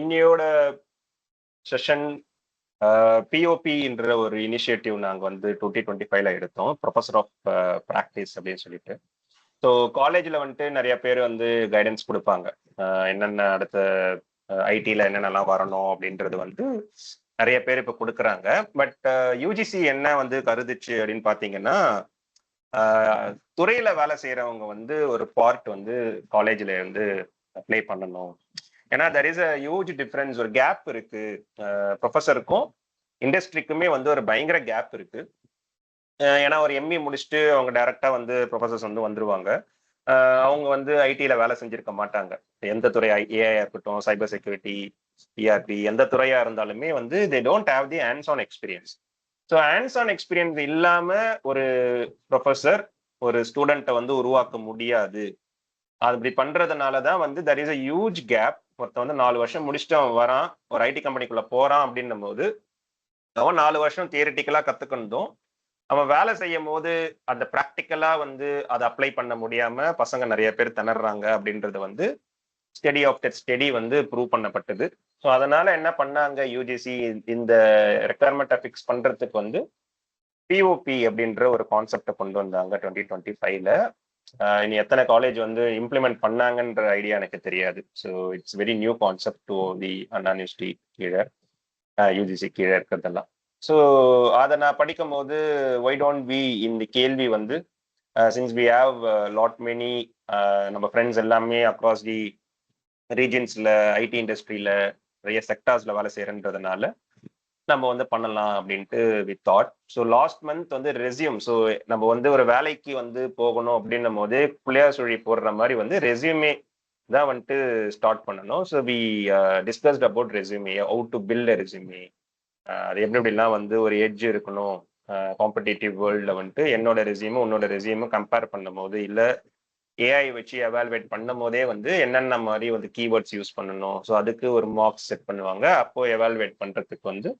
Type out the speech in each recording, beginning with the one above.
இன்னையோட செஷன் பிஓபின்ற ஒரு இனிஷியேட்டிவ் நாங்கள் வந்து 2025ல எடுத்தோம், ப்ரொஃபஸர் ஆஃப் ப்ராக்டிஸ் அப்படின்னு சொல்லிட்டு. ஸோ காலேஜில் வந்துட்டு நிறைய பேர் வந்து கைடன்ஸ் கொடுப்பாங்க, என்னென்ன அடுத்த ஐடியில் என்னென்னலாம் வரணும் அப்படின்றது வந்து நிறைய பேர் இப்போ கொடுக்குறாங்க. பட் யூஜிசி என்ன வந்து கருதுச்சு அப்படின்னு பார்த்தீங்கன்னா, துறையில வேலை செய்யறவங்க வந்து ஒரு பார்ட் வந்து காலேஜில் வந்து அப்ளை பண்ணணும். ஏன்னா there is a huge difference, ஒரு கேப் இருக்கு. ப்ரொஃபஸருக்கும் இண்டஸ்ட்ரிக்குமே வந்து ஒரு பயங்கர கேப் இருக்கு. ஏன்னா ஒரு எம்இ முடிச்சுட்டு அவங்க டைரக்டா வந்து ப்ரொஃபசர்ஸ் வந்து வந்துருவாங்க. அவங்க வந்து ஐடியில வேலை செஞ்சிருக்க மாட்டாங்க. எந்த துறை, ஏஐ இருக்கட்டும், சைபர் செக்யூரிட்டி, பிஆர்பி, எந்த துறையா இருந்தாலுமே வந்து they don't have the hands on experience. So hands on experience இல்லாம ஒரு ப்ரொஃபஸர் ஒரு ஸ்டூடெண்ட்டை வந்து உருவாக்க முடியாது. அது இப்படி பண்றதுனாலதான் வந்து there is a huge gap. ஒருத்தன் வந்து 4 வருஷம் முடிச்சுட்டு அவன் வரான், ஒரு ஐடி கம்பெனிக்குள்ள போறான் அப்படின்னும் போது அவன் 4 வருஷம் தியரிட்டிக்கலா கத்துக்கணும். அவன் வேலை செய்யும் போது அந்த ப்ராக்டிக்கலா வந்து அதை அப்ளை பண்ண முடியாம பசங்க நிறைய பேர் திணறாங்க அப்படின்றது வந்து ஸ்டடி ஆஃப்டர் ஸ்டடி வந்து ப்ரூவ் பண்ணப்பட்டது. ஸோ அதனால என்ன பண்ணாங்க, யூஜிசி இந்த ரெக்குயர்மெண்ட்டை ஃபிக்ஸ் பண்றதுக்கு வந்து பிஓபி அப்படின்ற ஒரு கான்செப்டை கொண்டு வந்தாங்க 2025ல. இனி எத்தனை காலேஜ் வந்து இம்ப்ளிமெண்ட் பண்ணாங்கன்ற ஐடியா எனக்கு தெரியாது. So it's very new concept to the Anna university கீழே, யூஜிசி கீழே இருக்கிறதெல்லாம். ஸோ அதை நான் படிக்கும் போது ஒய் டோன்ட் வி இந்த கேள்வி வந்து since we have lot many நம்ம ஃப்ரெண்ட்ஸ் எல்லாமே அக்ராஸ் தி ரீஜன்ஸ்ல ஐடி இண்டஸ்ட்ரியில நிறைய செக்டார்ஸ்ல வேலை செய்யறன்றதுனால நம்ம வந்து பண்ணலாம் அப்படின்ட்டு we thought. So last month வந்து ரெஸ்யூம், ஸோ நம்ம வந்து ஒரு வேலைக்கு வந்து போகணும் அப்படின்னும் போதே பிள்ளையார் சுழி போடுற மாதிரி வந்து ரெஸ்யூமே தான் வந்துட்டு ஸ்டார்ட் பண்ணணும். So we discussed about resume, how to build a resume, அது எப்படி எப்படிலாம் வந்து ஒரு எட்ஜ் இருக்கணும் காம்படிட்டிவ் வேர்ல்டில் வந்துட்டு என்னோட ரெஸ்யூமும் உன்னோட ரெஸ்யூமும் கம்பேர் பண்ணும் போது, இல்லை ஏஐ வச்சு எவால்வேட் பண்ணும் போதே வந்து என்னென்ன மாதிரி வந்து கீவேர்ட்ஸ் யூஸ் பண்ணணும். ஸோ அதுக்கு ஒரு மார்க்ஸ் செட் பண்ணுவாங்க. அப்போ எவால்வேட் பண்றதுக்கு வந்து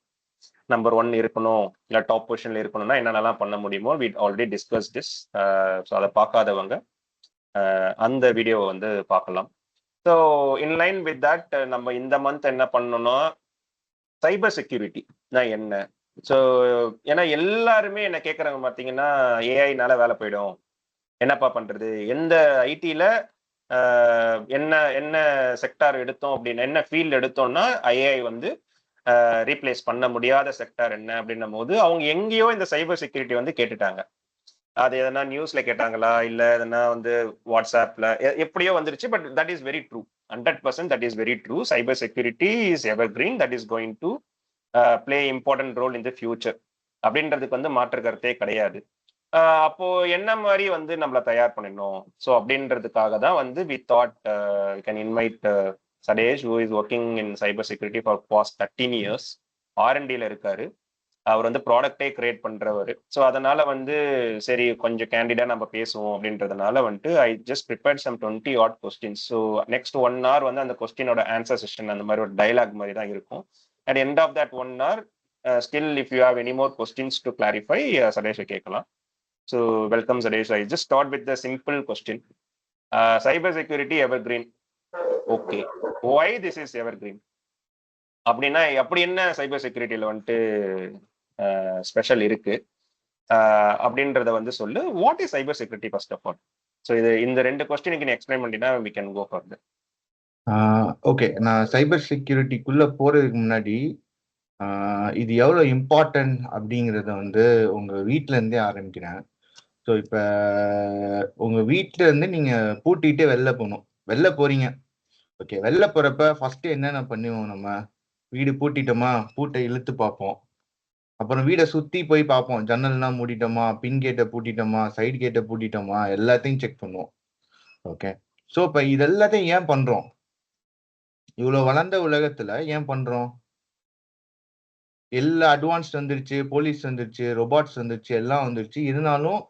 நம்பர் 1 இருக்கணும், இல்லை டாப் பொசிஷன்ல இருக்கணும்னா என்னென்னலாம் பண்ண முடியுமோ we already discuss this. So அதை பார்க்காதவங்க அந்த வீடியோவை வந்து பார்க்கலாம். ஸோ இன்லைன் வித் தட் நம்ம இந்த மந்த் என்ன பண்ணணும்னா சைபர் செக்யூரிட்டி தான் என்ன. ஸோ ஏன்னா எல்லாருமே என்ன கேட்குறாங்க பார்த்தீங்கன்னா, ஏஐனால வேலை போயிடும், என்னப்பா பண்றது, எந்த ஐடியில என்ன என்ன செக்டார் எடுத்தோம் அப்படின்னு, என்ன ஃபீல்டு எடுத்தோம்னா ஐஏஐ வந்து ரீப்ளேஸ் பண்ண முடியாத செக்டார் என்ன அப்படின்னும் போது அவங்க எங்கேயோ இந்த சைபர் செக்யூரிட்டி வந்து கேட்டுட்டாங்க. அது எதனா நியூஸ்ல கேட்டாங்களா, இல்ல எதனா வந்து வாட்ஸ்அப்ல எப்படியோ வந்துருச்சு. But that is very true, 100% that is very true. Cyber security is evergreen, that is going to play important role in the future அப்படின்றதுக்கு வந்து மாற்று கருத்தே கிடையாது. அப்போ என்ன மாதிரி வந்து நம்மளை தயார் பண்ணணும். ஸோ அப்படின்றதுக்காக தான் வந்து we thought we can invite Sadesh, who is working in cyber security for past 13 years. ஆர்என்டியில் இருக்காரு. அவர் வந்து ப்ராடக்டே கிரியேட் பண்றவர். ஸோ அதனால வந்து சரி கொஞ்சம் கேண்டிடா நம்ம பேசுவோம் அப்படின்றதுனால வந்துட்டு I just prepared some 20 odd questions. So next 1 hour வந்து அந்த கொஸ்டினோட ஆன்சர் செஷன் அந்த மாதிரி ஒரு டைலாக் மாதிரி தான் இருக்கும். At end of that 1 hour still if you have any more questions to clarify, சடேஷை கேட்கலாம். So welcome Sadesh. I just start with the simple question. Cyber security evergreen, okay, why this is evergreen அப்படின்னா அப்படி என்ன சைபர் செக்யூரிட்டியில வந்துட்டு special இருக்கு அப்படின்றத வந்து சொல்லு. What is cyber security first of all? So இது இந்த 2 கொஸ்டினுக்கு நீ எக்ஸ்பிளைன் பண்ணினா we can go further. Okay, நான் சைபர் செக்யூரிட்டிக்குள்ள போறதுக்கு முன்னாடி இது எவ்வளோ இம்பார்ட்டன்ட் அப்படிங்கிறத வந்து உங்க வீட்டில இருந்தே ஆரம்பிக்கிறேன். ஸோ இப்போ உங்க வீட்டில இருந்து நீங்க பூட்டிட்டு வெளில போறீங்க. ஓகே, வெளில போறப்ப ஃபர்ஸ்ட் என்னென்ன பண்ணுவோம்? நம்ம வீடு பூட்டிட்டோமா, பூட்டை இழுத்து பார்ப்போம். அப்புறம் வீடை சுத்தி போய் பார்ப்போம், ஜன்னல்லாம் மூடிட்டோமா, பின் கேட்டை பூட்டிட்டோமா, சைடு கேட்டை பூட்டிட்டோமா, எல்லாத்தையும் செக் பண்ணுவோம். ஓகே, ஸோ இப்போ இது எல்லாத்தையும் ஏன் பண்றோம்? இவ்வளவு வளர்ந்த உலகத்துல ஏன் பண்றோம்? எல்லா அட்வான்ஸ்ட் வந்துருச்சு, போலீஸ் வந்துருச்சு, ரோபாட்ஸ் வந்துருச்சு, எல்லாம் வந்துருச்சு. இருந்தாலும்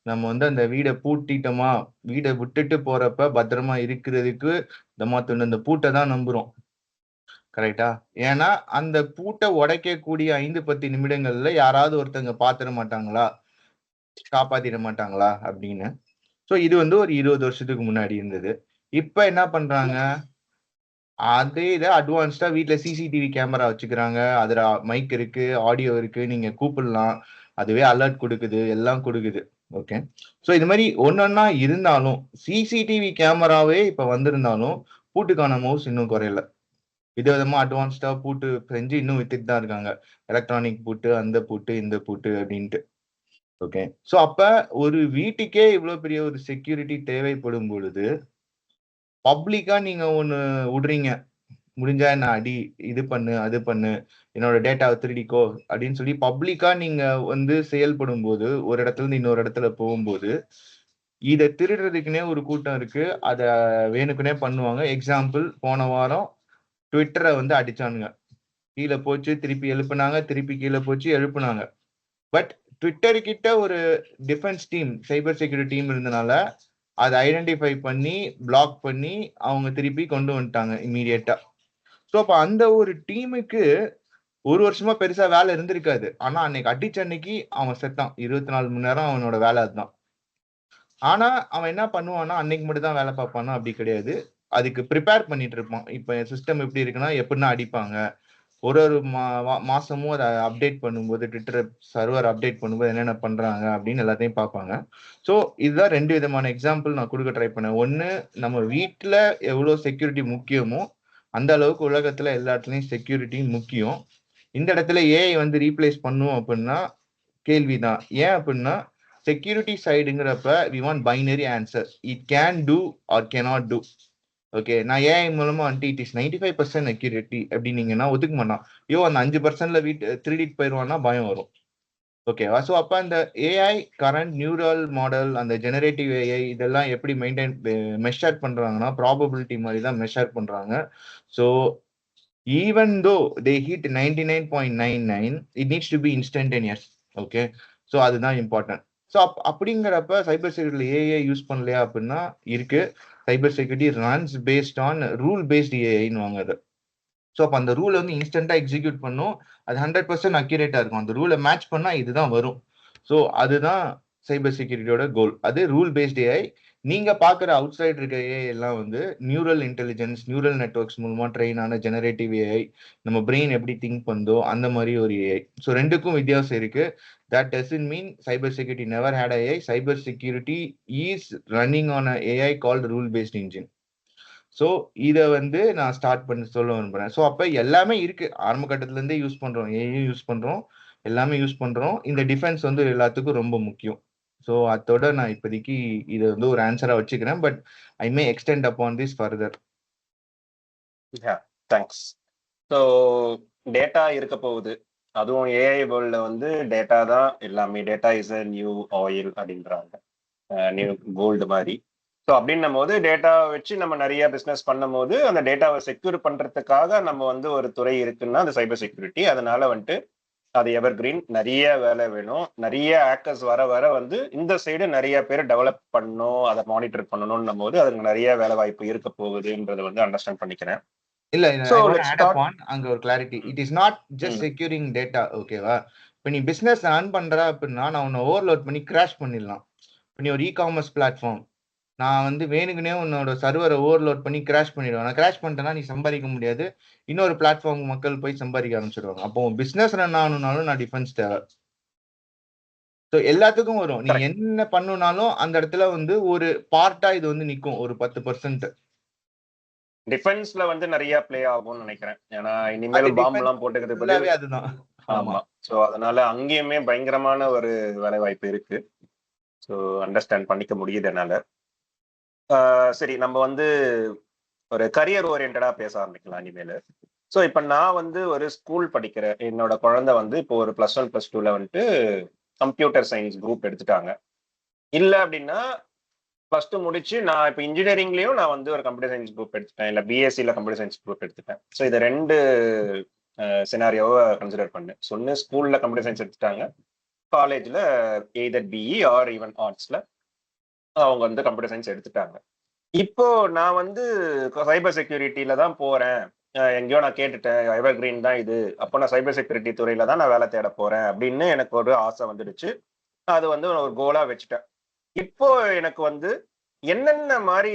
நம்ம வந்து அந்த வீடை பூட்டிட்டோமா, வீடை விட்டுட்டு போறப்ப பத்திரமா இருக்கிறதுக்கு இந்த பூட்டை தான் நம்புறோம். கரெக்டா? ஏன்னா அந்த பூட்டை உடைக்கக்கூடிய 5-10 நிமிடங்கள்ல யாராவது ஒருத்தங்க பாத்திர மாட்டாங்களா, காப்பாத்திட மாட்டாங்களா அப்படின்னு. ஸோ இது வந்து ஒரு 20 வருஷத்துக்கு முன்னாடி இருந்தது. இப்ப என்ன பண்றாங்க? அதே இதை அட்வான்ஸ்டா வீட்ல சிசிடிவி கேமரா வச்சுக்கிறாங்க, அதுல மைக் இருக்கு, ஆடியோ இருக்கு, நீங்க கூப்பிடலாம், அதுவே அலர்ட் கொடுக்குது, எல்லாம் கொடுக்குது. ஓகே. ஸோ இது மாதிரி ஒன்னொன்னா இருந்தாலும் சிசிடிவி கேமராவே இப்ப வந்திருந்தாலும் பூட்டுக்கான மவுஸ் இன்னும் குறையல. விதவிதமா அட்வான்ஸ்டா பூட்டு செஞ்சு இன்னும் வித்துட்டு தான் இருக்காங்க. எலக்ட்ரானிக் பூட்டு, அந்த பூட்டு, இந்த பூட்டு அப்படின்ட்டு. ஓகே. ஸோ அப்ப ஒரு வீட்டுக்கே இவ்வளவு பெரிய ஒரு செக்யூரிட்டி தேவைப்படும் பொழுது பப்ளிக்கா நீங்க ஒண்ணு விடுறீங்க, முடிஞ்சா என்ன அடி, இது பண்ணு, அது பண்ணு, என்னோட டேட்டாவை திருடிக்கோ அப்படின்னு சொல்லி பப்ளிக்கா நீங்க வந்து செயல்படும் போது, ஒரு இடத்துல இருந்து இன்னொரு இடத்துல போகும்போது, இதை திருடுறதுக்குன்னே ஒரு கூட்டம் இருக்கு. அத வேணுக்குனே பண்ணுவாங்க. எக்ஸாம்பிள், போன வாரம் ட்விட்டரை வந்து அடிச்சானுங்க. கீழே போச்சு, திருப்பி எழுப்புனாங்க, திருப்பி கீழே போச்சு, எழுப்புனாங்க. பட் ட்விட்டர் கிட்ட ஒரு defence team, cyber security team இருந்தனால அதை ஐடென்டிஃபை பண்ணி பிளாக் பண்ணி அவங்க திருப்பி கொண்டு வந்துட்டாங்க இம்மீடியட்டா. ஸோ அப்ப அந்த ஒரு டீமுக்கு ஒரு வருஷமா பெருசா வேலை இருந்திருக்காது. ஆனா அன்னைக்கு அடிச்ச அன்னைக்கு அவன் செத்தான். 24 மணி நேரம் அவனோட வேலை அதுதான். ஆனா அவன் என்ன பண்ணுவான்னா, அன்னைக்கு மட்டும் தான் வேலை பார்ப்பானா? அப்படி கிடையாது. அதுக்கு ப்ரிப்பேர் பண்ணிட்டு இருப்பான். இப்ப சிஸ்டம் எப்படி இருக்குன்னா, எப்படின்னா அடிப்பாங்க. ஒரு ஒரு மாசமும் அதை அப்டேட் பண்ணும்போது, ட்விட்டர் சர்வர் அப்டேட் பண்ணும்போது என்னென்ன பண்றாங்க அப்படின்னு எல்லாத்தையும் பார்ப்பாங்க. ஸோ இதுதான் 2 விதமான எக்ஸாம்பிள் நான் கொடுக்க ட்ரை பண்ணேன். ஒண்ணு, நம்ம வீட்ல எவ்வளவு செக்யூரிட்டி முக்கியமோ அந்த அளவுக்கு உலகத்துல எல்லா இடத்துலயும் செக்யூரிட்டி முக்கியம். இந்த இடத்துல ஏஐ வந்து ரீப்ளேஸ் பண்ணும் அப்படின்னா கேள்விதான். ஏன் அப்படின்னா செக்யூரிட்டி சைடுங்கிறப்ப we want binary answer. It can do or cannot do. Okay, நான் ஏஐ மூலமா வந்துட்டு இட் இஸ் 95% அக்யூரேட்டி அப்படின்னீங்கன்னா ஒத்துக்க மாட்டான். ஐயோ அந்த 5%ல திருடிட்டு போயிடுவான்னா பயம் வரும். ஓகேவா? ஸோ அப்ப அந்த ஏஐ கரண்ட் நியூரல் மாடல், அந்த ஜெனரேட்டிவ் ஏஐ இதெல்லாம் எப்படி மெஷர் பண்றாங்கன்னா ப்ராபபிலிட்டி மாதிரி தான் மெஷர் பண்றாங்க. So even though they hit 99.99, it needs to be instantaneous. Okay. So அதுதான் இம்பார்ட்டன்ட். ஸோ அப்படிங்கிறப்ப சைபர் செக்யூரிட்டியில் ஏஐ யூஸ் பண்ணலையா அப்படின்னா இருக்கு. Cyber security runs based on rule based ஏஐன்னு வாங்க அது. ஸோ அப்போ அந்த ரூலை வந்து இன்ஸ்டன்டா எக்ஸிக்யூட் பண்ணும். அது 100% அக்யூரேட்டா இருக்கும். அந்த ரூலை மேட்ச் பண்ணா இதுதான் வரும். ஸோ அதுதான் சைபர் செக்யூரிட்டியோட கோல். அது ரூல் பேஸ்ட் ஏஐ. நீங்க பாக்குற அவுட் சைட் இருக்க ஏஐ எல்லாம் வந்து நியூரல் இன்டெலிஜென்ஸ், நியூரல் நெட்வொர்க்ஸ் மூலமா ட்ரெயின் ஆன ஜெனரேட்டிவ் ஏஐ. நம்ம பிரெயின் எப்படி திங்க் பண்ணுதோ அந்த மாதிரி ஒரு ஏஐ. ஸோ ரெண்டுக்கும் வித்தியாசம் இருக்கு. That doesn't mean cyber security never had AI. Cyber security is running on AI called rule based engine. So இதை வந்து நான் ஸ்டார்ட் பண்ணி சொல்ல விரும்புறேன். ஸோ அப்ப எல்லாமே இருக்கு. ஆரம்ப கட்டத்துல இருந்தே யூஸ் பண்றோம், ஏஐயும் யூஸ் பண்றோம், எல்லாமே யூஸ் பண்றோம். இந்த டிஃபென்ஸ் வந்து எல்லாத்துக்கும் ரொம்ப முக்கியம். ஸோ அதோட நான் இப்போதைக்கு இதை வந்து ஒரு ஆன்சரா வச்சுக்கிறேன். But I May extend upon this further. Thanks. So data இருக்க போகுது. அதுவும் ஏஐ வேர்ல்ட்ல வந்து டேட்டா தான் எல்லாமே. Data is a new oil அப்படின்றாங்க, நியூ கோல்டு மாதிரி. ஸோ அப்படின்னும் போது டேட்டாவை வச்சு நம்ம நிறைய பிஸ்னஸ் பண்ணும் போது அந்த டேட்டாவை செக்யூர் பண்றதுக்காக நம்ம வந்து ஒரு துறை இருக்குன்னா அது சைபர் செக்யூரிட்டி. அதனால வந்துட்டு அது எவர் கிரீன். நிறைய வேலை வேணும். நிறைய ஹேக்கர்ஸ் வர வர வந்து இந்த சைடு நிறைய பேர் டெவலப் பண்ணணும், அதை மானிட்டர் பண்ணணும்னும் போது அதுக்கு நிறைய வேலை வாய்ப்பு இருக்க போகுதுன்றதை வந்து அண்டர்ஸ்டாண்ட் பண்ணிக்கிறேன். இல்ல, So I want to let's add start. upon அங்க ஒரு clarity. It is not just securing data. ஓகேவா? இப்போ நீ பிசினஸ் ரன் பண்ற அப்படின்னா நான் உன்னை ஓவர்லோட் பண்ணி கிராஷ் பண்ணிடலாம். இப்போ நீ ஒரு இ-காமர்ஸ் பிளாட்ஃபார்ம், நான் வந்து வேணுக்குனே உன்னோட சர்வரை ஓவர்லோட் பண்ணி கிராஷ் பண்ணிடுவேன். நான் கிராஷ் பண்ணிட்டேன்னா நீ சம்பாதிக்க முடியாது. இன்னொரு பிளாட்ஃபார்ம் மக்கள் போய் சம்பாதிக்க ஆரம்பிச்சிடுவாங்க. அப்போ பிசினஸ் ரன் ஆகணும்னாலும் நான் டிஃபென்ஸ் தேவை. ஸோ எல்லாத்துக்கும் வரும். நீ Correct. என்ன பண்ணுனாலும் அந்த இடத்துல வந்து ஒரு பார்ட்டா இது வந்து நிற்கும், ஒரு 10%. டிஃபென்ஸ்ல வந்து நிறைய ப்ளே ஆகும்னு நினைக்கிறேன். ஏன்னா இனிமேல் பாம்பு எல்லாம் போட்டுக்கிறது பதில். அதுதான். ஆமா. ஸோ அதனால அங்கேயுமே பயங்கரமான ஒரு வேலை வாய்ப்பு இருக்கு. ஸோ அண்டர்ஸ்டாண்ட் பண்ணிக்க முடியுது என்னால. சரி, நம்ம வந்து ஒரு கரியர் ஓரியன்டா பேச ஆரம்பிக்கலாம் இனிமேல். ஸோ இப்போ நான் வந்து ஒரு ஸ்கூல் படிக்கிறேன். என்னோட குழந்தை வந்து இப்போ ஒரு +1 +2ல வந்துட்டு கம்ப்யூட்டர் சயின்ஸ் குரூப் எடுத்துட்டாங்க. இல்லை அப்படின்னா +2 முடிச்சு நான் இப்போ இன்ஜினியரிங்லயும் நான் வந்து ஒரு கம்ப்யூட்டர் சயின்ஸ் குரூப் எடுத்துட்டேன், இல்லை பிஎஸ்சியில் கம்ப்யூட்டர் சயின்ஸ் குரூப் எடுத்துட்டேன். ஸோ இது 2 சினாரியோவை கன்சிடர் பண்ணு. சொன்னு ஸ்கூல்ல கம்ப்யூட்டர் சயின்ஸ் எடுத்துட்டாங்க, காலேஜ்ல எய்தர் பிஇ ஆர் ஈவன் ஆர்ட்ஸ்ல அவங்க வந்து கம்ப்யூட்டர் சயின்ஸ் எடுத்துட்டாங்க. இப்போ நான் வந்து சைபர் செக்யூரிட்டியில தான் போறேன், எங்கேயோ நான் கேட்டுட்டேன், எவர் கிரீன் தான் இது, அப்போ நான் சைபர் செக்யூரிட்டி துறையில தான் நான் வேலை தேட போறேன் அப்படின்னு எனக்கு ஒரு ஆசை வந்துடுச்சு. அது வந்து ஒரு கோலா வச்சுட்டேன். இப்போ எனக்கு வந்து என்னென்ன மாதிரி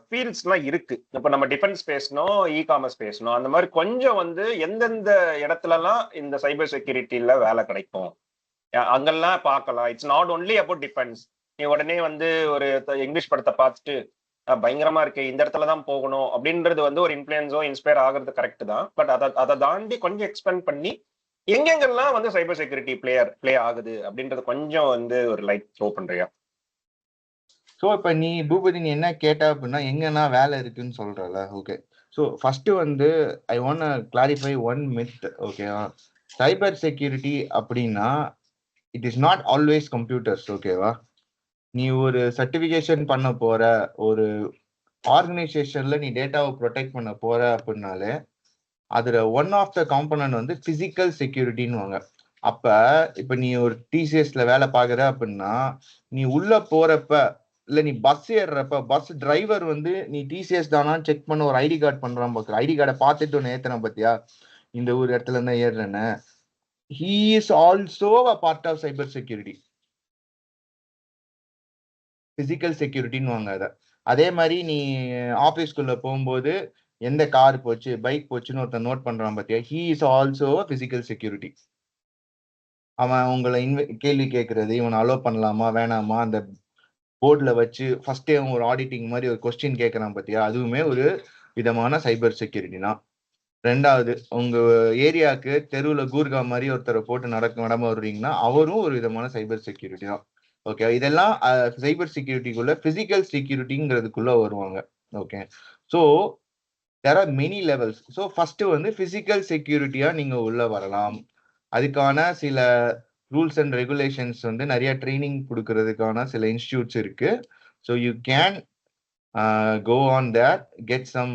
ஃபீல்ட்ஸ்லாம் இருக்கு. இப்ப நம்ம டிஃபென்ஸ் பேசணும், காமர்ஸ் பேசணும். அந்த மாதிரி கொஞ்சம் வந்து எந்தெந்த இடத்துலலாம் இந்த சைபர் செக்யூரிட்டில வேலை கிடைக்கும், அங்கெல்லாம் பார்க்கலாம். It's not only about defence. நீ உடனே வந்து ஒரு இங்கிலீஷ் படத்தை பார்த்துட்டு பயங்கரமா இருக்கு, இந்த இடத்துல தான் போகணும் அப்படின்றது வந்து ஒரு இன்ஃபுளுன்ஸோ இன்ஸ்பயர் ஆகுறது கரெக்ட் தான். பட் அதை தாண்டி கொஞ்சம் எக்ஸ்பெண்ட் பண்ணி எங்கெங்கெல்லாம் வந்து சைபர் செக்யூரிட்டி பிளே ஆகுது அப்படின்றது கொஞ்சம் வந்து ஒரு லைட் த்ரோ பண்றியா? ஸோ இப்போ நீ பூபதி நீ என்ன கேட்ட அப்படின்னா எங்கன்னா வேலை இருக்குன்னு சொல்றல. ஓகே, ஸோ ஃபர்ஸ்ட் வந்து I want clarify one myth. ஓகேவா, சைபர் செக்யூரிட்டி அப்படின்னா it is not always computers. ஓகேவா, நீ ஒரு சர்டிஃபிகேஷன் பண்ண போற, ஒரு ஆர்கனைசேஷன்ல நீ டேட்டாவை ப்ரொடெக்ட் பண்ண போற அப்படின்னாலே அதுல ஒன் ஆஃப் த காம்பனன்ட் வந்து பிசிக்கல் செக்யூரிட்டின்னு. அப்ப இப்ப நீ ஒரு டிசிஎஸ்ல வேலை பாக்குற அப்படின்னா நீ உள்ள போறப்ப இல்ல நீ பஸ் ஏறுறப்ப பஸ் டிரைவர் வந்து நீ டிசிஎஸ் தானான்னு செக் பண்ண ஒரு ஐடி கார்டு பண்றான். பாக்குற ஐடி கார்டை பார்த்துட்டு ஒன்னு ஏத்துறான் பாத்தியா, இந்த ஒரு இடத்துல இருந்தா ஏறுறேன்னு. He is also a part of cyber security, physical செக்யூரிட்டின்னு அதை. அதே மாதிரி நீ ஆபீஸ்க்குள்ள போகும்போது எந்த கார் போச்சு பைக் போச்சுன்னு ஒருத்தன் நோட் பண்றான் பாத்தியா, he is also physical security. அவன் உங்களை கேள்வி கேட்கறது, இவனை அலோ பண்ணலாமா வேணாமா, அந்த போர்ட்ல வச்சு ஃபர்ஸ்டே அவன் ஒரு ஆடிட்டிங் மாதிரி ஒரு கொஸ்டின் கேட்கறான் பாத்தியா, அதுவுமே ஒரு விதமான சைபர் செக்யூரிட்டி தான். ரெண்டாவது, உங்க ஏரியாவுக்கு தெருவுல கூர்கா மாதிரி ஒருத்தரை போட்டு நடமா வருவீங்கன்னா அவரும் ஒரு விதமான சைபர் செக்யூரிட்டி தான். ஓகே, இதெல்லாம் சைபர் செக்யூரிட்டிக்குள்ள பிசிக்கல் செக்யூரிட்டிங்கிறதுக்குள்ள வருவாங்க. Okay, so there are many levels. So first வந்து பிசிக்கல் செக்யூரிட்டியா நீங்க உள்ள வரலாம். அதுக்கான சில ரூல்ஸ் அண்ட் ரெகுலேஷன்ஸ் வந்து நிறைய ட்ரைனிங் கொடுக்கறதுக்கான சில இன்ஸ்டியூட்ஸ் இருக்கு. So you can go on that, get some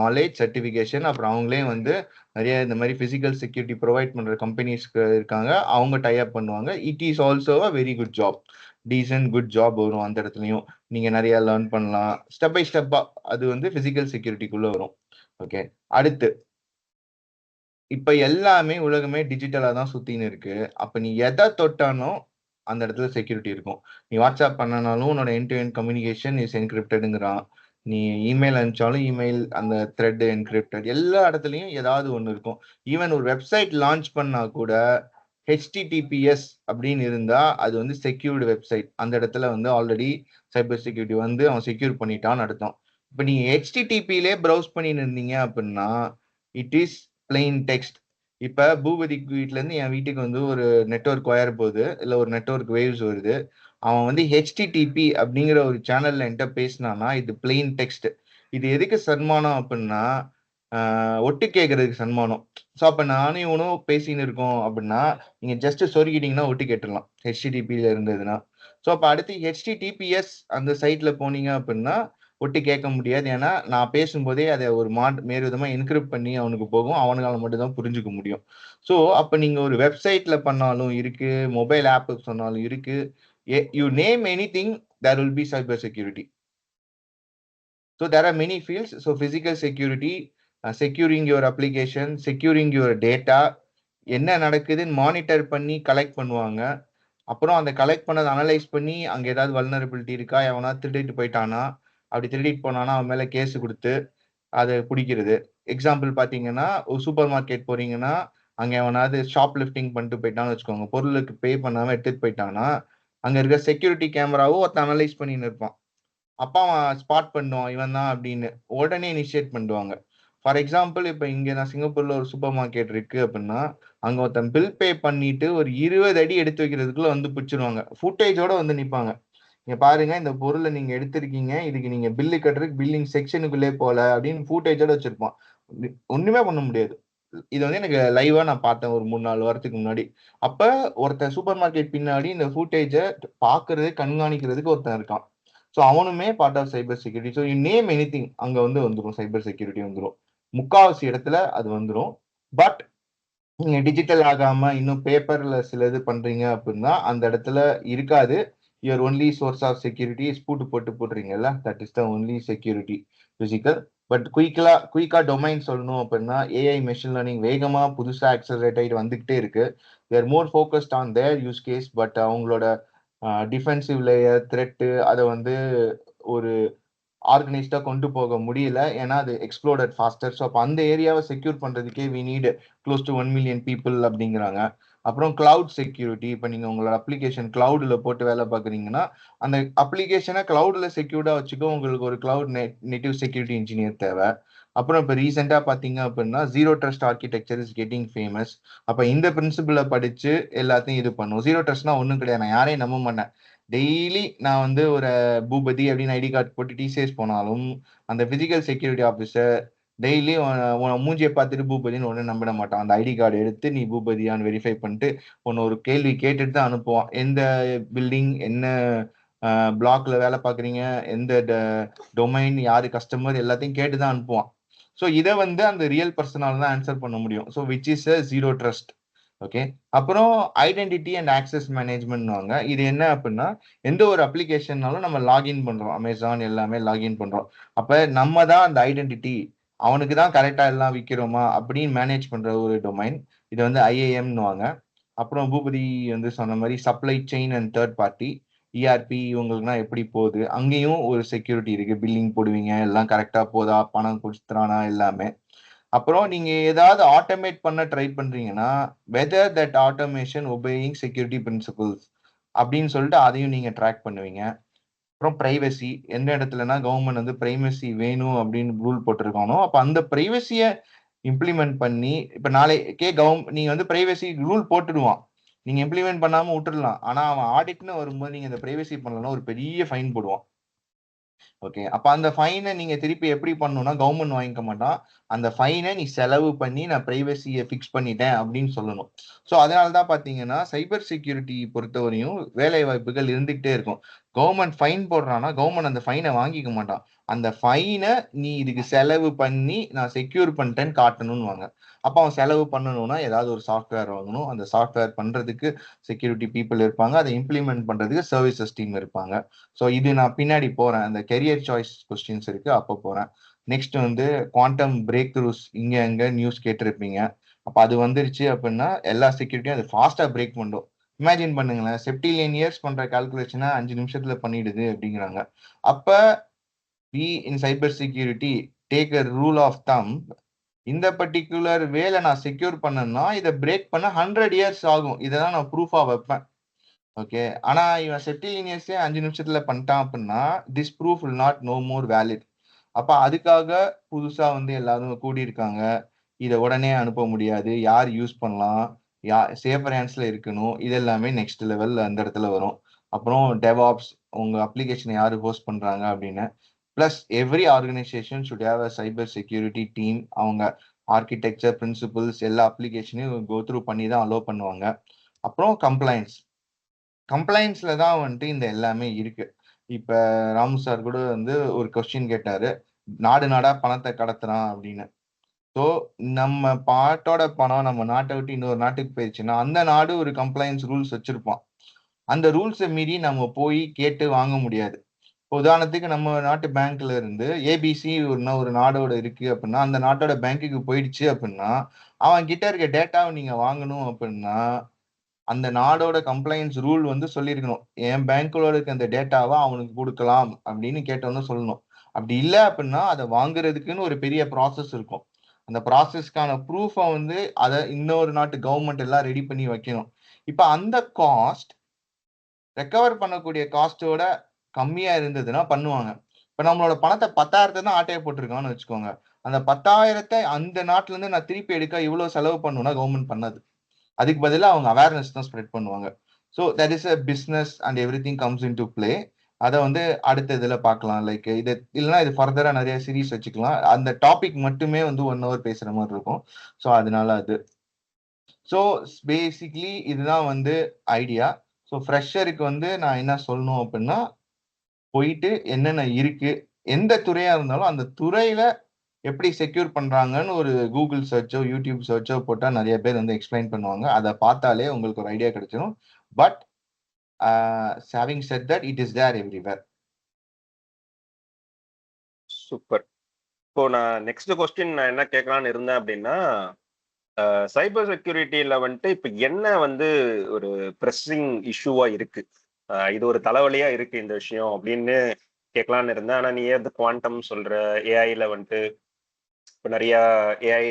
knowledge certification. அப்புறம் அவங்களே வந்து நிறைய இந்த மாதிரி பிசிக்கல் செக்யூரிட்டி ப்ரொவைட் பண்ற கம்பெனிஸ் இருக்காங்க, அவங்க டைப் பண்ணுவாங்க. It is also a very good job, decent good job வரும். அந்த இடத்துலையும் நீங்க நிறைய லேர்ன் பண்ணலாம் ஸ்டெப் பை ஸ்டெப்பா. அது வந்து பிசிக்கல் செக்யூரிட்டிக்குள்ள வரும். ஓகே, அடுத்து இப்ப எல்லாமே உலகமே டிஜிட்டலா தான் சுத்தின்னு இருக்கு. அப்ப நீ எதை தொட்டாலும் அந்த இடத்துல செக்யூரிட்டி இருக்கும். நீ வாட்ஸ்அப் பண்ணனாலும் உன்னோட end to end communication is என்கிரிப்டடுங்கிறான். நீ இமெயில் அனுப்பிச்சாலும் இமெயில் அந்த த்ரெட் என்கிரிப்டட். எல்லா இடத்துலயும் ஏதாவது ஒண்ணு இருக்கும். ஈவன் ஒரு வெப்சைட் லான்ச் பண்ணா கூட HTTPS அப்படின்னு இருந்தா அது வந்து செக்யூர்டு வெப்சைட். அந்த இடத்துல வந்து ஆல்ரெடி சைபர் செக்யூரிட்டி வந்து அவன் செக்யூர் பண்ணிட்டான்னு அர்த்தம். இப்ப நீங்க HTTPலே ப்ரௌஸ் பண்ணிட்டு இருந்தீங்க அப்படின்னா இட் இஸ் பிளெயின் டெக்ஸ்ட். இப்ப பூபதி வீட்ல இருந்து என் வீட்டுக்கு வந்து ஒரு நெட்வொர்க் ஒயர் போகுது, இல்ல ஒரு நெட்வொர்க் வேவ்ஸ் வருது. அவன் வந்து HTTP அப்படிங்கிற ஒரு சேனல்ல என்கிட்ட பேசினானா இது பிளெயின் டெக்ஸ்ட். இது எதுக்கு சன்மானம் அப்படின்னா ஒட்டு கேட்கறதுக்கு சன்மானம். ஸோ அப்ப நானும் இவனும் பேசின்னு இருக்கோம் அப்படின்னா நீங்க ஜஸ்ட் சொருகிட்டீங்கன்னா ஒட்டு கேட்டுடலாம் HTTPல இருந்ததுன்னா. ஸோ அப்ப அடுத்து HTTPS அந்த சைட்ல போனீங்க அப்படின்னா ஒட்டு கேட்க முடியாது. ஏன்னா நான் பேசும்போதே அதை ஒரு மேறு விதமா என்கிரிப்ட் பண்ணி அவனுக்கு போகும், அவனுக்கால மட்டும் தான் புரிஞ்சுக்க முடியும். ஸோ அப்ப நீங்க ஒரு வெப்சைட்ல பண்ணாலும் இருக்கு, மொபைல் ஆப் சொன்னாலும் இருக்கு, you name anything there will be cyber security. So there are many fields. So physical security, securing your application, securing your data, என்ன நடக்குதுன்னு மானிட்டர் பண்ணி கலெக்ட் பண்ணுவாங்க. அப்புறம் அந்த கலெக்ட் பண்ணதை அனலைஸ் பண்ணி அங்க ஏதாவது வல்னரபிலிட்டி இருக்கா, எவனா திருடிட்டு போயிட்டானா, அப்படி திருடிட்டு போனானா அவன் மேல கேஸ் கொடுத்து அதை பிடிக்கிறது. எக்ஸாம்பிள் பாத்தீங்கன்னா ஒரு சூப்பர் மார்க்கெட் போறீங்கன்னா அங்க எவனாவது ஷாப் லிஃப்டிங் பண்ணிட்டு போயிட்டான்னு வச்சுக்கோங்க, பொருளுக்கு பே பண்ணாம எடுத்துட்டு போயிட்டானா அங்க இருக்க செக்யூரிட்டி கேமராவும் ஒருத்தன் அனலைஸ் பண்ணின்னு இருப்பான். அப்பா அவன் ஸ்பாட் பண்ணுவான் இவன் தான் அப்படின்னு, உடனே இனிஷியேட் பண்ணுவாங்க. ஃபார் எக்ஸாம்பிள் இப்ப இங்க நான் சிங்கப்பூர்ல ஒரு சூப்பர் மார்க்கெட் இருக்கு அப்படின்னா அங்க ஒருத்தன் பில் பே பண்ணிட்டு ஒரு 20 அடி எடுத்து வைக்கிறதுக்குள்ள வந்து பிடிச்சிருவாங்க, ஃபுட்டேஜோட வந்து நிப்பாங்க. இங்க பாருங்க இந்த பொருளை நீங்க எடுத்திருக்கீங்க, இதுக்கு நீங்க பில்லு கட்டுறதுக்கு பில்லிங் செக்ஷனுக்குள்ளே போல அப்படின்னு ஃபுட்டேஜோட வச்சிருப்பான். ஒண்ணுமே பண்ண முடியாது. இது வந்து எனக்கு லைவா நான் பார்த்தேன் ஒரு 3-4 வாரத்துக்கு முன்னாடி. அப்ப ஒருத்தன் சூப்பர் மார்க்கெட் பின்னாடி இந்த ஃபுட்டேஜை பாக்குறது கண்காணிக்கிறதுக்கு ஒருத்தன் இருக்கான். ஸோ அவனுமே part of cyber security. So you name anything அங்க வந்து வந்துடும், சைபர் செக்யூரிட்டி வந்துடும். முக்காவாசி இடத்துல அது வந்துடும். பட் நீங்க டிஜிட்டல் ஆகாம இன்னும் பேப்பர்ல சில இது பண்றீங்க அப்படின்னா அந்த இடத்துல இருக்காது. Your only source of security is போட்டு போடுறீங்கல்ல, that is the only security physical. But குயிக்கா டொமைன் சொல்லணும் அப்படின்னா ஏஐ மெஷின் லேர்னிங் வேகமா புதுசா ஆக்சலரேட் ஆகிட்டு வந்துகிட்டே இருக்கு. They're more focused on their use case. But அவங்களோட டிஃபென்சிவ் லேயர் த்ரெட்டு அதை வந்து ஒரு ஆர்கனைஸ்டா கொண்டு போக முடியல. ஏன்னா அது எக்ஸ்ப்ளோடட் ஃபாஸ்டர். ஸோ அப்போ அந்த ஏரியாவை செக்யூர் பண்றதுக்கே we need close to 1 million people அப்படிங்கிறாங்க. அப்புறம் கிளவுட் செக்யூரிட்டி. இப்போ நீங்க உங்களோட அப்ளிகேஷன் கிளவுட்ல போட்டு வேலை பார்க்குறீங்கன்னா அந்த அப்ளிகேஷனை கிளவுட்ல செக்யூர்டா வச்சுக்க உங்களுக்கு ஒரு கிளவுட் நேட்டிவ் செக்யூரிட்டி இன்ஜினியர் தேவை. அப்புறம் இப்போ ரீசெண்டா பாத்தீங்க அப்படின்னா zero trust architecture is getting famous. அப்ப இந்த பிரின்சிபிளை படிச்சு எல்லாத்தையும் இது பண்ணும். ஜீரோ ட்ரஸ்ட்னா ஒன்றும் கிடையாது, நான் யாரையும் நம்ப மாட்டேன். டெய்லி நான் வந்து ஒரு பூபதி அப்படின்னு ஐடி கார்டு போட்டு டிசிஎஸ் போனாலும் அந்த பிசிக்கல் செக்யூரிட்டி ஆஃபீஸர் டெய்லி மூஞ்சியை பார்த்துட்டு பூபதினு ஒன்று நம்பிட மாட்டான். அந்த ஐடி கார்டு எடுத்து நீ பூபதியான்னு வெரிஃபை பண்ணிட்டு ஒன்று ஒரு கேள்வி கேட்டுட்டு தான் அனுப்புவான். எந்த பில்டிங், என்ன பிளாக்ல வேலை பார்க்குறீங்க, எந்த டொமைன், யாரு கஸ்டமர், எல்லாத்தையும் கேட்டு தான் அனுப்புவான். ஸோ இதை வந்து அந்த ரியல் பர்சனால தான் ஆன்சர் பண்ண முடியும். So which is a zero trust. Okay. அப்புறம் ஐடென்டிட்டி அண்ட் ஆக்சஸ் மேனேஜ்மெண்ட். இது என்ன அப்படின்னா எந்த ஒரு அப்ளிகேஷன்னாலும் நம்ம லாகின் பண்றோம், அமேசான் எல்லாமே லாகின் பண்றோம். அப்ப நம்ம தான் அந்த ஐடென்டிட்டி அவனுக்கு தான் கரெக்டா எல்லாம் விற்கிறோமா அப்படின்னு மேனேஜ் பண்ற ஒரு டொமைன். இது வந்து ஐஏஎம்னுவாங்க. அப்புறம் பூபதி வந்து சொன்ன மாதிரி supply chain and third party ERP இவங்களுக்குனா எப்படி போகுது, அங்கேயும் ஒரு செக்யூரிட்டி இருக்கு. பில்லிங் போடுவீங்க, எல்லாம் கரெக்டா போதா, பணம் கொடுத்துறானா எல்லாமே. அப்புறம் நீங்க ஏதாவது ஆட்டோமேட் பண்ண ட்ரை பண்றீங்கன்னா whether that automation obeying security principles அப்படின்னு சொல்லிட்டு அதையும் நீங்க ட்ராக் பண்ணுவீங்க. அப்புறம் பிரைவசி, எந்த இடத்துலனா கவர்மெண்ட் வந்து பிரைவசி வேணும் அப்படின்னு ரூல் போட்டிருக்கானோ அப்ப அந்த பிரைவசியை இம்ப்ளிமெண்ட் பண்ணி இப்ப நாளைக்கே நீங்க வந்து பிரைவசி ரூல் போட்டுடுவான், நீங்க இம்ப்ளிமெண்ட் பண்ணாம விட்டுடலாம். ஆனா அவன் ஆடிட்னு வரும்போது நீங்க இந்த பிரைவசி பண்ணலன்னா ஒரு பெரிய ஃபைன் போடுவான். ஓகே. அப்ப அந்த ஃபைனை நீங்க திருப்பி எப்படி பண்ணணும்னா கவர்மெண்ட் வாங்கிக்க மாட்டான். அந்த ஃபைனை நீ செலவு பண்ணி நான் பிரைவசியை ஃபிக்ஸ் பண்ணிட்டேன் அப்படின்னு சொல்லணும். ஸோ அதனால தான் பாத்தீங்கன்னா சைபர் செக்யூரிட்டி பொறுத்தவரையும் வேலை வாய்ப்புகள் இருந்துகிட்டே இருக்கும். கவர்மெண்ட் ஃபைன் போடுறான்னா கவர்மெண்ட் அந்த ஃபைனை வாங்கிக்க மாட்டான். அந்த ஃபைனை நீ இதுக்கு செலவு பண்ணி நான் செக்யூர் பண்ணிட்டேன்னு காட்டணும்னு வாங்க. அப்ப அவன் செலவு பண்ணணும்னா ஏதாவது ஒரு சாஃப்ட்வேர் வாங்கணும். அந்த சாஃப்ட்வேர் பண்றதுக்கு செக்யூரிட்டி பீப்புள் இருப்பாங்க, அதை இம்ப்ளிமெண்ட் பண்றதுக்கு சர்வீசஸ் டீம் இருப்பாங்க. ஸோ இது நான் பின்னாடி போறேன், அந்த கெரியர் சாய்ஸ் கொஸ்டின்ஸ் இருக்கு அப்போ போறேன். நெக்ஸ்ட் வந்து குவாண்டம் பிரேக் த்ரூஸ், இங்க எங்க நியூஸ் கேட்டிருப்பீங்க. அப்ப அது வந்துருச்சு அப்படின்னா எல்லா செக்யூரிட்டியும் அது ஃபாஸ்டா பிரேக் பண்ணும். இமேஜின் பண்ணுங்களேன், செப்டிலியன் இயர்ஸ் பண்ற கால்குலேஷனை 5 நிமிஷத்துல பண்ணிடுது அப்படிங்கிறாங்க. அப்ப we in cyber security take a rule of thumb, இந்த பர்டிகுலர் வேலை நான் செக்யூர் பண்ணேன்னா இதை பிரேக் பண்ண 100 இயர்ஸ் ஆகும். இதை தான் நான் ப்ரூஃபா வைப்பேன். ஓகே. ஆனா இவன் செப்டிலினியஸே 5 நிமிஷத்துல பண்ணிட்டான் அப்படின்னா this proof will not no more valid. அப்ப அதுக்காக புதுசா வந்து எல்லாரும் கூடியிருக்காங்க. இதை உடனே அனுப்ப முடியாது, யார் யூஸ் பண்ணலாம், சேஃபர் ஹேண்ட்ஸ்ல இருக்கணும், இது எல்லாமே நெக்ஸ்ட் லெவல் அந்த இடத்துல வரும். அப்புறம் டெவாப்ஸ், உங்க அப்ளிகேஷனை யாரு ஹோஸ்ட் பண்றாங்க அப்படின்னு. Plus every organisation should have a cyber security team. அவங்க ஆர்கிடெக்சர் பிரின்சிபிள்ஸ் எல்லா அப்ளிகேஷனையும் கோ த்ரூ பண்ணி தான் அலோவ் பண்ணுவாங்க. அப்புறம் கம்ப்ளைண்ட்ஸ்ல தான் வந்துட்டு இந்த எல்லாமே இருக்கு. இப்ப ராமு சார் கூட வந்து ஒரு கொஸ்டின் கேட்டாரு, நாடு நாடா பணத்தை கடத்துறான் அப்படின்னு. ஸோ நம்ம பாட்டோட பணம் நம்ம நாட்டை விட்டு இன்னொரு நாட்டுக்கு போயிடுச்சுன்னா அந்த நாடு ஒரு கம்ப்ளைண்ட்ஸ் ரூல்ஸ் வச்சிருப்பான். அந்த ரூல்ஸை மீறி நம்ம போய் கேட்டு வாங்க முடியாது. உதாரணத்துக்கு நம்ம நாட்டு பேங்க்ல இருந்து ஏபிசி ஒரு நாடோட இருக்கு அப்படின்னா அந்த நாட்டோட பேங்க்குக்கு போயிடுச்சு அப்படின்னா அவன் கிட்ட இருக்க டேட்டாவை நீங்க வாங்கணும் அப்படின்னா அந்த நாடோட கம்ப்ளைண்ட்ஸ் ரூல் வந்து சொல்லியிருக்கணும், என் பேங்க்ல இருக்க அந்த டேட்டாவை அவனுக்கு கொடுக்கலாம் அப்படின்னு கேட்டோன்னு சொல்லணும். அப்படி இல்லை அப்படின்னா அதை வாங்குறதுக்குன்னு ஒரு பெரிய ப்ராசஸ் இருக்கும். அந்த ப்ராசஸ்க்கான ப்ரூஃபை வந்து அதை இன்னொரு நாட்டு கவர்மெண்ட் எல்லாம் ரெடி பண்ணி வைக்கணும். இப்ப அந்த காஸ்ட் ரெக்கவர் பண்ணக்கூடிய காஸ்டோட கம்மியா இருந்ததுன்னா பண்ணுவாங்க. இப்ப நம்மளோட பணத்தை 10,000 தான் ஆட்டையை போட்டிருக்கான்னு வச்சுக்கோங்க, அந்த 10,000 அந்த நாட்டுல இருந்து நான் திருப்பி எடுக்க இவ்வளவு செலவு பண்ணுன்னா கவர்மெண்ட் பண்ணாது. அதுக்கு பதிலாக அவங்க அவேர்னஸ் தான் ஸ்ப்ரெட் பண்ணுவாங்க. So that is a business and every thing comes in to play. அதை வந்து அடுத்த இதில் பார்க்கலாம். லைக் இது இல்லைன்னா இது ஃபர்தரா நிறைய சீரீஸ் வச்சுக்கலாம். அந்த டாபிக் மட்டுமே வந்து 1 hour பேசுற மாதிரி இருக்கும். ஸோ அதனால அது. ஸோ பேசிக்லி இதுதான் வந்து ஐடியா. ஸோ ஃப்ரெஷருக்கு வந்து நான் என்ன சொல்லணும் அப்படின்னா போயிட்டு என்னென்ன இருக்கு, எந்த துறையா இருந்தாலும் அந்த துறையில எப்படி செக்யூர் பண்றாங்கன்னு ஒரு கூகுள் சர்ச்சோ யூடியூப் சர்ச்சோ போட்டா நிறைய பேர் வந்து எக்ஸ்பிளைன் பண்ணுவாங்க. அதை பார்த்தாலே உங்களுக்கு ஒரு ஐடியா கிடைச்சிடும். But having said that, it is there everywhere. Super. இப்போ நான் நெக்ஸ்ட் கொஸ்டின் நான் என்ன கேட்கலான்னு இருந்தேன் அப்படின்னா, சைபர் செக்யூரிட்டியில வந்துட்டு இப்ப என்ன வந்து ஒரு ப்ரெஸ்ஸிங் இஷ்யூவா இருக்கு, இது ஒரு தலைவலியா இருக்கு இந்த விஷயம் அப்படின்னு கேட்கலான்னு இருந்தேன். ஆனா நீ ஏன் குவாண்டம் சொல்ற, ஏஐல வந்துட்டு இப்போ நிறைய ஏஐ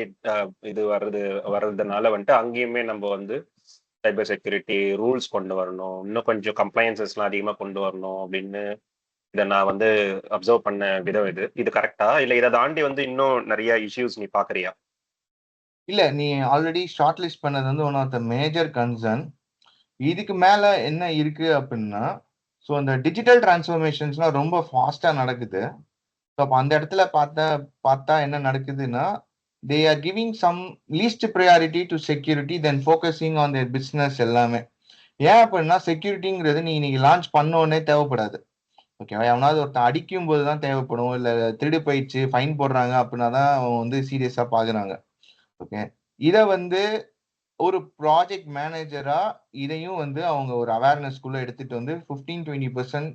இது வர்றதுனால வந்துட்டு அங்கேயுமே நம்ம வந்து சைபர் செக்யூரிட்டி ரூல்ஸ் கொண்டு வரணும், இன்னும் கொஞ்சம் கம்ப்ளைன்சஸ்லாம் அதிகமாக கொண்டு வரணும் அப்படின்னு இதை நான் வந்து அப்சர்வ் பண்ண விதம். இது கரெக்டா, இல்லை இதை தாண்டி வந்து இன்னும் நிறைய இஷ்யூஸ் நீ பாக்குறியா? இல்ல, நீ ஆல்ரெடி ஷார்ட் லிஸ்ட் பண்ணது வந்து one of the major concern. இதுக்கு மேல என்ன இருக்கு அப்படின்னா, ஸோ அந்த டிஜிட்டல் டிரான்ஸ்ஃபர்மேஷன்ஸ்லாம் ரொம்ப ஃபாஸ்டா நடக்குது. ஸோ அப்போ அந்த இடத்துல பார்த்தா என்ன நடக்குதுன்னா, they are giving some least priority to security then focusing on their business எல்லாமே. ஏன் அப்படின்னா செக்யூரிட்டிங்கிறது நீ இன்னைக்கு லான்ச் பண்ணோடனே தேவைப்படாது. ஓகேவா? எவனாவது ஒருத்தன் அடிக்கும் போது தான் தேவைப்படும். இல்லை திருடு போயிடுச்சு ஃபைன் போடுறாங்க அப்படின்னா தான் அவன் வந்து சீரியஸா பாக்குறாங்க. ஓகே, இதை வந்து ஒரு ப்ராஜெக்ட் மேனேஜரா இதையும் வந்து அவங்க ஒரு அவேர்னஸ்குள்ள எடுத்துட்டு வந்து 15-20%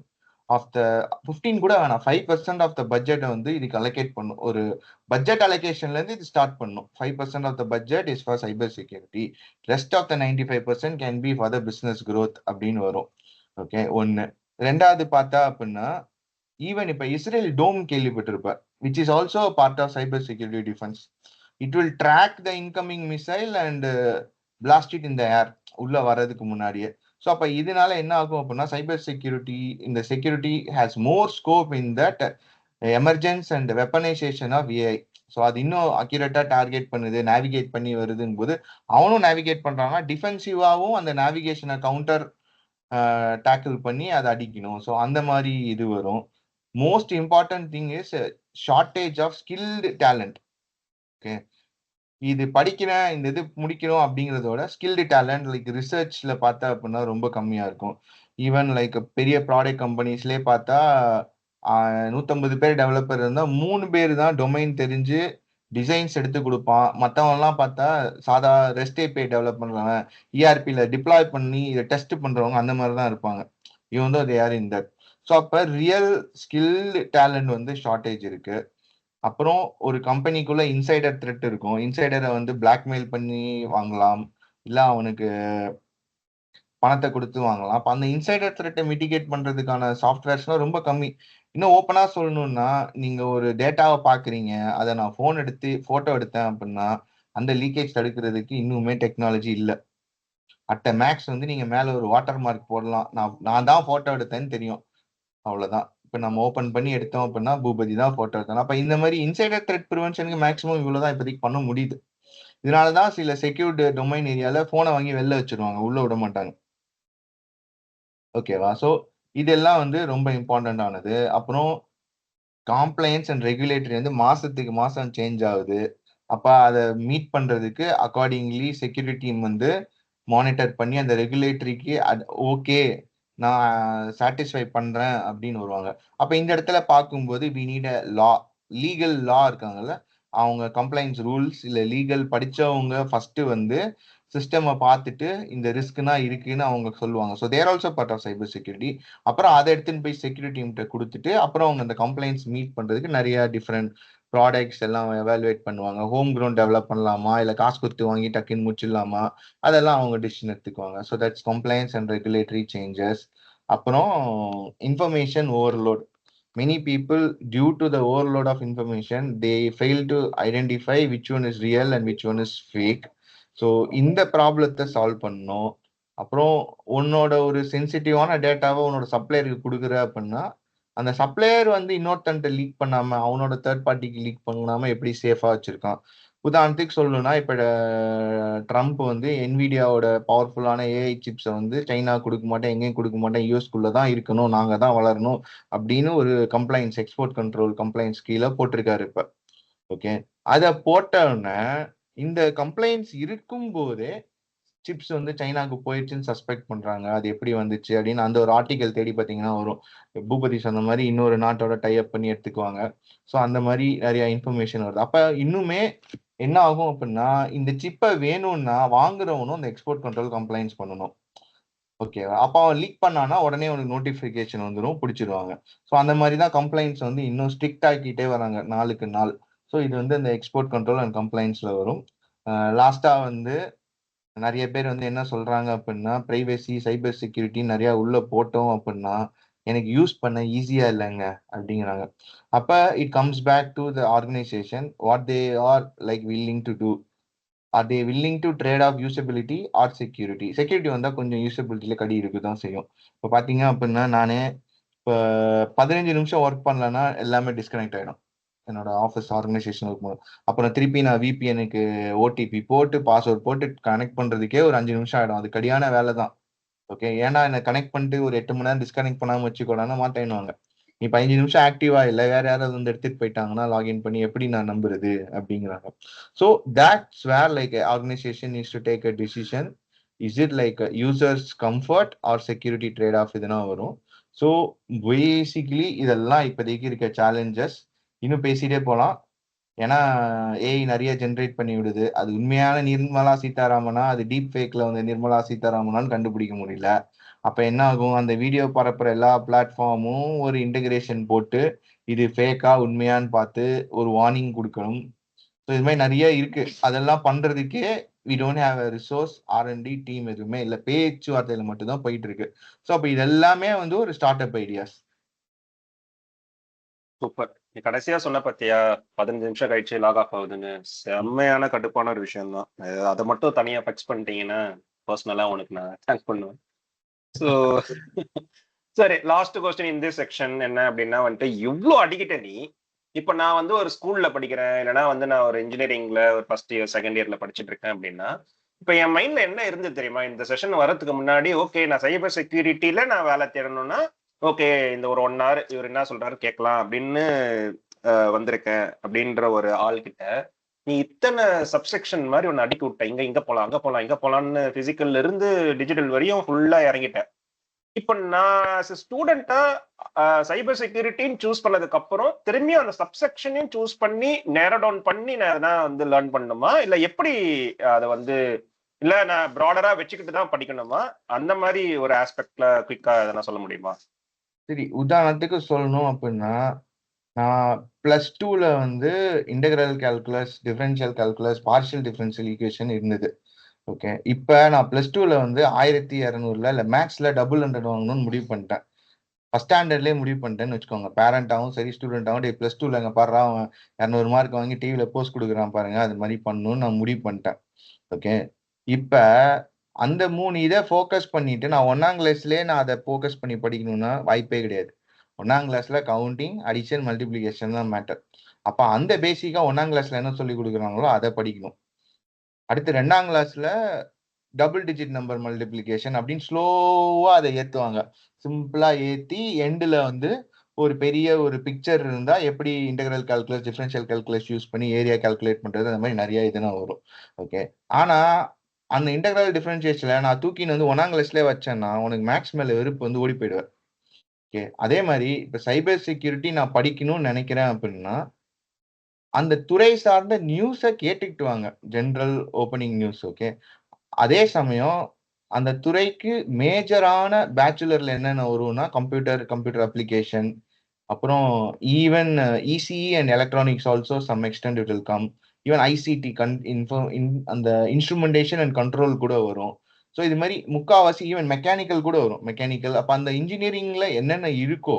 ஆஃப் த 15 கூட வேணாம், 5% ஆஃப் த பட்ஜெட்டை வந்து இதுக்கு அலோகேட் பண்ணும். ஒரு பட்ஜெட் அலோகேஷன்ல இருந்து இது ஸ்டார்ட் பண்ணும். 5% of the budget is for cyber security, rest of the 95% can be for the business growth அப்படின்னு வரும். ஓகே, ஒன்னு. ரெண்டாவது பார்த்தா அப்படின்னா, ஈவன் இப்ப இஸ்ரேல் டோம் கேள்விப்பட்டிருப்ப, which is also part of cyber security defence. It will track the incoming missile and blast it in the air, உள்ள வர்றதுக்கு முன்னாடியே. ஸோ அப்ப இதனால என்ன ஆகும் அப்படின்னா, சைபர் செக்யூரிட்டி, இந்த security has more scope in that emergence and weaponisation of AI. So அது இன்னும் அக்யூரேட்டா டார்கெட் பண்ணுது, நேவிகேட் பண்ணி வருதுன்னு போது அவனும் நேவிகேட் பண்றாங்கன்னா டிஃபென்சிவாவும் அந்த நேவிகேஷனை கவுண்டர் டேக்கிள் பண்ணி அதை அடிக்கணும். ஸோ அந்த மாதிரி இது வரும். Most important thing is shortage of skilled talent. Okay, இது படிக்கிறேன், இந்த இது முடிக்கணும் அப்படிங்கிறதோட ஸ்கில்டு டேலண்ட் லைக் ரிசர்ச்ல பார்த்தா அப்படின்னா ரொம்ப கம்மியா இருக்கும். ஈவன் லைக் பெரிய ப்ராடக்ட் கம்பெனிஸ்லேயே பார்த்தா 150 பேர் டெவலப்பர் இருந்தா 3 பேர் தான் டொமைன் தெரிஞ்சு டிசைன்ஸ் எடுத்து கொடுப்பான். மற்றவங்கலாம் பார்த்தா சாதா ரெஸ்ட் ஏபிஐ டெவலப் பண்றாங்க, இஆர்பியில் டிப்ளாய் பண்ணி இதை டெஸ்ட் பண்றவங்க அந்த மாதிரி தான் இருப்பாங்க. இவன் தான் யார் இந்த. ஸோ அப்போ ரியல் ஸ்கில்டு டேலண்ட் வந்து ஷார்டேஜ் இருக்கு. அப்புறம் ஒரு கம்பெனிக்குள்ள இன்சைடர் த்ரெட் இருக்கும். இன்சைடரை வந்து பிளாக்மெயில் பண்ணி வாங்கலாம், இல்ல அவனுக்கு பணத்தை கொடுத்து வாங்கலாம். அப்ப அந்த இன்சைடர் த்ரெட்டை மிட்டிகேட் பண்றதுக்கான சாஃப்ட்வேர்ஸ்லாம் ரொம்ப கம்மி. இன்னும் ஓப்பனா சொல்லணும்னா, நீங்க ஒரு டேட்டாவை பாக்குறீங்க, அதை நான் போன் எடுத்து போட்டோ எடுத்தேன் அப்படின்னா அந்த லீக்கேஜ் தடுக்கிறதுக்கு இன்னுமே டெக்னாலஜி இல்லை. அட் மேக்ஸ் வந்து நீங்க மேல ஒரு வாட்டர் மார்க் போடலாம், நான் தான் போட்டோ எடுத்தேன்னு தெரியும், அவ்வளவுதான். இப்ப நம்ம ஓபன் பண்ணி எடுத்தோம் அப்படின்னா பூபதி தான் போட்டோ எடுத்தோம். அப்ப இந்த மாதிரி இன்சைடர் த்ரெட் ப்ரிவென்ஷனுக்கு மேக்ஸிமம் இவ்வளவுதான் இப்போதைக்கு பண்ண முடியுது. இதனாலதான் சில செக்யூர்டு டொமைன் ஏரியால போனை வாங்கி வெளில வச்சிருவாங்க, உள்ள விட மாட்டாங்க. ஓகேவா? ஸோ இதெல்லாம் வந்து ரொம்ப இம்பார்ட்டன்ட் ஆனது. அப்புறம் காம்ப்ளைன்ஸ் அண்ட் ரெகுலேட்டரி வந்து மாசத்துக்கு மாசம் சேஞ்ச் ஆகுது. அப்ப அதை மீட் பண்றதுக்கு அக்கார்டிங்லி செக்யூரிட்டி டீம் வந்து மானிட்டர் பண்ணி அந்த ரெகுலேட்டரிக்கு ஓகே நான் சாட்டிஸ்ஃபை பண்றேன் அப்படின்னு வருவாங்க. அப்ப இந்த இடத்துல பார்க்கும்போது we need a law, legal law இருக்காங்கல்ல, அவங்க கம்ப்ளைண்ட்ஸ் ரூல்ஸ் இல்ல லீகல் படிச்சவங்க ஃபர்ஸ்ட் வந்து சிஸ்டமை பார்த்துட்டு இந்த ரிஸ்க்னா இருக்குன்னு அவங்க சொல்லுவாங்க. So they're also part of cyber security. அப்புறம் அதை எடுத்துன்னு போய் செக்யூரிட்டி டீம்கிட்ட கொடுத்துட்டு அப்புறம் அவங்க அந்த கம்ப்ளைண்ட்ஸ் மீட் பண்றதுக்கு நிறைய டிஃப்ரெண்ட் ப்ராடக்ட்ஸ் எல்லாம் எவாலுவேட் பண்ணுவாங்க. ஹோம் க்ரௌண்ட் டெவலப் பண்ணலாமா, இல்லை காசு கொடுத்து வாங்கி டக்குன்னு முடிச்சிடலாமா, அதெல்லாம் அவங்க டிசிஷன் எடுத்துக்குவாங்க. So that's complaints and regulatory changes. அப்புறம் information overload. Many people, due to the overload of information, they fail to identify which one is real and which one is fake. So இந்த ப்ராப்ளத்தை solve பண்ணணும். அப்புறம் உன்னோட ஒரு சென்சிட்டிவான டேட்டாவை உன்னோட சப்ளையருக்கு கொடுக்குற அப்படின்னா அந்த சப்ளையர் வந்து இன்னொருத்தன்ட்ட லீக் பண்ணாம அவனோட தேர்ட் பார்ட்டிக்கு லீக் பண்ணாம எப்படி சேஃபா வச்சிருக்கான். உதாரணத்துக்கு சொல்லணும்னா இப்ப ட்ரம்ப் வந்து என்விடியாவோட பவர்ஃபுல்லான ஏஐ சிப்ஸை வந்து சைனா கொடுக்க மாட்டேன், எங்கேயும் கொடுக்க மாட்டேன், யூஎஸ்குள்ள தான் இருக்கணும், நாங்க தான் வளரணும் அப்படின்னு ஒரு கம்ப்ளைண்ட்ஸ், எக்ஸ்போர்ட் கண்ட்ரோல் கம்ப்ளைண்ட்ஸ் கீழே போட்டிருக்காரு இப்ப. ஓகே, அதை போட்டோன்னே இந்த கம்ப்ளைண்ட்ஸ் இருக்கும் போதே சிப்ஸ் வந்து சைனாக்கு போயிடுச்சுன்னு சஸ்பெக்ட் பண்றாங்க. அது எப்படி வந்துச்சு அப்படின்னு அந்த ஒரு ஆர்டிகல் தேடி பார்த்தீங்கன்னா வரும். பூபதி சொன்ன மாதிரி இன்னொரு நாட்டோட டைப் பண்ணி எடுத்துக்குவாங்க. ஸோ அந்த மாதிரி நிறைய இன்ஃபர்மேஷன் வருது. அப்ப இன்னுமே என்ன ஆகும் அப்படின்னா இந்த சிப்பை வேணும்னா வாங்குறவனும் இந்த எக்ஸ்போர்ட் கண்ட்ரோல் கம்ப்ளைண்ட்ஸ் பண்ணணும். ஓகேவா? அப்போ அவன் லீக் பண்ணானா உடனே அவனுக்கு நோட்டிஃபிகேஷன் வந்துடும், பிடிச்சிருவாங்க. ஸோ அந்த மாதிரி தான் கம்ப்ளைண்ட்ஸ் வந்து இன்னும் ஸ்ட்ரிக்ட் ஆக்கிட்டே வராங்க நாளுக்கு நாள். ஸோ இது வந்து இந்த எக்ஸ்போர்ட் கண்ட்ரோல் அண்ட் கம்ப்ளைண்ட்ஸ்ல வரும். லாஸ்டா வந்து நிறைய பேர் வந்து என்ன சொல்றாங்க அப்படின்னா பிரைவேசி சைபர் செக்யூரிட்டி நிறைய உள்ள போட்டோம் அப்படின்னா எனக்கு யூஸ் பண்ண ஈஸியா இல்லைங்க அப்படிங்கிறாங்க. அப்ப it comes back to the organisation what they are like willing to do. Are they willing to trade off usability or security. Security வந்தால் கொஞ்சம் யூசபிலிட்டியில் கடி இருக்கு தான் செய்யும். இப்போ பார்த்தீங்க அப்படின்னா நானே இப்போ 15 நிமிஷம் ஒர்க் பண்ணலன்னா எல்லாமே டிஸ்கனெக்ட் ஆகிடும் என்னோட ஆஃபீஸ் ஆர்கனைசேஷன் இருக்கும்போது. அப்புறம் திருப்பி நான் விபிஎனுக்கு ஓடிபி போட்டு பாஸ்வேர்ட் போட்டு கனெக்ட் பண்ணுறதுக்கே ஒரு 5 நிமிஷம் ஆகிடும். அது கடியான வேலை தான். ஓகே, ஏன்னா என்ன கனெக்ட் பண்ணிட்டு ஒரு 8 மணி நேரம் டிஸ்கனெக்ட் பண்ணாமல் வச்சுக்கோடான்னு மாட்டேன்னுவாங்க. நீ 15 நிமிஷம் ஆக்டிவா இல்லை வேற யாராவது வந்து எடுத்துட்டு போயிட்டாங்கன்னா லாகின் பண்ணி எப்படி நான் நம்புறது அப்படிங்கிறாங்க. So that's where like organisation needs to take a decision. Is it like users comfort or security trade off இதெல்லாம் வரும். ஸோ பேசிக்லி இதெல்லாம் இப்போதைக்கு இருக்க சேலஞ்சஸ். இன்னும் பேசிட்டே போகலாம். ஏன்னா ஏஐ நிறைய ஜென்ரேட் பண்ணி விடுது. அது உண்மையான நிர்மலா சீதாராமனா அது டீப் ஃபேக்ல வந்து நிர்மலா சீதாராமனான்னு கண்டுபிடிக்க முடியல. அப்ப என்ன ஆகும், அந்த வீடியோ பரப்புற எல்லா பிளாட்ஃபார்மும் ஒரு இன்டகிரேஷன் போட்டு இது ஃபேக்கா உண்மையான்னு பார்த்து ஒரு வார்னிங் கொடுக்கணும். ஸோ இது மாதிரி நிறைய இருக்கு. அதெல்லாம் பண்றதுக்கே we don't have a resource R&D team எதுவுமே இல்லை. பேச்சுவார்த்தையில மட்டும்தான் போயிட்டு இருக்கு. ஸோ அப்போ இது எல்லாமே வந்து ஒரு ஸ்டார்ட் அப் ஐடியாஸ். சூப்பர். நீ கடைசியா சொன்ன பத்தியா 15 நிமிஷம் கழிச்சு லாக் ஆஃப் ஆகுதுன்னு, செம்மையான கடுப்பான ஒரு விஷயம் தான். அதை மட்டும் தனியா ஃபிக்ஸ் பண்ணிட்டீங்கன்னா பர்சனலா உனக்கு நான் தேங்க் பண்ணுவேன். ஸோ சரி, லாஸ்ட் கொஸ்டின் இந்த செக்ஷன் என்ன அப்படின்னா வந்துட்டு, இவ்வளோ அடிக்கிட்ட நீ இப்ப நான் வந்து ஒரு ஸ்கூல்ல படிக்கிறேன், இல்லைன்னா வந்து நான் ஒரு இன்ஜினியரிங்ல ஒரு ஃபர்ஸ்ட் இயர் செகண்ட் இயர்ல படிச்சுட்டு இருக்கேன் அப்படின்னா, இப்ப என் மைண்ட்ல என்ன இருந்தது தெரியுமா? இந்த செஷன் வரதுக்கு முன்னாடி, ஓகே நான் சைபர் செக்யூரிட்டில நான் வேலை தேடணும்னா, ஓகே இந்த ஒரு 1 hour இவர் என்ன சொல்றாரு கேட்கலாம் அப்படின்னு வந்திருக்கேன் அப்படின்ற ஒரு ஆள் கிட்ட நீ இத்தனை சப்செக்ஷன் மாதிரி ஒன்னு அடுக்கி விட்ட. இங்க இங்க போலாம், அங்க போலாம், இங்க போலாம்னு பிசிக்கல்ல இருந்து டிஜிட்டல் வரையும் ஃபுல்லா இறங்கிட்டேன். இப்ப நான் ஸ்டூடெண்டா சைபர் செக்யூரிட்டின்னு சூஸ் பண்ணதுக்கு அப்புறம் திரும்பியும் அந்த சப்செக்ஷனையும் சூஸ் பண்ணி நேரோ டவுன் பண்ணி நான் எதனா வந்து லேர்ன் பண்ணணுமா, இல்ல எப்படி அதை வந்து, இல்ல நான் ப்ராடரா வச்சுக்கிட்டு தான் படிக்கணுமா? அந்த மாதிரி ஒரு ஆஸ்பெக்ட்ல குயிக்கா எதனா சொல்ல முடியுமா? சரி, உதாரணத்துக்கு சொல்லணும் அப்படின்னா நான் +2ல வந்து integral calculus, differential calculus, partial differential equation இருந்தது. ஓகே, இப்போ நான் +2ல வந்து 1200ல இல்லை மேக்ஸ்ல 100 வாங்கணும்னு முடிவு பண்ணிட்டேன். ஃபர்ஸ்ட் ஸ்டாண்டர்ட்லேயே முடிவு பண்ணிட்டேன்னு வச்சுக்கோங்க. பேரண்டாகவும் சரி ஸ்டூடெண்டாகவும் டே +2ல எங்க பாடுறா அவன் 200 மார்க் வாங்கி டிவியில போஸ்ட் கொடுக்குறான் பாருங்க, அது மாதிரி பண்ணணும்னு நான் முடிவு பண்ணிட்டேன். ஓகே, இப்போ அந்த 3 இதை ஃபோக்கஸ் பண்ணிட்டு நான் 1ஆம் கிளாஸ்லேயே நான் அதை ஃபோக்கஸ் பண்ணி படிக்கணும்னா வாய்ப்பே கிடையாது. 1ஆம் கிளாஸ்ல கவுண்டிங், அடிஷன், மல்டிப்ளிகேஷன் தான் மேட்டர். அப்போ அந்த பேசிக்கா 1ஆம் கிளாஸ்ல என்ன சொல்லி கொடுக்குறாங்களோ அதை படிக்கணும். அடுத்து 2ஆம் கிளாஸ்ல டபுள் டிஜிட் நம்பர் மல்டிப்ளிகேஷன் அப்படின்னு ஸ்லோவா அதை ஏத்துவாங்க. சிம்பிளா ஏத்தி எண்ட்ல வந்து ஒரு பெரிய ஒரு பிக்சர் இருந்தா எப்படி integral calculus, differential calculus use பண்ணி ஏரியா கால்குலேட் பண்றது, அந்த மாதிரி நிறைய இதெல்லாம் வரும். ஓகே, ஆனா அந்த இன்டெகிரல் டிஃபரன்ஷியேஷன்ல நான் தூக்கின்னு வந்து 1ஆம் கிளாஸ்லயே வச்சேன்னா உனக்கு மேக்ஸ் மேல வெறுப்பு வந்து ஓடி போயிடுவேன். ஓகே, அதே மாதிரி இப்ப சைபர் செக்யூரிட்டி நான் படிக்கணும்னு நினைக்கிறேன் அப்படின்னா அந்த துறை சார்ந்த நியூஸை கேட்டுக்கிட்டு வாங்க, ஜென்ரல் ஓப்பனிங் நியூஸ். ஓகே, அதே சமயம் அந்த துறைக்கு மேஜரான பேச்சுலர்ல என்னென்ன வரும்னா கம்ப்யூட்டர் அப்ளிகேஷன், அப்புறம் even ECE and electronics also some extent it will come. Even ICT அந்த இன்ஸ்ட்ருமெண்டேஷன் அண்ட் கண்ட்ரோல் கூட வரும். ஸோ இது மாதிரி முக்காவாசி ஈவன் மெக்கானிக்கல் கூட வரும். மெக்கானிக்கல் அப்போ அந்த இன்ஜினியரிங்ல என்னென்ன இருக்கோ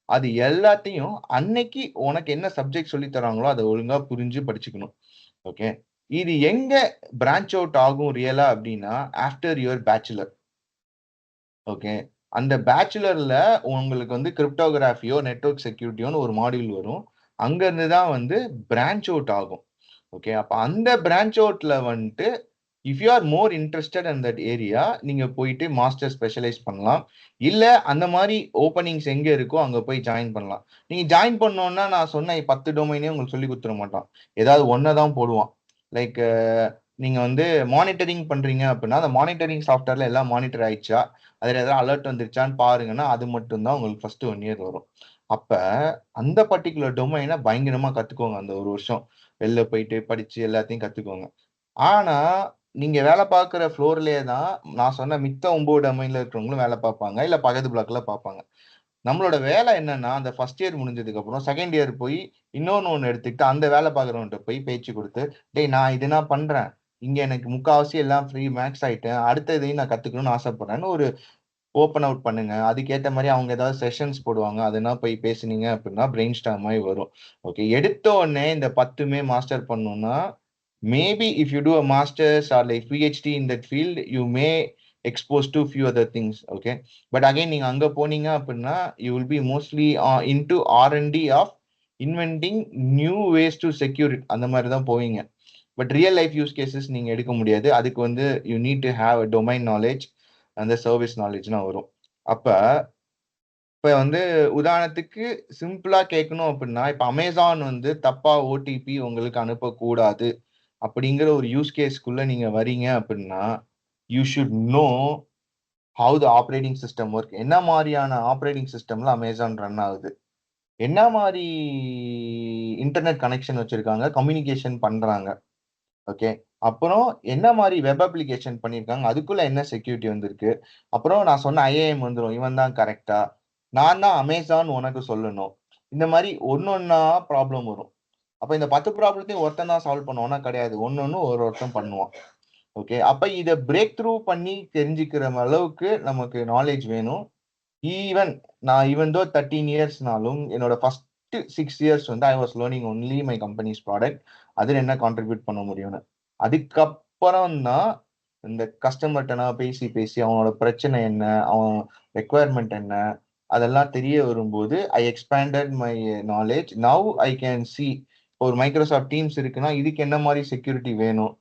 அது எல்லாத்தையும் அன்னைக்கு உனக்கு என்ன சப்ஜெக்ட் சொல்லி தராங்களோ அதை ஒழுங்கா புரிஞ்சு படிச்சுக்கணும். ஓகே, இது எங்க பிரான்ச் அவுட் ஆகும் ரியலா அப்படின்னா ஆஃப்டர் யுவர் பேச்சுலர். ஓகே, அந்த பேச்சுலர்ல உங்களுக்கு வந்து கிரிப்டோகிராஃபியோ நெட்வொர்க் செக்யூரிட்டியோன்னு ஒரு மாடியூல் வரும். அங்க இருந்து தான் வந்து பிரான்ச் அவுட் ஆகும். ஓகே, அப்ப அந்த பிரான்ச் அவுட்ல வந்துட்டு if you are more interested in that area நீங்க போயிட்டு மாஸ்டர் ஸ்பெஷலைஸ் பண்ணலாம். இல்ல அந்த மாதிரி ஓப்பனிங்ஸ் எங்க இருக்கோ அங்க போய் ஜாயின் பண்ணலாம். நீங்க ஜாயின் பண்ணோம்னா நான் சொன்ன 10 டொமைனே உங்களுக்கு சொல்லி கொடுத்துட மாட்டான். ஏதாவது ஒன்னதான் போடுவான். லைக் நீங்க வந்து மானிட்டரிங் பண்றீங்க அப்படின்னா அந்த மானிட்டரிங் சாஃப்ட்வேர்ல எல்லாம் மானிட்டர் ஆயிடுச்சா, அதுல ஏதாவது அலர்ட் வந்துருச்சான்னு பாருங்கன்னா அது மட்டும்தான் உங்களுக்கு ஃபர்ஸ்ட் 1 இயர் வரும். அப்ப அந்த பர்டிகுலர் டொமைனை பயங்கரமா கத்துக்கோங்க. அந்த ஒரு வருஷம் வெளில போயிட்டு படிச்சு எல்லாத்தையும் கத்துக்கோங்க. ஆனா நீங்க வேலை பார்க்குற ஃப்ளோர்லயே தான் நான் சொன்ன மித்த 9 டொமைன்ல இருக்கிறவங்களும் வேலை பார்ப்பாங்க, இல்ல பக்கத்து பிளாக்ல பார்ப்பாங்க. நம்மளோட வேலை என்னன்னா அந்த ஃபர்ஸ்ட் இயர் முடிஞ்சதுக்கு அப்புறம் செகண்ட் இயர் போய் ஒன்னு எடுத்துக்கிட்டு அந்த வேலை பார்க்குறவன்கிட்ட போய் பேச்சு கொடுத்து, டேய் நான் இது நான் பண்றேன், இங்க எனக்கு முக்காவாசி எல்லாம் ஃப்ரீ மேக்ஸ் ஆயிட்டேன், அடுத்த இதையும் நான் கத்துக்கணும்னு ஆசைப்படுறேன்னு ஒரு ஓப்பன் அவுட் பண்ணுங்க. அதுக்கேற்ற மாதிரி அவங்க ஏதாவது செஷன்ஸ் போடுவாங்க, அதெல்லாம் போய் பேசுனீங்க அப்படின்னா பிரெயின் ஸ்டார்ம் ஆகி வரும். ஓகே, எடுத்த உடனே இந்த 10மே மாஸ்டர் பண்ணணும்னா maybe if you do a masters or like PhD in that field you may expose to few other things. Okay, but again நீங்க அங்க போனீங்க அப்படின்னா you will be mostly into R&D of inventing new ways to secure it, அந்த மாதிரி தான் போவீங்க. But real life use cases நீங்க எடுக்க முடியாது. அதுக்கு வந்து you need to have a domain knowledge, அந்த சர்வீஸ் நாலேஜ்லாம் வரும். அப்ப இப்ப வந்து உதாரணத்துக்கு சிம்பிளா கேட்கணும் அப்படின்னா, இப்ப அமேசான் வந்து தப்பா ஓடிபி உங்களுக்கு அனுப்பக்கூடாது அப்படிங்கிற ஒரு யூஸ் கேஸ்க்குள்ள நீங்க வரீங்க அப்படின்னா, you should know how the operating system work. என்ன மாதிரியான ஆப்ரேட்டிங் சிஸ்டம்ல அமேசான் ரன் ஆகுது, என்ன மாதிரி இன்டர்நெட் கனெக்ஷன் வச்சிருக்காங்க, கம்யூனிகேஷன் பண்றாங்க. ஓகே, அப்புறம் என்ன மாதிரி வெப் அப்ளிகேஷன் பண்ணியிருக்காங்க, அதுக்குள்ள என்ன செக்யூரிட்டி வந்திருக்கு. அப்புறம் நான் சொன்ன ஐஏஎம் வந்துடும், இவன் தான் கரெக்டா, நான் தான் அமேசான் உனக்கு சொல்லணும். இந்த மாதிரி ஒன்னொன்னா ப்ராப்ளம் வரும். அப்ப இந்த 10 ப்ராப்ளத்தையும் ஒருத்தன் தான் சால்வ் பண்ணுவானா? கிடையாது, ஒன்னொன்னு ஒருத்தன் பண்ணுவான். ஓகே, அப்ப இதை பிரேக் த்ரூ பண்ணி தெரிஞ்சுக்கிற அளவுக்கு நமக்கு நாலேஜ் வேணும். ஈவன் தோ 13 இயர்ஸ்னாலும் என்னோட ஃபர்ஸ்ட் 6 இயர்ஸ் வந்து I was learning only my companies product, அதில் என்ன கான்ட்ரிபியூட் பண்ண முடியும்னு. அதுக்கப்புறம் தான் இந்த கஸ்டமர்கிட்ட நான் பேசி பேசி அவனோட பிரச்சனை என்ன, அவன் ரெக்குவயர்மெண்ட் என்ன, அதெல்லாம் தெரிய வரும்போது I expanded my knowledge. Now I can see, ஒரு மைக்ரோசாஃப்ட் டீம்ஸ் இருக்குன்னா இதுக்கு என்ன மாதிரி செக்யூரிட்டி வேணும்,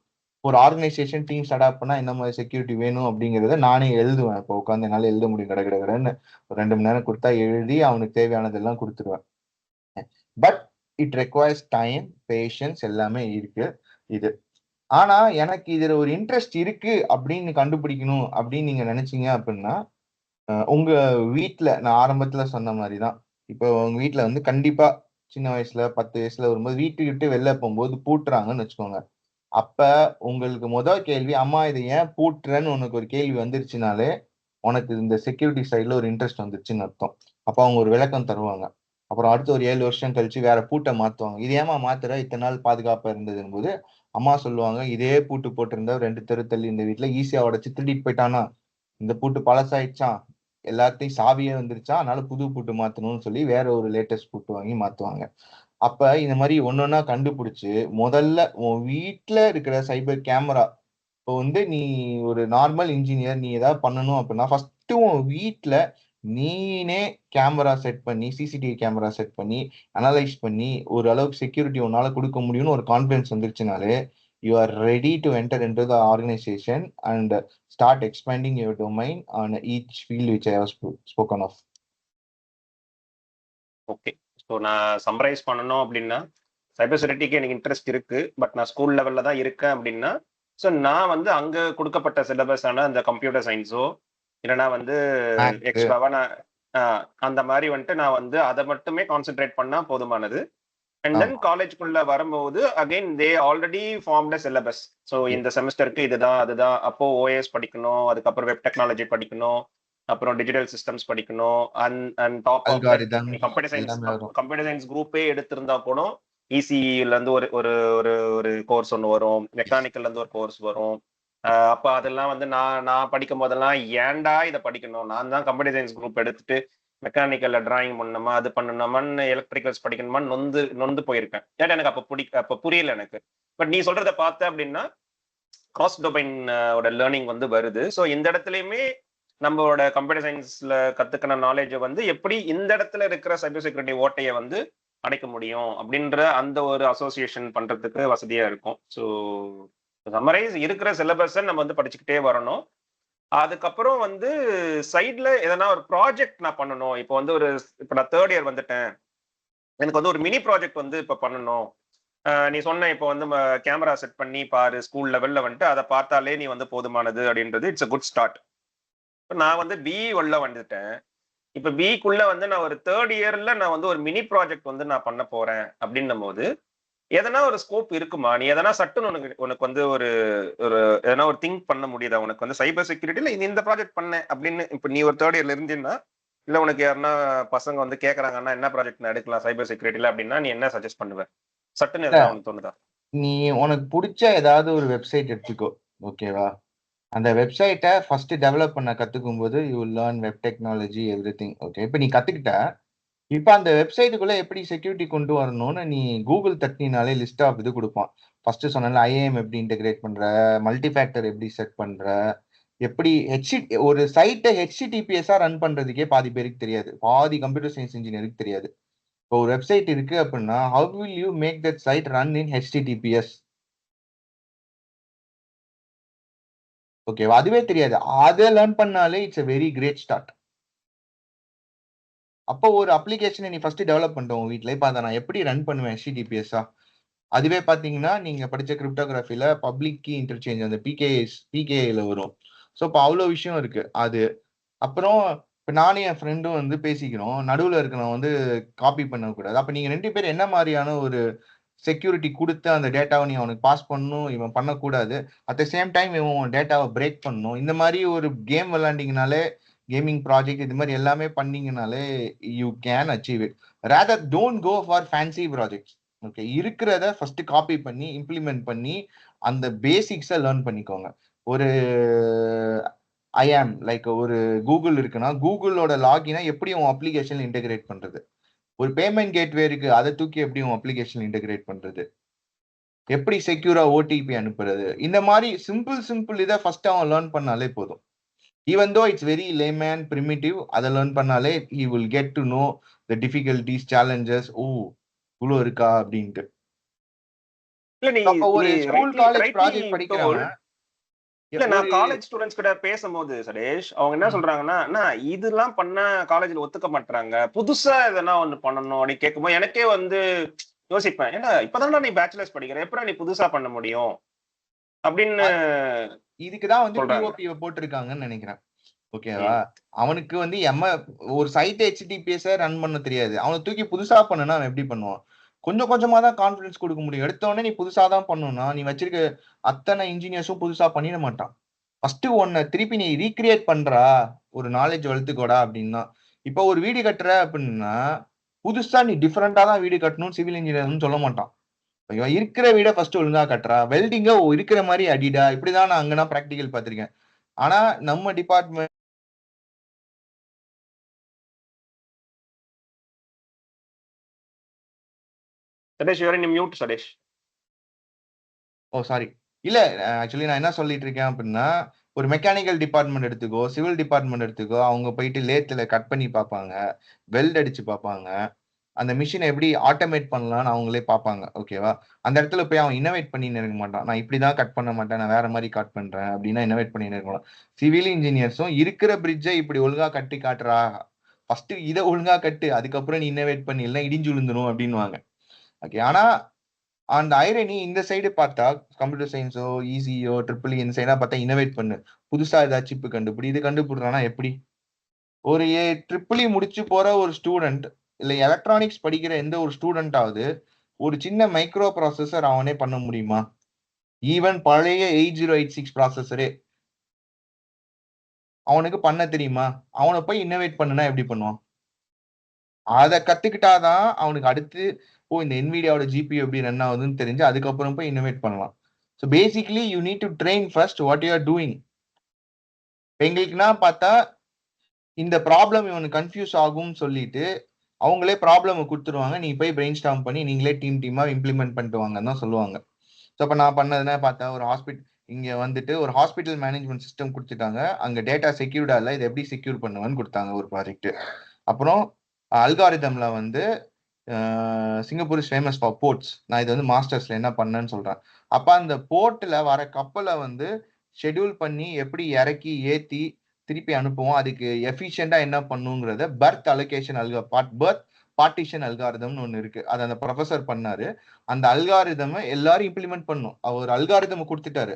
ஒரு ஆர்கனைசேஷன் டீம்ஸ் அடாப்ட் பண்ணா என்ன மாதிரி செக்யூரிட்டி வேணும் அப்படிங்கிறத நானே எழுதுவேன். இப்போ உட்காந்து என்னால எழுத முடியும், கடகடன்னு ஒரு 2 மணி நேரம் கொடுத்தா எழுதி அவனுக்கு தேவையானதெல்லாம் கொடுத்துருவேன். But it requires time, patience எல்லாமே இருக்கு இது. ஆனா எனக்கு இதுல ஒரு இன்ட்ரெஸ்ட் இருக்கு அப்படின்னு கண்டுபிடிக்கணும் அப்படின்னு நீங்க நினைச்சீங்க அப்படின்னா, உங்க வீட்டுல நான் ஆரம்பத்துல சொன்ன மாதிரிதான், இப்போ உங்க வீட்டுல வந்து கண்டிப்பா சின்ன வயசுல 10 வயசுல வரும்போது வீட்டுக்கு விட்டு வெளில போகும்போது பூட்டுறாங்கன்னு வச்சுக்கோங்க. அப்ப உங்களுக்கு முதல் கேள்வி, அம்மா இதை ஏன் பூட்டுறன்னு உனக்கு ஒரு கேள்வி வந்துருச்சுனாலே உனக்கு இந்த செக்யூரிட்டி சைட்ல ஒரு இன்ட்ரெஸ்ட் வந்துருச்சுன்னு அர்த்தம். அப்ப அவங்க ஒரு விளக்கம் தருவாங்க. அப்புறம் அடுத்து ஒரு 7 வருஷம் கழிச்சு வேற பூட்டை மாத்துவாங்க. இது ஏமா மாத்துற, இத்தனை நாள் பாதுகாப்பா இருந்ததுன்னு போது அம்மா சொல்லுவாங்க, இதே பூட்டு போட்டிருந்தா 2 தெரு தள்ளி இந்த வீட்டுல ஈஸியா உடைச்சு திருடிட்டு போயிட்டானா, இந்த பூட்டு பழசாயிடுச்சான், எல்லாத்தையும் சாவியே வந்துருச்சா, அதனால புது பூட்டு மாத்தணும்னு சொல்லி வேற ஒரு லேட்டஸ்ட் பூட்டு வாங்கி மாத்துவாங்க. அப்ப இந்த மாதிரி ஒன்னொன்னா கண்டுபிடிச்சு முதல்ல உன் வீட்டுல இருக்கிற சைபர் கேமரா, இப்போ வந்து நீ ஒரு நார்மல் இன்ஜினியர், நீ ஏதாவது பண்ணணும் அப்படின்னா ஃபர்ஸ்ட் உன் வீட்டுல நீனே கேமரா செட் பண்ணி, சிசிடிவி கேமரா செட் பண்ணி அனலைஸ் பண்ணி ஒரு அளவுக்கு செக்யூரிட்டி உன்னால கொடுக்க முடியும்னு ஒரு கான்பிடன்ஸ் வந்துருச்சுனாலே you are ready to enter into the organisation and start expanding your domain on each field which I have spoken of. Okay, so நான் சம்மரைஸ் பண்ணணும் அப்படின்னா, சைபர் செக்யூரிட்டிக்கு எனக்கு இன்ட்ரெஸ்ட் இருக்கு, பட் நான் ஸ்கூல் லெவல்ல தான் இருக்கேன் அப்படின்னா, ஸோ நான் வந்து அங்க கொடுக்கப்பட்ட சிலபஸான அந்த கம்ப்யூட்டர் சயின்ஸோ இல்லைன்னா வந்து எக்ஸ்ட்ராவா நான் அந்த மாதிரி வந்துட்டு நான் வந்து அதை மட்டுமே கான்சென்ட்ரேட் பண்ணா போதுமானது. அண்ட் தென் காலேஜ்குள்ள வரும்போது again they already formed syllabus. So இந்த செமஸ்டருக்கு இதுதான் அதுதான், அப்போ ஓஎஸ் படிக்கணும், அதுக்கப்புறம் வெப் டெக்னாலஜி படிக்கணும், அப்புறம் டிஜிட்டல் சிஸ்டம்ஸ் படிக்கணும், and top of that computer science குரூப்பே எடுத்திருந்தா கூட இசிஇல இருந்து ஒரு ஒரு ஒரு ஒரு கோர்ஸ் ஒன்று வரும், மெக்கானிக்கல்ல இருந்து ஒரு கோர்ஸ் வரும். அப்ப அதெல்லாம் வந்து நான் நான் படிக்கும் போதெல்லாம் ஏன்டா இதை படிக்கணும், நான் தான் கம்ப்யூட்டர் சயின்ஸ் குரூப் எடுத்துட்டு மெக்கானிக்கல்ல டிராயிங் பண்ணணுமா, அது பண்ணணுமான்னு, எலக்ட்ரிக்கல்ஸ் படிக்கணுமான்னு நொந்து நொந்து போயிருக்கேன். ஏன்னா எனக்கு அப்ப புரியல எனக்கு. பட் நீ சொல்றதை பார்த்த அப்படின்னா கிராஸ் டொமைன் லேர்னிங் வந்து வருது. ஸோ இந்த இடத்துலயுமே நம்மளோட கம்ப்யூட்டர் சயின்ஸ்ல கத்துக்கின நாலேஜை வந்து எப்படி இந்த இடத்துல இருக்கிற சைபர் செக்யூரிட்டி ஓட்டையை வந்து அடைக்க முடியும் அப்படின்ற அந்த ஒரு அசோசியேஷன் பண்றதுக்கு வசதியா இருக்கும். ஸோ சம்மரைஸ் இருக்கிற சிலபஸை நம்ம வந்து படிச்சுக்கிட்டே வரணும். அதுக்கப்புறம் வந்து சைட்ல எதனா ஒரு ப்ராஜெக்ட் நான் பண்ணணும். இப்போ வந்து இப்போ நான் 3rd இயர் வந்துட்டேன், எனக்கு வந்து ஒரு மினி ப்ராஜெக்ட் வந்து இப்போ பண்ணணும். நீ சொன்ன இப்போ வந்து கேமரா செட் பண்ணி பாரு ஸ்கூல் லெவல்ல வந்துட்டு, அதை பார்த்தாலே நீ வந்து போதுமானது அப்படின்றது இட்ஸ் அ குட் ஸ்டார்ட். நான் வந்து பிஇ உள்ள வந்துட்டேன். இப்ப பிஇக்குள்ள வந்து நான் ஒரு 3rd இயர்ல நான் வந்து ஒரு மினி ப்ராஜெக்ட் வந்து நான் பண்ண போறேன் அப்படின்னும் போது எதனா ஒரு ஸ்கோப் இருக்குமா? நீ எதனா சட்டுன்னு உனக்கு வந்து ஒரு ஒரு எதனா ஒரு திங்க் பண்ண முடியுதா? உனக்கு வந்து சைபர் செக்யூரிட்டில இந்த ப்ராஜெக்ட் பண்ணேன் அப்படின்னு. இப்ப நீ ஒரு 3rd இயர்ல இருந்தீன்னா, இல்ல உனக்கு யாருன்னா பசங்க வந்து கேக்குறாங்கன்னா என்ன ப்ராஜெக்ட் நான் எடுக்கலாம் சைபர் செக்யூரிட்டில அப்படின்னா நீ என்ன சஜஸ்ட் பண்ணுவ? சட்டுன்னு எதனா உனக்கு தோணுதா? நீ உனக்கு பிடிச்ச ஏதாவது ஒரு வெப்சைட் எடுத்துக்கோ, ஓகேவா? அந்த வெப்சைட்டை ஃபர்ஸ்ட் டெவலப் பண்ண கத்துக்கும் போது you learn web technology every thing. Okay, இப்போ நீ கத்துக்கிட்ட, இப்போ அந்த வெப்சைட்டுக்குள்ள எப்படி செக்யூரிட்டி கொண்டு வரணும்னு நீ கூகுள் தட்டினாலே லிஸ்ட் ஆஃப் இது கொடுப்பான். ஃபர்ஸ்ட் சொன்னால ஐஏஎம் எப்படி இன்டெகிரேட் பண்ற, மல்டி ஃபேக்டர் எப்படி செட் பண்ற, எப்படி ஒரு சைட்டை ஹெச்டிடிபிஎஸ்ஸா ரன் பண்றதுக்கே பாதி பேருக்கு தெரியாது, பாதி கம்ப்யூட்டர் சயின்ஸ் இன்ஜினியருக்கு தெரியாது. இப்போ ஒரு வெப்சைட் இருக்கு அப்படின்னா how will you make that site run in HTTPS? ஓகேவா? அதுவே தெரியாது. அதை லேர்ன் பண்ணாலே it's a very great start. அப்போ ஒரு அப்ளிகேஷனை நீ ஃபர்ஸ்ட் டெவலப் பண்ணிட்டோம் உங்க வீட்டில். இப்போ அதை நான் எப்படி ரன் பண்ணுவேன் ஹெச்டிடிபிஎஸ்ஸா? அதுவே பார்த்தீங்கன்னா நீங்க படிச்ச கிரிப்டோகிராஃபில பப்ளிக் கீ இன்டர்சேஞ்ச் அந்த பிகேல வரும். ஸோ இப்போ அவ்வளோ விஷயம் இருக்கு அது. அப்புறம் இப்போ நானும் என் ஃப்ரெண்டும் வந்து பேசிக்கிறோம், நடுவில் இருக்கிறவன் வந்து காப்பி பண்ணக்கூடாது. அப்போ நீங்க 2 பேர் என்ன மாதிரியான ஒரு செக்யூரிட்டி கொடுத்து அந்த டேட்டாவை நீ அவனுக்கு பாஸ் பண்ணணும், இவன் பண்ணக்கூடாது, அட் த சேம் டைம் இவன் டேட்டாவை பிரேக் பண்ணணும். இந்த மாதிரி ஒரு கேம் விளையாண்டிங்கனாலே, கேமிங் ப்ராஜெக்ட் இது மாதிரி எல்லாமே பண்ணீங்கனாலே you can achieve it. Rather don't go for fancy projects. Okay, இருக்கிறத ஃபர்ஸ்ட் காப்பி பண்ணி இம்ப்ளிமெண்ட் பண்ணி அந்த பேசிக்ஸை லேர்ன் பண்ணிக்கோங்க. ஒரு ஐஆம் லைக் ஒரு கூகுள் இருக்குன்னா கூகுளோட லாகினை எப்படி உன் அப்ளிகேஷன் இன்டெகிரேட் பண்றது, ஒரு பேமெண்ட் கேட்வே இருக்கு அதை தூக்கி எப்படி உன் அப்ளிகேஷன் இன்டெகிரேட் பண்றது, எப்படி செக்யூரா ஓடிபி அனுப்புறது, இந்த மாதிரி சிம்பிள் இதை ஃபர்ஸ்ட் அவன் லேர்ன் பண்ணாலே போதும். Even though it's very layman primitive, அதை லேர்ன் பண்ணாலே he will get to know the difficulties, challenges. ஓ இவ்வளோ இருக்கா அப்படின்ட்டு. இல்ல நீ அப்போ நீ ஒரு school rightly college rightly project டோல். படிக்கிறவன் இல்ல ஒரு நான் காலேஜ் ஸ்டூடெண்ட்ஸ் கிட்ட பேசும்போது சதேஷ், அவங்க என்ன சொல்றாங்கன்னா, அண்ணா இதெல்லாம் பண்ண காலேஜ்ல ஒத்துக்க மாட்டாங்க, புதுசா எதனா ஒண்ணு பண்ணணும் அப்படின்னு கேட்கும்போது எனக்கே வந்து யோசிப்பேன், ஏன்னா இப்பதானே நீ பேச்சுலர்ஸ் படிக்கிற, எப்படி நீ புதுசா பண்ண முடியும் அப்படின்னு இதுக்குதான் வந்து சொல்றாங்க. பிஓபி போட்டிருக்காங்கன்னு நினைக்கிறேன். ஓகேவா? ம். அவனுக்கு வந்து ஒரு சைட் ஹெச்டிபிஎஸ் ரன் பண்ண தெரியாது, அவனை தூக்கி புதுசா பண்ணுனா அவன் எப்படி பண்ணுவான்? கொஞ்சம் கொஞ்சமா தான் கான்பிடன்ஸ் கொடுக்க முடியும். எடுத்த உடனே நீ புதுசா தான் பண்ணணும்னா நீ வச்சிருக்க அத்தனை இன்ஜினியர்ஸும் புதுசா பண்ணிட மாட்டான். ஃபர்ஸ்ட் ஒன்ன திருப்பி நீ ரீக்ரியேட் பண்றா, ஒரு நாலேஜ் வளர்த்துக்கோடா அப்படின்னா. இப்போ ஒரு வீடு கட்டுற அப்படின்னா புதுசா நீ டிஃபரெண்டா தான் வீடு கட்டணும் சிவில் இன்ஜினியர்னு சொல்ல மாட்டான். இவன் இருக்கிற வீட ஃபர்ஸ்ட் ஒழுங்கா கட்டுறா, வெல்டிங்க இருக்கிற மாதிரி அடிடா, இப்படிதான் நான் அங்கன்னா ப்ராக்டிகல் பார்த்திருக்கேன். ஆனா நம்ம டிபார்ட்மெண்ட் சதேஷ் யூஆர் இன் மியூட் சதேஷ். சாரி, இல்ல ஆக்சுவலி நான் என்ன சொல்லிட்டு இருக்கேன் அப்படின்னா, ஒரு மெக்கானிக்கல் டிபார்ட்மெண்ட் எடுத்துக்கோ, சிவில் டிபார்ட்மெண்ட் எடுத்துக்கோ, அவங்க போயிட்டு லேத்துல கட் பண்ணி பார்ப்பாங்க, வெல்ட் அடிச்சு பார்ப்பாங்க, அந்த மிஷினை எப்படி ஆட்டோமேட் பண்ணலாம்னு அவங்களே பார்ப்பாங்க. ஓகேவா? அந்த இடத்துல போய் அவன் இன்னோவேட் பண்ணி இருக்க மாட்டான், நான் இப்படிதான் கட் பண்ண மாட்டேன், நான் வேற மாதிரி கட் பண்றேன் அப்படின்னா இன்னோவேட் பண்ணி இருக்கலாம். சிவில் இன்ஜினியர்ஸும் இருக்கிற பிரிட்ஜை இப்படி ஒழுங்கா கட்டி காட்டுறா, ஃபர்ஸ்ட் இதை ஒழுங்கா கட்டு, அதுக்கப்புறம் நீ இன்னோவேட் பண்ணி இல்லை இடிஞ்சு விழுந்துரும் அப்படின்வாங்க. ஓகே, ஆனா அந்த ஐரணி இந்த சைடு பார்த்தா கம்ப்யூட்டர் சயின்ஸோ ஈஸியோ ட்ரிபிள் இந்த சைடா பார்த்தா இன்னோவேட் பண்ணு, புதுசா ஏதாவது சிப்பு கண்டுபிடி, இது கண்டுபிடுறானா எப்படி? ஒரு ட்ரிபிள் முடிச்சு போற ஒரு ஸ்டூடெண்ட் இல்ல எலக்ட்ரானிக்ஸ் படிக்கிற எந்த ஒரு ஸ்டூடெண்டாவது ஒரு சின்ன மைக்ரோ ப்ராசஸர் அவனே பண்ண முடியுமா? ஈவன் பழைய 8086 ப்ராசஸரே அவனுக்கு பண்ண தெரியுமா? அவனை போய் இன்னோவேட் பண்ணுனா எப்படி பண்ணுவான்? அதை கத்துக்கிட்டாதான் அவனுக்கு அடுத்து இந்த NVIDIAவோட GPU எப்படி ரன் ஆகுதுன்னு தெரிஞ்சு அதுக்கப்புறம் போய் இன்னோவேட் பண்ணலாம். So basically you need to train first what you are doing. எங்களுக்குன்னா பார்த்தா இந்த ப்ராப்ளம் இவனுக்கு கன்ஃபியூஸ் ஆகும்னு சொல்லிட்டு அவங்களே ப்ராப்ளம் கொடுத்துருவாங்க, நீ போய் பிரெயின் ஸ்டார்ம் பண்ணி நீங்களே டீமா இம்ப்ளிமெண்ட் பண்ணிட்டு வாங்கன்னு தான் சொல்லுவாங்க. ஸோ அப்போ நான் பண்ணதுன்னா பார்த்தா ஒரு இங்க வந்துட்டு ஒரு ஹாஸ்பிட்டல் மேனேஜ்மெண்ட் சிஸ்டம் கொடுத்துட்டாங்க, அங்க டேட்டா செக்யூர்டா இல்லை, இதை எப்படி செக்யூர் பண்ணுவேன்னு கொடுத்தாங்க ஒரு ப்ராஜெக்ட். அப்புறம் அல்காரிதம்ல வந்து Singapore is famous for ports, நான் இது வந்து மாஸ்டர்ஸ்ல என்ன பண்ணேன்னு சொல்றேன். அப்ப அந்த போர்ட்ல வர கப்பலை வந்து ஷெட்யூல் பண்ணி எப்படி இறக்கி ஏத்தி திருப்பி அனுப்புவோம், அதுக்கு எஃபிஷியண்டா என்ன பண்ணுங்கிறத பர்த் அலோகேஷன் பர்த் பார்ட்டிஷன் அல்காரிதம்னு ஒன்று இருக்கு, அதை அந்த ப்ரொஃபசர் பண்ணாரு. அந்த அல்காரிதம் எல்லாரும் இம்ப்ளிமெண்ட் பண்ணும். அவர் அல்காரிதம் கொடுத்துட்டாரு,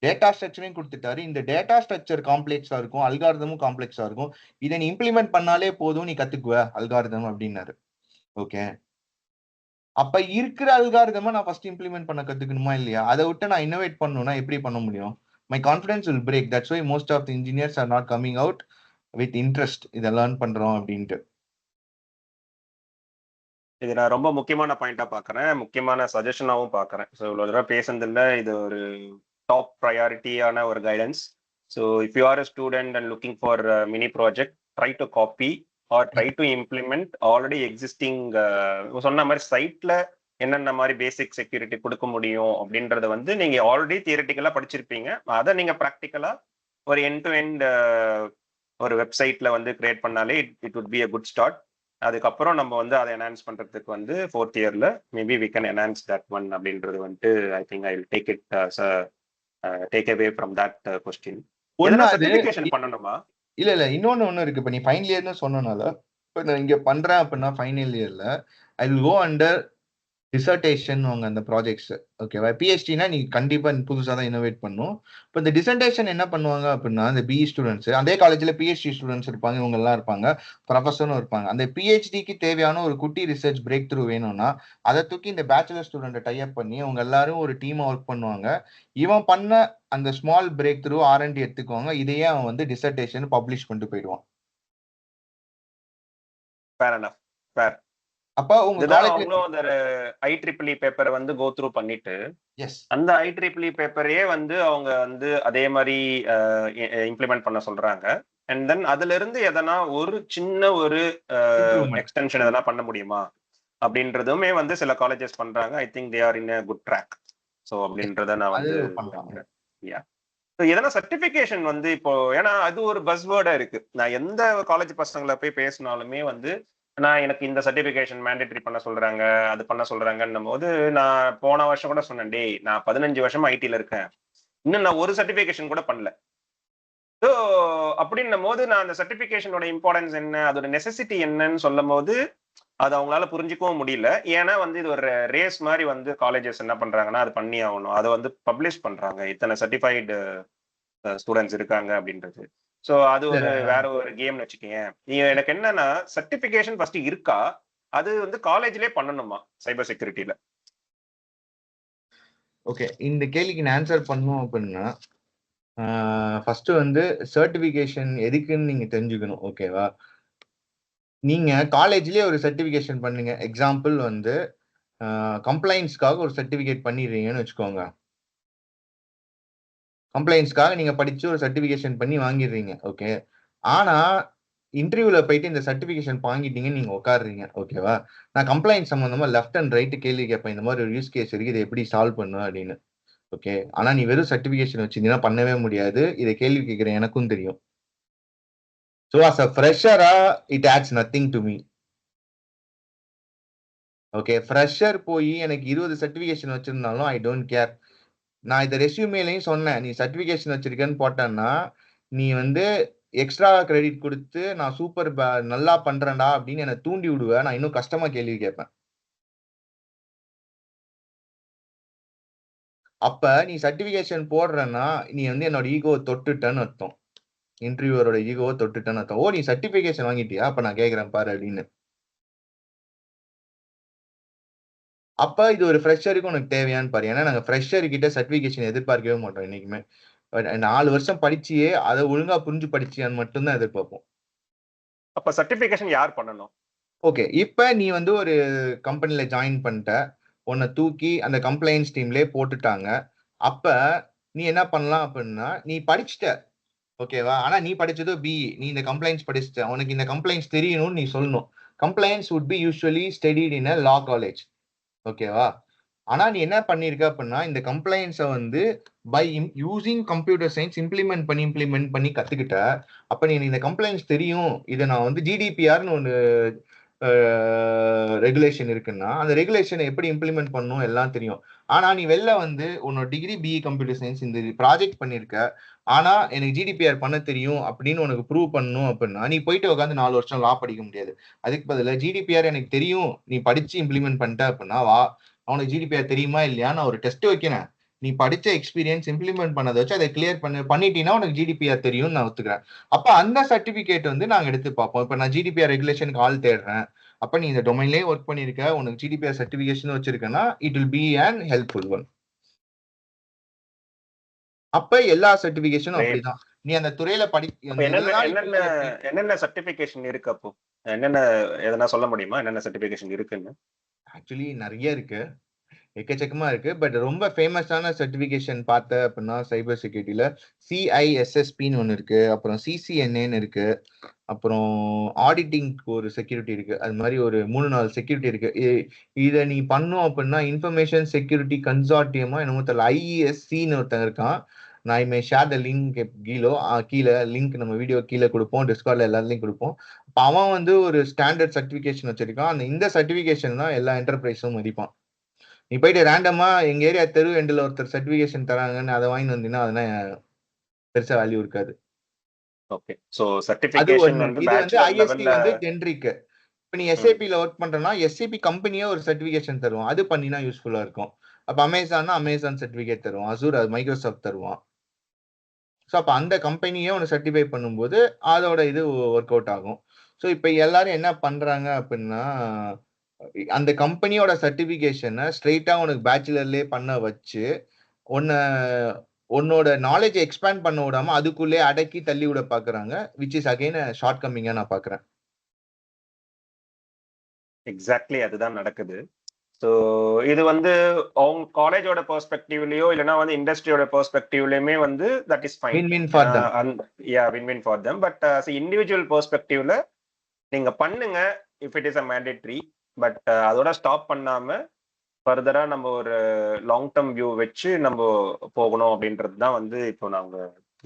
டேட்டா ஸ்ட்ரக்சரையும் கொடுத்துட்டாரு. இந்த டேட்டா ஸ்ட்ரக்சர் காம்ப்ளெக்ஸா இருக்கும், அல்காரிதமும் காம்ப்ளெக்ஸா இருக்கும், இதை நீ இம்ப்ளிமெண்ட் பண்ணாலே போதும், நீ கத்துக்குவ அல்காரிதம் அப்படின்னாரு. ஓகே, அப்ப இருக்கிற அல்காரிதமா நான் ஃபர்ஸ்ட் இம்ப்ளிமெண்ட் பண்ண கத்துக்கணுமா இல்லையா? அதை விட்டு நான் இன்னோவேட் பண்ணணும்னா எப்படி பண்ண முடியும்? My confidence will break. That's why most of the engineers are not coming out with interest இதை லேர்ன் பண்றோம் அப்படின்ட்டு. இது நான் ரொம்ப முக்கியமான பாயிண்டா பாக்குறேன், முக்கியமான சஜஷனாவும் பாக்குறேன். ஸோ இவ்வளவு தூரம் பேசுனதுல இது ஒரு டாப் ப்ரையாரிட்டியான ஒரு guidance. So if you are a student and looking for mini project, try to copy or try to implement already existing சொன்ன மாதிரி சைட்ல என்னென்ன மாதிரி பேசிக் செக்யூரிட்டி கொடுக்க முடியும் அப்படின்றத வந்து நீங்க ஆல்ரெடி தியரிட்டிக்கலா படிச்சிருப்பீங்க. அதை நீங்க ப்ராக்டிக்கலா ஒரு எண்ட் டு எண்ட் ஒரு வெப்சைட்ல வந்து கிரியேட் பண்ணாலே it would be a good start. அதுக்கப்புறம் நம்ம வந்து அதை என்ஹான்ஸ் பண்றதுக்கு வந்து 4th இயர்ல maybe we can enhance that one அப்படின்றது வந்துட்டு I think I will take it take away from that question. ஒண்ணு அது சர்டிபிகேஷன் பண்ணணுமா? இல்ல இன்னொன்னு இருக்கு. இப்ப நீ ஃபைனல் இயர்னு சொன்னனால இப்ப நான் இங்க பண்றேன் அப்படின்னா ஃபைனல் இயர்ல I will go under dissertation அவங்க அந்த ப்ராஜெக்ட்ஸ். ஓகேவா? பிஹெச்டினா நீ கண்டிப்பா புதுசாக தான் இனோவேட் பண்ணும். இப்போ இந்த டிசர்டேஷன் என்ன பண்ணுவாங்க அப்படின்னா, இந்த பிஇ ஸ்டூடெண்ட்ஸ் அதே காலேஜ்ல பிஹெச்டி ஸ்டூடெண்ட்ஸ் இருப்பாங்க, இவங்க எல்லாம் இருப்பாங்க, ப்ரொஃபஸரும் இருப்பாங்க. அந்த பிஹெச்டிக்கு தேவையான ஒரு குட்டி ரிசர்ச் பிரேக் த்ரூ வேணும்னா அதை தூக்கி இந்த பேச்சுலர் ஸ்டூடெண்ட் டைப் பண்ணி அவங்க எல்லாரும் ஒரு டீமா ஒர்க் பண்ணுவாங்க. இவன் பண்ண அந்த ஸ்மால் பிரேக் த்ரூ R&D எடுத்துக்குவாங்க. இதையே அவன் வந்து டிசர்டேஷன் பப்ளிஷ் பண்ணிட்டு போயிடுவான். Fair enough. Fair. அப்ப உங்க அவங்களும் அந்த IEEE பேப்பரை வந்து கோ த்ரூ பண்ணிட்டு அந்த IEEE பேப்பரையே வந்து அவங்க வந்து அதே மாதிரி இம்ப்ளிமெண்ட் பண்ண சொல்றாங்க. அண்ட் தென் அதுல இருந்து எதனா ஒரு சின்ன ஒரு எக்ஸ்டென்ஷன் எதனா பண்ண முடியுமா அப்படின்றதுமே வந்து சில காலேஜஸ் பண்றாங்க. I think they are in a good track. So அப்படின்றத நான் வந்து எதனா சர்டிபிகேஷன் வந்து இப்போ ஏன்னா அது ஒரு பஸ்வேர்டா இருக்கு. நான் எந்த காலேஜ் பசங்களை போய் பேசினாலுமே வந்து நான் எனக்கு இந்த சர்டிபிகேஷன் மேண்டேட்டரி பண்ண சொல்றாங்க, அது பண்ண சொல்றாங்கன்னும் போது நான் போன வருஷம் கூட சொன்னேன், டேய் நான் 15 வருஷமா ஐடில இருக்கேன், இன்னும் நான் ஒரு சர்டிபிகேஷன் கூட பண்ணல. ஸோ அப்படின்னும் போது நான் அந்த சர்டிபிகேஷனோட இம்பார்ட்டன்ஸ் என்ன, அதோட நெசசிட்டி என்னன்னு சொல்லும் போது அது அவங்களால புரிஞ்சுக்கவும் முடியல. ஏன்னா வந்து இது ஒரு ரேஸ் மாதிரி வந்து காலேஜஸ் என்ன பண்றாங்கன்னா அது பண்ணி ஆகணும், அதை வந்து பப்ளிஷ் பண்றாங்க இத்தனை சர்டிஃபைடு ஸ்டூடெண்ட்ஸ் இருக்காங்க அப்படின்றது. ஸோ அது ஒரு வேற ஒரு கேம்னு வச்சுக்கேன். நீங்க எனக்கு என்னன்னா சர்டிபிகேஷன் ஃபர்ஸ்ட் இருக்கா, அது வந்து காலேஜ்லயே பண்ணணுமா சைபர் செக்யூரிட்டியில? ஓகே, இந்த கேள்விக்கு நான் ஆன்சர் பண்ணணும் அப்படின்னா ஃபர்ஸ்ட் வந்து சர்டிபிகேஷன் எதுக்குன்னு நீங்க தெரிஞ்சுக்கணும். ஓகேவா? நீங்க காலேஜ்லயே ஒரு சர்டிபிகேஷன் பண்ணுங்க. எக்ஸாம்பிள் வந்து கம்ப்ளைண்ட்ஸ்க்காக ஒரு சர்டிபிகேட் பண்ணிடுறீங்கன்னு வச்சுக்கோங்க. கம்ப்ளைண்ட்ஸ்க்காக நீங்க படிச்சு ஒரு சர்டிபிகேஷன் பண்ணி வாங்கிடுறீங்க. ஓகே, ஆனா இன்டர்வியூல போயிட்டு இந்த சர்டிபிகேஷன் வாங்கிட்டீங்கன்னு நீங்க உட்காடுறீங்க. ஓகேவா? நான் கம்ப்ளைண்ட் சம்பந்தமா லெஃப்ட் அண்ட் ரைட் கேள்வி கேட்பேன், இந்த மாதிரி ஒரு யூஸ் கேஸ் இருக்கு, இதை எப்படி சால்வ் பண்ணும் அப்படின்னு. ஓகே, ஆனா நீ வெறும் சர்டிபிகேஷன் வச்சிருந்தீங்கன்னா பண்ணவே முடியாது. இதை கேள்வி கேட்கிறேன், எனக்கும் தெரியும். ஸோ அஸ் அ ஃப்ரெஷரா it adds nothing to me. Okay, fresher போய் எனக்கு 20 சர்டிபிகேஷன் வச்சிருந்தாலும் ஐ டோன்ட் கேர். நான் இதை ரெஸ்யூமேலையும் சொன்னேன், நீ சர்டிபிகேஷன் வச்சிருக்கேன்னு போட்டேன்னா நீ வந்து எக்ஸ்ட்ரா கிரெடிட் கொடுத்து நான் சூப்பர் நல்லா பண்றேன்டா அப்படின்னு என்னை தூண்டி விடுவேன். நான் இன்னும் கஷ்டமா கேள்வி கேட்பேன். அப்ப நீ சர்டிபிகேஷன் போடுறேன்னா நீ வந்து என்னோட ஈகோவை தொட்டுட்டேன்னு அர்த்தம். இன்டர்வியூவரோட ஈகோவை தொட்டுட்டேன்னு அர்த்தம். ஓ, நீ சர்டிபிகேஷன் வாங்கிட்டியா, அப்ப நான் கேட்கிறேன் பாரு அப்படின்னு. அப்ப இது ஒரு ஃப்ரெஷருக்கு உனக்கு தேவையான்னு பாரு. ஏன்னா நாங்க ஃப்ரெஷர் கிட்ட சர்டிபிகேஷன் எதிர்பார்க்கவே மாட்டோம் என்னைக்குமே. 4 வருஷம் படிச்சியே அதை ஒழுங்கா புரிஞ்சு படிச்சியான்னு மட்டும்தான் எதிர்பார்ப்போம். அப்ப சர்டிபிகேஷன் யார் பண்ணணும்? ஓகே, இப்ப நீ வந்து ஒரு கம்பெனில ஜாயின் பண்ணிட்ட, உன்னை தூக்கி அந்த கம்ப்ளைண்ட்ஸ் டீம்லயே போட்டுட்டாங்க. அப்ப நீ என்ன பண்ணலாம் அப்படின்னா, நீ படிச்சுட்ட, ஓகேவா? ஆனா நீ படிச்சதோ பிஇ, நீ இந்த கம்ப்ளைண்ட்ஸ் படிச்சுட்ட, உனக்கு இந்த கம்ப்ளைண்ட்ஸ் தெரியணும்னு நீ சொல்லணும். Complaints would be usually studied in a law college. ஓகேவா? ஆனா நீ என்ன பண்ணிருக்க அப்படின்னா, இந்த கம்ப்ளைண்ட்ஸை வந்து by using computer science implement பண்ணி கத்துக்கிட்ட. அப்ப நீ இந்த கம்ப்ளைண்ட்ஸ் தெரியும், இதை நான் வந்து ஜிடிபிஆர்னு ஒன்று ரெகுலேஷன் இருக்குன்னா அந்த ரெகுலேஷனை எப்படி இம்ப்ளிமெண்ட் பண்ணணும் எல்லாம் தெரியும். ஆனா நீ வெளில வந்து உன்னோட டிகிரி பிஇ கம்ப்யூட்டர் சயின்ஸ் இந்த ப்ராஜெக்ட் பண்ணிருக்க, ஆனா எனக்கு ஜிடிபிஆர் பண்ண தெரியும் அப்படின்னு உனக்கு ப்ரூவ் பண்ணணும் அப்படின்னா நீ போயிட்டு உட்காந்து 4 வருஷம் லா படிக்க முடியாது. அதுக்கு பதிலா ஜிடிபிஆர் எனக்கு தெரியும் நீ படிச்சு இம்ப்ளிமெண்ட் பண்ணிட்ட அப்படின்னா வா, அவனுக்கு ஜிடிபிஆர் தெரியுமா இல்லையா நான் ஒரு டெஸ்ட் வைக்கிறேன், நீ படிச்ச எக்ஸ்பீரியன்ஸ் இம்ப்ளிமெண்ட் பண்ணதை வச்சு அதை கிளியர் பண்ணிட்டீங்கன்னா உனக்கு ஜிடிபிஆர் தெரியும் நான் ஒத்துக்கிறேன். அப்ப அந்த சர்டிபிகேட் வந்து நாங்க எடுத்து பார்ப்போம். இப்ப நான் ஜிடிபிஆர் ரெகுலேஷனுக்கு ஆள் தேடுறேன், அப்ப நீ இந்த டொமைன்லயே ஒர்க் பண்ணிருக்க, உனக்கு ஜிடிபிஆர் சர்டிபிகேஷன் வச்சிருக்கனா it will be an helpful one. அப்ப எல்லா சர்டிபிகேஷனும் அப்படிதான். நீ அந்த துறையில என்னென்ன சர்டிபிகேஷன் இருக்கு? அப்போ என்னென்ன எதனா சொல்ல முடியுமா, என்னென்ன சர்டிபிகேஷன் இருக்குன்னு? ஆக்சுவலி நிறைய இருக்கு. எக்கச்சக்கமா இருக்கு. பட் ரொம்ப ஃபேமஸான சர்டிஃபிகேஷன் பார்த்த அப்படின்னா சைபர் செக்யூரிட்டில CISSPன்னு ஒண்ணு இருக்கு. அப்புறம் CCNAன்னு இருக்கு. அப்புறம் ஆடிட்டிங்க்கு ஒரு செக்யூரிட்டி இருக்கு. அது மாதிரி ஒரு 3-4 செக்யூரிட்டி இருக்கு. இத நீ பண்ணும் அப்படின்னா இன்ஃபர்மேஷன் செக்யூரிட்டி கன்சார்டியமா என்னமோ தெரியல. IESCன்னு ஒருத்தன் இருக்கான். நான் மே ஷேர் த லிங்க் கீழே லிங்க் நம்ம வீடியோ கீழே கொடுப்போம். டிஸ்கார்ட்ல எல்லாத்துலயும் கொடுப்போம். அப்ப அவன் வந்து ஒரு ஸ்டாண்டர்ட் சர்டிபிகேஷன் வச்சிருக்கான். இந்த சர்டிபிகேஷன் தான் எல்லா என்டர்பிரைஸும் மதிப்பான். நீ போயிட்டு ரேண்டமா எங்க ஏரியா தெரு எண்டில் ஒருத்தர் சர்டிபிகேஷன் தராங்கன்னு அதை வாங்கி வந்தீங்கன்னா அதெல்லாம் பெருசா வேல்யூ இருக்காது. ஓகே, சோ அது சர்டிபிகேஷன் ஒண்ணு. வந்து இது வந்து பேச்சுலர் ISC லெவல்ல. வந்து ஜென்ரிக். இப்ப நீ SAP-ல ஒர்க் பண்றனா SAP கம்பெனியே ஒரு சர்டிபிகேஷன் தருவான். அது பண்ணினா யூஸ்ஃபுல்லா இருக்கும். அப்ப அமேசான் சர்டிபிகேட் தருவான். அசூர் மைக்ரோசாஃப்ட் தருவான். ஸோ அப்ப அந்த கம்பெனியே ஒன்று சர்டிஃபை பண்ணும்போது அதோட இது ஒர்க் அவுட் ஆகும். ஸோ இப்ப எல்லாரும் என்ன பண்றாங்க அப்படின்னா அந்த கம்பெனியோட சர்டிபிகேஷனை ஸ்ட்ரெயிட்டா உனக்கு பேச்சுலர்லயே பண்ண வச்சு உன்னை உன்னோட நாலேஜ் எக்ஸ்பேண்ட் பண்ண விடாம அதுக்குள்ளே அடக்கி தள்ளி விட பாக்குறாங்க. விச் இஸ் அகைன் ஷார்ட் கம்மிங்கா நான் பாக்குறேன். எக்ஸாக்ட்லி அதுதான் நடக்குது. ஸோ இது வந்து அவங்க காலேஜோட பெர்ஸ்பெக்டிவ்லயோ இல்லைன்னா வந்து இண்டஸ்ட்ரியோட பெர்ஸ்பெக்டிவ்லயுமே வந்து that is fine. Win win for them. Win win for them. But individual பெர்ஸ்பெக்டிவ்ல நீங்க பண்ணுங்க if it is a mandatory. But அதோட ஸ்டாப் பண்ணாம ஃபர்தரா நம்ம ஒரு லாங் டேர்ம் வியூ வச்சு நம்ம போகணும் அப்படின்றது தான் வந்து இப்போ நாங்க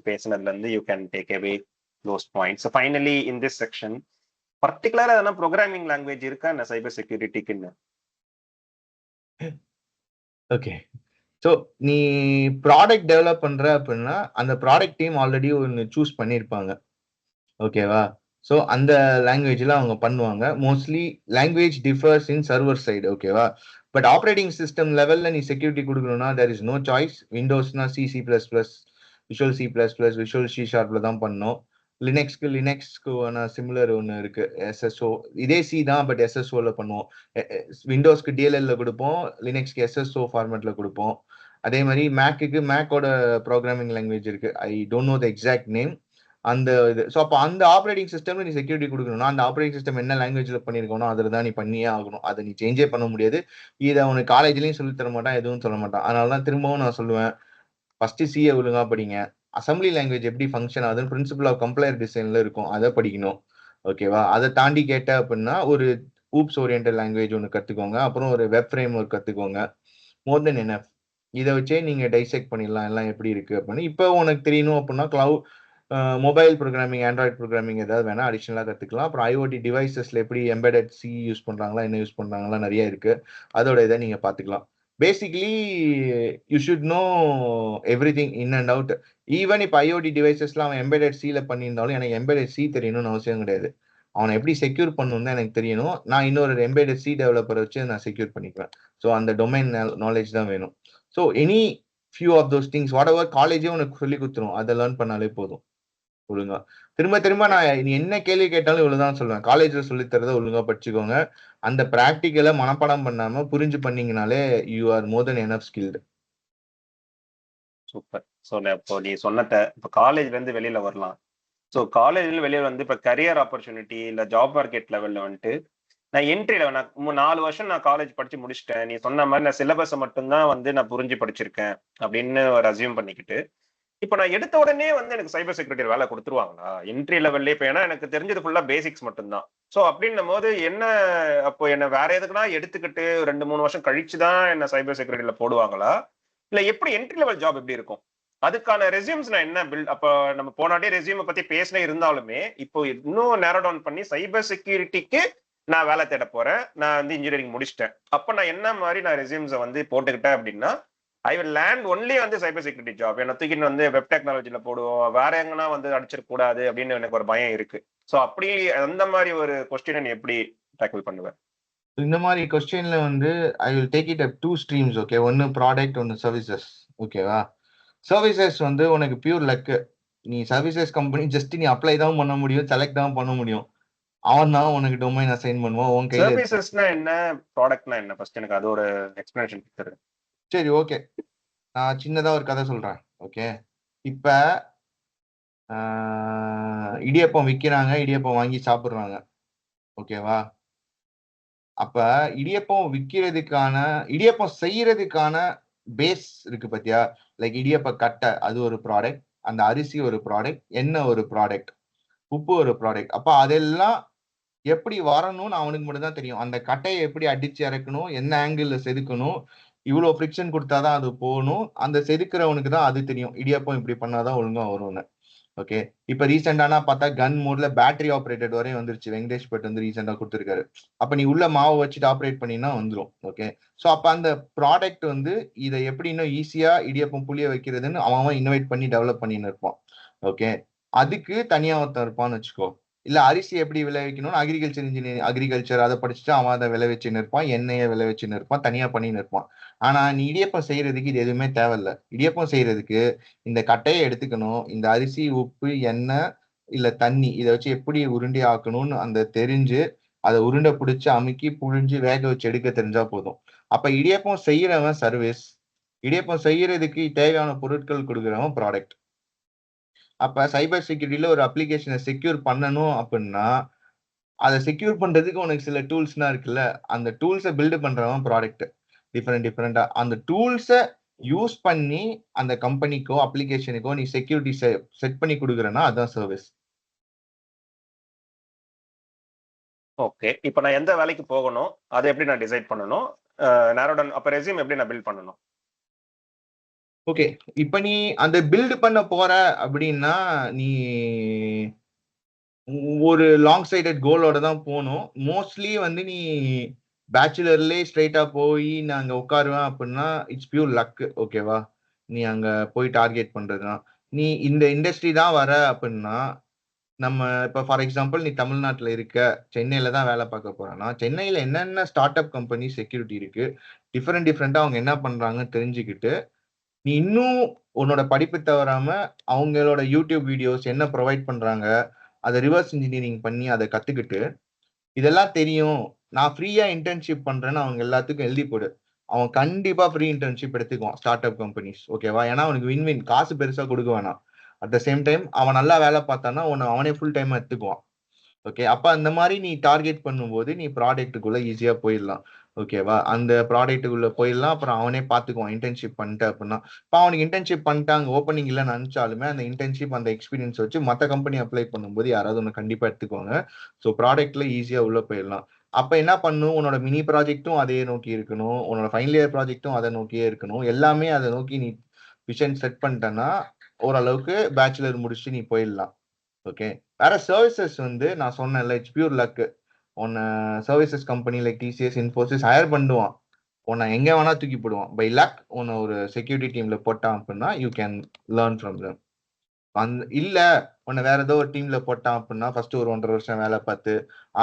பேசினதுல இருந்து you can take away those points. Finally in this section பர்டிகுலரா எதனா ப்ரோக்ராமிங் லாங்குவேஜ் இருக்கா என்ன சைபர் செக்யூரிட்டிக்குன்னு? ஓகே. ஸோ நீ ப்ராடக்ட் டெவலப் பண்ற அப்படின்னா அந்த ப்ராடக்ட் டீம் ஆல்ரெடி ஒன்று சூஸ் பண்ணியிருப்பாங்க. ஓகேவா? ஸோ அந்த லாங்குவேஜ்ல அவங்க பண்ணுவாங்க. Mostly language differs in server side. ஓகேவா? பட் ஆப்ரேட்டிங் சிஸ்டம் லெவல்ல நீ செக்யூரிட்டி கொடுக்கணும்னா தேர் இஸ் நோ சாய்ஸ். விண்டோஸ்னா C++, visual C++, visual C# தான் பண்ணணும். லினக்ஸ்க்கு சிமிலர் ஒன்று இருக்கு, SSO. இதே C தான், பட் SSOல பண்ணுவோம். விண்டோஸ்க்கு DLL கொடுப்போம், லினக்ஸ்க்கு SSO ஃபார்மேட்ல கொடுப்போம். அதே மாதிரி மேக்கோட ப்ரோக்ராமிங் லாங்குவேஜ் இருக்கு. I don't know the exact name. அந்த இது. ஸோ அப்போ அந்த ஆப்ரேட்டிங் சிஸ்டம்ல நீ செக்யூரிட்டி கொடுக்கணும்னா அந்த ஆப்ரேட்டிங் சிஸ்டம் என்ன லாங்குவேஜ்ல பண்ணிருக்கணும் அதில் தான் நீ பண்ணியே ஆகணும். அதை நீ சேஞ்சே பண்ண முடியாது. இதை அவனுக்கு காலேஜ்லயும் சொல்லி தர மாட்டான், எதுவும் சொல்ல மாட்டான். அதனால தான் திரும்பவும் நான் சொல்லுவேன், ஃபர்ஸ்ட் சிஏ ஒழுங்கா படிங்க. அசம்பிளி லாங்குவேஜ் எப்படி ஃபங்க்ஷன் ஆகுதுன்னு பிரின்சிபல் ஆஃப் கம்ப்ளையர் டிசைன்ல இருக்கும், அதை படிக்கணும். ஓகேவா? அதை தாண்டி கேட்ட அப்படின்னா ஒரு ஊப்ஸ் ஓரியன்டட் லாங்குவேஜ் ஒன்று கத்துக்கோங்க. அப்புறம் ஒரு வெப் ஃப்ரேம் ஒர்க் கத்துக்கோங்க. மோர் தென் எனஃப். இதை வச்சே நீங்க டைசெக்ட் பண்ணிடலாம் எல்லாம் எப்படி இருக்கு அப்படின்னு. இப்போ உனக்கு தெரியணும் அப்படின்னா cloud, mobile programming, Android programming ஏதாவது வேணா அடிஷனலாக கற்றுக்கலாம். அப்புறம் IoT டிவைசஸ்ல எப்படி எம்பெடட் C யூஸ் பண்ணுறாங்களா, என்ன யூஸ் பண்ணுறாங்களா நிறைய இருக்கு. அதோட இதை நீங்கள் பார்த்துக்கலாம். Basically you should know every thing in and out. Even இப்போ IoT டிவைசஸ்ல அவன் எம்பெடட் C பண்ணியிருந்தாலும் எனக்கு எம்பெடட் C தெரியணும்னு அவசியம் கிடையாது. அவனை எப்படி செக்யூர் பண்ணணும் தான் எனக்கு தெரியணும். நான் இன்னொரு எம்பெடட் C டெவலப்பரை வச்சு நான் செக்யூர் பண்ணிக்குவேன். ஸோ அந்த டொமைன் நாலேஜ் தான் வேணும். So any few of those things whatever காலேஜே உனக்கு சொல்லி கொடுத்துரும், அதை லேர்ன் பண்ணாலே போதும் ஒழுங்கா. திரும்ப திரும்ப நான் நீ என்ன கேள்வி கேட்டாலும் இவ்வளவுதான் சொல்லுவேன், காலேஜ்ல சொல்லி தரத ஒழுங்கா படிச்சுக்கோங்க. அந்த பிராக்டிக்கலை மனப்பாடம் பண்ணாம புரிஞ்சு பண்ணீங்கனாலே you are more then enough skilled. Super. So இப்போ நீ சொன்னத இப்போ காலேஜ்ல இருந்து வெளியில வரலாம். ஸோ காலேஜ்ல வெளியில வந்து இப்போ கரியர் ஆப்பர்ச்சுனிட்டி இல்லை ஜாப் மார்க்கெட் லெவல்ல வந்துட்டு நான் என்ட்ரியில நான் 4 வருஷம் நான் காலேஜ் படிச்சு முடிச்சிட்டேன், நீ சொன்ன மாதிரி நான் சிலபஸை மட்டும்தான் வந்து நான் புரிஞ்சு படிச்சிருக்கேன் அப்படின்னு ஒரு அசியூம் பண்ணிக்கிட்டு இப்போ நான் எடுத்த உடனே வந்து எனக்கு சைபர் செக்யூரிட்டி வேலை கொடுத்துருவாங்களா என்ட்ரி லெவல்ல? இப்போ ஏன்னா எனக்கு தெரிஞ்சது ஃபுல்லா பேசிக்ஸ் மட்டும்தான். ஸோ அப்படின்னும் போது என்ன, அப்போ என்ன வேற எதுக்குன்னா எடுத்துக்கிட்டு 2-3 வருஷம் கழிச்சு தான் என்ன சைபர் செக்யூரிட்டியில போடுவாங்களா, இல்ல எப்படி என்ட்ரி லெவல் ஜாப் எப்படி இருக்கும்? அதுக்கான ரெசியூம்ஸ் நான் என்ன பில்ட், அப்ப நம்ம போனாட்டே ரெசியூமை பத்தி பேசினே இருந்தாலுமே இப்போ இன்னும் நேரோ டவுன் பண்ணி சைபர் செக்யூரிட்டிக்கு நான் வேலை தேட போறேன், நான் வந்து இன்ஜினியரிங் முடிச்சிட்டேன், அப்ப நான் என்ன மாதிரி நான் ரெசியூம்ஸை வந்து போட்டுக்கிட்டேன் அப்படின்னா ஐ வில் லேண்ட் ஒன்லி வந்து சைபர் செக்யூரிட்டி ஜாப். என்ன தூக்கிட்டு வந்து வெப் டெக்னாலஜில போடுவோம், வேற எங்கன்னா வந்து அடிச்சிடக்கூடாது அப்படின்னு எனக்கு ஒரு பயம் இருக்கு. ஸோ அப்படி அந்த மாதிரி ஒரு கொஸ்டினை நீ எப்படி டேக்கிள் பண்ணுவேன்? இந்த மாதிரி கொஸ்டின்ல வந்து ஐ will take it up 2 streams. Okay, ஒன்னு ப்ராடக்ட், ஒன்னு சர்வீசஸ். ஓகேவா? சர்வீசஸ் வந்து உனக்கு பியூர் லக். நீ சர்வீசஸ் கம்பெனி ஜஸ்ட் நீ அப்ளை தான் பண்ண முடியும், செலக்ட் தான் பண்ண முடியும். அவன் தான் உனக்கு டொமைன் அசைன் பண்ணுவான், உன் கையில இருக்கு. சர்வீசஸ்னா என்ன, ப்ராடக்ட்னா என்ன? ஃபர்ஸ்ட் எனக்கு அது ஒரு எக்ஸ்பிளனேஷன் கொடுத்துரு. சரி, ஓகே, நான் சின்னதா ஒரு கதை சொல்றேன். ஓகே, இப்ப இடியப்பம் விற்கிறாங்க, இடியப்பம் வாங்கி சாப்பிடுறாங்க. ஓகேவா? அப்ப இடியப்பம் செய்யறதுக்கான பேஸ் இருக்கு பாத்தியா, லைக் இடியப்ப கட்டை அது ஒரு ப்ராடக்ட், அந்த அரிசி ஒரு ப்ராடக்ட், எண்ணெய் ஒரு ப்ராடக்ட், உப்பு ஒரு ப்ராடக்ட். அப்ப அதெல்லாம் எப்படி வரணும்னு அவனுக்கு மட்டும் தான் தெரியும். அந்த கட்டையை எப்படி அடிச்சு இறக்கணும், என்ன ஆங்கிள் செதுக்கணும், இவ்வளவு ஃப்ரிக்ஷன் கொடுத்தாதான் அது போகணும், அந்த செதுக்குறவனுக்கு தான் அது தெரியும். இடியப்பம் இப்படி பண்ணாதான் ஒழுங்கா வரும்னு. ஓகே, இப்ப ரீசெண்டானா பார்த்தா கன் மோட்ல பேட்டரி ஆப்ரேட்டட் வரையும் வந்துருச்சு. வெங்கடேஷ் பட் வந்து ரீசெண்டா கொடுத்துருக்காரு. அப்ப நீ உள்ள மாவு வச்சுட்டு ஆப்ரேட் பண்ணினா வந்துடும். ஓகே, ஸோ அப்ப அந்த ப்ராடக்ட் வந்து இதை எப்படி இன்னும் ஈஸியா இடியப்பம் புளிய வைக்கிறதுன்னு அவன் இன்னோவேட் பண்ணி டெவலப் பண்ணின்னு இருப்பான். ஓகே, அதுக்கு தனியா ஒருத்தன் இருப்பான்னு வச்சுக்கோ. இல்ல அரிசி எப்படி விளைவிக்கணும்னு அக்ரிகல்ச்சர் அதை படிச்சுட்டு அவன் அதை விளைவிச்சுன்னு இருப்பான், எண்ணெயை விளைவிச்சுன்னு இருப்பான், தனியா பண்ணின்னு இருப்பான். ஆனா நீ இடியப்பம் செய்யறதுக்கு இது எதுவுமே தேவையில்ல. இடியப்பம் செய்யறதுக்கு இந்த கட்டையை எடுத்துக்கணும், இந்த அரிசி, உப்பு, எண்ணெய் இல்ல தண்ணி இதை வச்சு எப்படி உருண்டை ஆக்கணும்னு அந்த தெரிஞ்சு அதை உருண்டை பிடிச்சு அமுக்கி புழிஞ்சு வேக வச்சு எடுக்க தெரிஞ்சா போதும். அப்ப இடியப்பம் செய்யறவன் சர்வீஸ், இடியப்பம் செய்யறதுக்கு தேவையான பொருட்கள் கொடுக்குறவன் ப்ராடக்ட். அப்ப சைபர் செக்யூரிட்டியில ஒரு அப்ளிகேஷனை செக்யூர் பண்ணணும் அப்படின்னா அதை செக்யூர் பண்றதுக்கு உனக்கு சில டூல்ஸ்னா இருக்குல்ல, அந்த டூல்ஸை பில்டு பண்றவன் ப்ராடக்ட். டிஃப்ரெண்டா அந்த டூல்ஸை யூஸ் பண்ணி அந்த கம்பெனிக்கோ அப்ளிகேஷனுக்கோ நீ செக்யூரிட்டி செட் பண்ணி கொடுக்குறேன்னா அதுதான் சர்வீஸ். ஓகே, இப்போ நான் எந்த வேலைக்கு போகணும், அதை எப்படி நான் டிசைட் பண்ணணும், நேரோடன் அப்ப ரெஸ்யூம் எப்படி நான் பில்ட் பண்ணணும்? ஓகே, இப்ப நீ அந்த பில்டு பண்ண போற அப்படின்னா நீ ஒரு லாங் சைடட் கோலோட தான் போகணும். மோஸ்ட்லி வந்து நீ பேச்சுலர்லேயே ஸ்ட்ரைட்டா போய் நான் அங்க உட்காருவேன் அப்படின்னா இட்ஸ் பியூர் லக். ஓகேவா, நீ அங்க போய் டார்கெட் பண்றதுதான். நீ இந்த இண்டஸ்ட்ரி தான் வர அப்படின்னா நம்ம இப்ப ஃபார் எக்ஸாம்பிள் நீ தமிழ்நாட்டுல இருக்க, சென்னையில தான் வேலை பார்க்க போறேன்னா சென்னையில என்னென்ன ஸ்டார்ட் அப் கம்பெனி செக்யூரிட்டி இருக்கு, டிஃப்ரெண்டா அவங்க என்ன பண்றாங்கன்னு தெரிஞ்சுக்கிட்டு நீ இன்னும் உன்னோட படிப்பு தவறாம அவங்களோட யூடியூப் வீடியோஸ் என்ன ப்ரொவைட் பண்றாங்க அதை ரிவர்ஸ் இன்ஜினியரிங் பண்ணி அதை கத்துக்கிட்டு இதெல்லாம் தெரியும், நான் ஃப்ரீயா இன்டர்ன்ஷிப் பண்றேன்னு அவங்க எல்லாத்துக்கும் எழுதி போடு. அவன் கண்டிப்பா ஃப்ரீ இன்டர்ன்ஷிப் எடுத்துக்குவான் ஸ்டார்ட் அப் கம்பெனிஸ். ஓகேவா, ஏன்னா அவனுக்கு வின் காசு பெருசா கொடுக்க வேணாம். அட் த சேம் டைம் அவன் நல்லா வேலை பார்த்தானா அவனே ஃபுல் டைம் எடுத்துக்குவான். ஓகே, அப்ப அந்த மாதிரி நீ டார்கெட் பண்ணும்போது நீ ப்ராடக்ட்டுக்குள்ள ஈஸியா போயிடலாம். ஓகேவா, அந்த ப்ராடக்ட்டுக்குள்ள போயிடலாம். அப்புறம் அவனே பார்த்துக்குவான் இன்டர்ன்ஷிப் பண்ணிட்டு அப்படின்னா. இப்போ அவனுக்கு இன்டர்ன்ஷிப் பண்ணிட்டாங்க ஓப்பனிங் இல்லைன்னு நினைச்சாலுமே அந்த இன்டர்ன்ஷிப் அந்த எக்ஸ்பீரியன்ஸ் வச்சு மற்ற கம்பெனி அப்ளை பண்ணும்போது யாராவது ஒன்று கண்டிப்பா எடுத்துக்குவாங்க. ஸோ ப்ராடக்ட்ல ஈஸியா உள்ள போயிடலாம். அப்ப என்ன பண்ணும், உன்னோட மினி ப்ராஜெக்ட்டும் அதே நோக்கி இருக்கணும், உன்னோட ஃபைனல் இயர் ப்ராஜெக்ட்டும் அதை நோக்கியே இருக்கணும். எல்லாமே அதை நோக்கி நீ விஷன் செட் பண்ணிட்டேன்னா ஓரளவுக்கு பேச்சுலர் முடிச்சுட்டு நீ போயிடலாம். ஓகே, வேற சர்வீசஸ் வந்து நான் சொன்னேன்ல இட்ஸ் பியூர் லக். உன்னை services company like TCS, Infosys higher பண்ணுவான், உன்னை எங்க வேணா தூக்கி போடுவான். பை லக் உன்னை ஒரு செக்யூரிட்டி டீம்ல போட்டான் அப்படின்னா you can learn from them. இல்ல உன்னை வேற ஏதோ ஒரு டீம்ல போட்டான் அப்படின்னா ஃபர்ஸ்ட் ஒரு 1.5 வருஷம் வேலை பார்த்து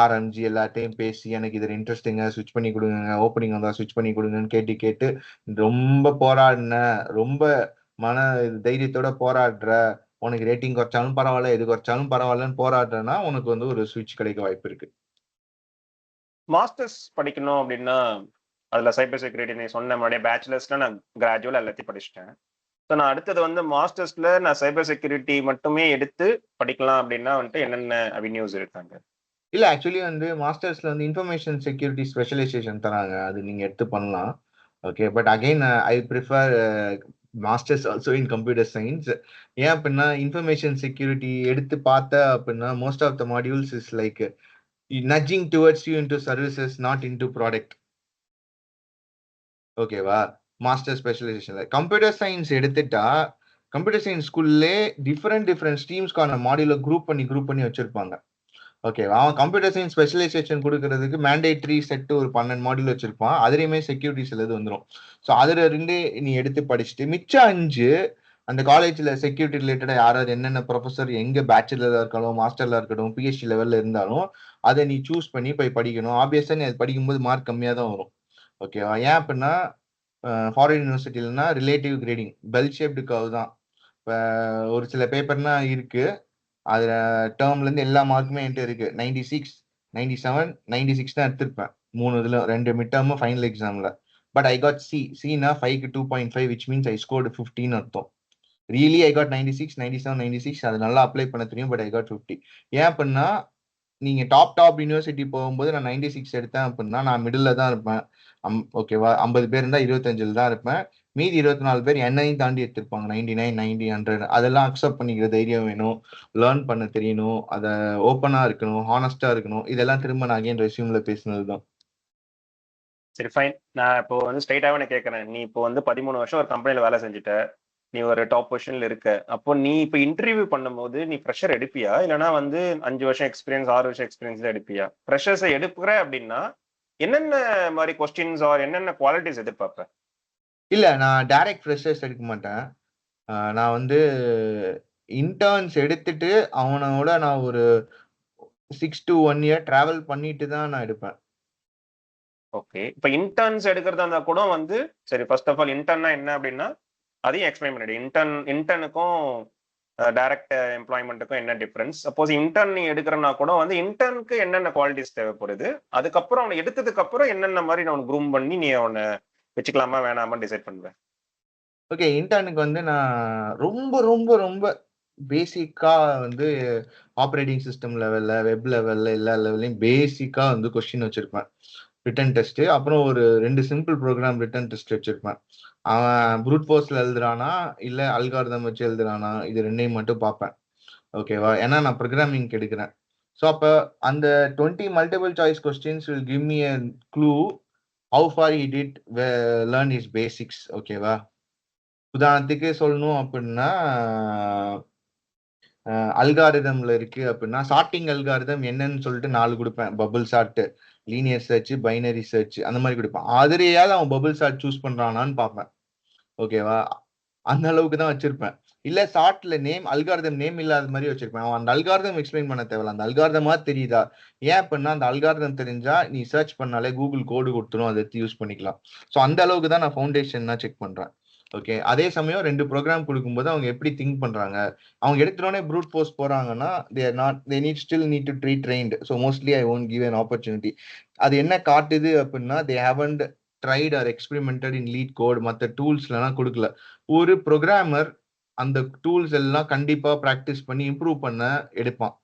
ஆரம்பிச்சு எல்லாத்தையும் பேசி எனக்கு இது இன்ட்ரெஸ்டிங்க ஸ்விட்ச் பண்ணி கொடுங்க, ஓப்பனிங் வந்தா ஸ்விட்ச் பண்ணி கொடுங்கன்னு கேட்டு கேட்டு ரொம்ப போராடின, ரொம்ப மன தைரியத்தோட போராடுற, உனக்கு ரேட்டிங் குறைச்சாலும் பரவாயில்ல எது குறைச்சாலும் பரவாயில்லன்னு போராடுறேன்னா உனக்கு வந்து ஒரு ஸ்விட்ச் கிடைக்க வாய்ப்பு இருக்கு. மாஸ்டர்ஸ் படிக்கணும் அப்படின்னா அதுல சைபர் செக்யூரிட்டி நீ சொன்ன மாதிரியே பேச்சுலர்ஸ்ல நான் கிராஜுவலா எல்லாத்தையும் படிச்சுட்டேன். ஸோ நான் அடுத்தது வந்து மாஸ்டர்ஸ்ல நான் சைபர் செக்யூரிட்டி மட்டுமே எடுத்து படிக்கலாம் அப்படின்னா வந்துட்டு என்னென்ன அவென்யூஸ் இருக்காங்க? இல்ல ஆக்சுவலி வந்து மாஸ்டர்ஸ்ல வந்து இன்ஃபர்மேஷன் செக்யூரிட்டி ஸ்பெஷலைசேஷன் தராங்க, அது நீங்க எடுத்து பண்ணலாம். Okay, but again I prefer masters also in computer science. ஏன் அப்படின்னா இன்ஃபர்மேஷன் செக்யூரிட்டி எடுத்து பார்த்த அப்படின்னா most of the modules is like nudging towards you into services, not into product. ஓகேவா, மாஸ்டர் ஸ்பெஷலைசேஷன்ல கம்ப்யூட்டர் சயின்ஸ் எடுத்துட்டா கம்ப்யூட்டர் சயின்ஸ் ஸ்கூல்லே different ஸ்ட்ரீம்ஸ்க்கான மாடியூல குரூப் பண்ணி வச்சிருப்பாங்க. ஓகேவா, அவன் கம்ப்யூட்டர் சயின்ஸ் ஸ்பெஷலைசேஷன் கொடுக்கறதுக்கு மேண்டேட்ரி செட் ஒரு 12 மாடியூல் வச்சிருப்பான். அதுலயுமே செக்யூரிட்டி சிலது வந்துடும். ஸோ அதுல இருந்து நீ எடுத்து படிச்சுட்டு மிச்சம் 5 அந்த காலேஜ்ல செக்யூரிட்டி ரிலேட்டடா யாராவது என்னென்ன ப்ரொஃபஸர் எங்க பேச்சுலரா இருக்கணும், மாஸ்டர்ல இருக்கட்டும், பிஹெச்டி லெவல்ல இருந்தாலும் அதை நீ சூஸ் பண்ணி போய் படிக்கணும். ஆப்வியஸா நீ அது படிக்கும்போது மார்க் கம்மியா தான் வரும். ஓகேவா, ஏன் அப்படின்னா ஃபாரின் யூனிவர்சிட்டிலனா relative grading bell shaped curve தான். இப்போ ஒரு சில பேப்பர்னா இருக்கு, அதுல டேர்ம்ல இருந்து எல்லா மார்க்குமே என்கிட்ட இருக்கு. 96, 97, 96 தான் எடுத்திருப்பேன் 3 இதுல, 2 மிட் டேர்ம் ஃபைனல் எக்ஸாம்ல. பட் ஐ காட் சினா 5க்கு 2.5 விச் மீன்ஸ் ஐ ஸ்கோர்டு 15 அர்த்தம். Really I got 96, 97, 96. அது நல்லா அப்ளை பண்ண தெரியும், பட் ஐ காட் 50. ஏன் அப்படின்னா நீங்க டாப் யூனிவர்சிட்டி போகும்போது நான் 96 எடுத்தேன் அப்படின்னா நான் மிடில் தான் இருப்பேன். ஓகேவா, 50 பேர் இருந்தா 25 தான் இருப்பேன். மீதி 24 பேர் என்னையும் தாண்டி எடுத்திருப்பாங்க 99, 90, 100. அதெல்லாம் அக்செப்ட் பண்ணிக்கிற தைரியம் வேணும், லேர்ன் பண்ண தெரியணும், அதை ஓப்பனா இருக்கணும், ஹானஸ்டா இருக்கணும். இதெல்லாம் திரும்ப நான் அகைன் ரெஸ்யூம்ல பேசினதுதான். சரி ஃபைன். நான் இப்போ வந்து ஸ்ட்ரைட்டாவே நான் கேட்கறேன். நீ இப்போ வந்து 13 வருஷம் ஒரு கம்பெனில வேலை செஞ்சுட்ட, நீ ஒரு டாப் பொசிஷன்ல இருக்க. அப்போ நீ இப்போ இன்டர்வியூ பண்ணும்போது நீ ஃப்ரெஷர் எடுப்பியா, இல்லைன்னா வந்து 5 வருஷம் எக்ஸ்பீரியன்ஸ் 6 வருஷம் எக்ஸ்பீரியன்ஸ்ல எடுப்பியா? ஃப்ரெஷர்ஸை எடுக்கிற அப்படின்னா என்னென்ன மாதிரி கொஸ்டின்ஸ் ஆர் என்னென்ன குவாலிட்டிஸ் எதிர்பார்ப்ப? இல்ல, நான் டைரக்ட் ஃப்ரெஷர்ஸ் எடுக்க மாட்டேன். நான் வந்து இன்டர்ன்ஸ் எடுத்துட்டு அவனோட நான் ஒரு 6 to 1 year டிராவல் பண்ணிட்டு தான் நான் எடுப்பேன். ஓகே. இப்போ இன்டர்ன்ஸ் எடுக்கிறதா இருந்தா கூட வந்து சரி, ஃபர்ஸ்ட் ஆஃப் ஆல் இன்டர்ன்னா என்ன அப்படின்னா அதையும் எக்ஸ்பிளைன் பண்ணிடு. இன்டர்னுக்கும் டைரக்ட் எம்ப்ளாய்மெண்ட்டுக்கும் என்ன டிஃபரன்ஸ்? சப்போஸ் இன்டர்ன் நீ எடுக்கிறனா கூட வந்து இன்டர்னுக்கு என்னென்ன குவாலிட்டிஸ் தேவைப்படுது, அதுக்கப்புறம் அவனை எடுத்ததுக்கு அப்புறம் என்னென்ன மாதிரி நான் க்ரூம் பண்ணி நீ அவனை வச்சுக்கலாமா வேணாமா டிசைட் பண்ணுவேன். ஓகே, இன்டர்னுக்கு வந்து நான் ரொம்ப ரொம்ப ரொம்ப பேசிக்கா வந்து ஆப்ரேட்டிங் சிஸ்டம் லெவல்ல, வெப் லெவல்ல, எல்லா லெவல்லையும் பேசிக்கா வந்து கொஸ்டின் வச்சிருப்பேன். ரிட்டன் டெஸ்ட், அப்புறம் ஒரு 2 சிம்பிள் ப்ரோக்ராம் ரிட்டன் டெஸ்ட் வச்சிருப்பேன். அவன் ப்ரூட் ஃபோர்ஸ்ல எழுதுறானா இல்ல அல்காரிதம் வச்சு எழுதுறானா, இது ரெண்டையும் மட்டும் பார்ப்பேன். ஓகேவா, ஏன்னா நான் ப்ரோக்ராமிங் எடுக்கிறேன். ஸோ அப்ப அந்த 20 multiple choice questions will give me a clue how far he did learn his basics. ஓகேவா, உதாரணத்துக்கு சொல்லணும் அப்படின்னா அல்காரிதம்ல இருக்கு அப்படின்னா சார்ட்டிங் அல்காரிதம் என்னன்னு சொல்லிட்டு 4 கொடுப்பேன். Bubble sort, linear search, binary search, அந்த மாதிரி கொடுப்பேன். அதுலயாவது அவன் பபிள் சார்ட் சூஸ் பண்றானான்னு பார்ப்பேன். ஓகேவா, அந்த அளவுக்கு தான் வச்சிருப்பேன். இல்ல சார்ட்ல நேம், அல்காரிதம் நேம் இல்லாத மாதிரி வச்சிருப்பேன். அவன் அந்த அல்காரிதம் எக்ஸ்பிளைன் பண்ண தேவையில்ல, அந்த அல்காரிதமா தெரியுதா? ஏன் அப்படின்னா அந்த அல்காரிதம் தெரிஞ்சா நீ சர்ச் பண்ணாலே கூகுள் கோடு கொடுத்துரும், அதை எடுத்து யூஸ் பண்ணிக்கலாம். ஸோ அந்த அளவுக்கு தான் நான் ஃபவுண்டேஷன் தான் செக் பண்றேன். ஓகே, அதே சமயம் 2 ப்ரோக்ராம் கொடுக்கும்போது அவங்க எப்படி திங்க் பண்றாங்க, அவங்க எடுத்துட்டோன்னே ப்ரூட் ஃபோர்ஸ் போறாங்கன்னா they still need to be trained. So mostly I won't give an opportunity. அது என்ன காட்டுது அப்படின்னா they haven't tried or experimented in lead code, மற்ற டூல்ஸ்லாம் கொடுக்கல. ஒரு ப்ரோக்ராமர் அந்த டூல்ஸ் எல்லாம் கண்டிப்பா ப்ராக்டிஸ் பண்ணி இம்ப்ரூவ் பண்ண எடுப்பான்.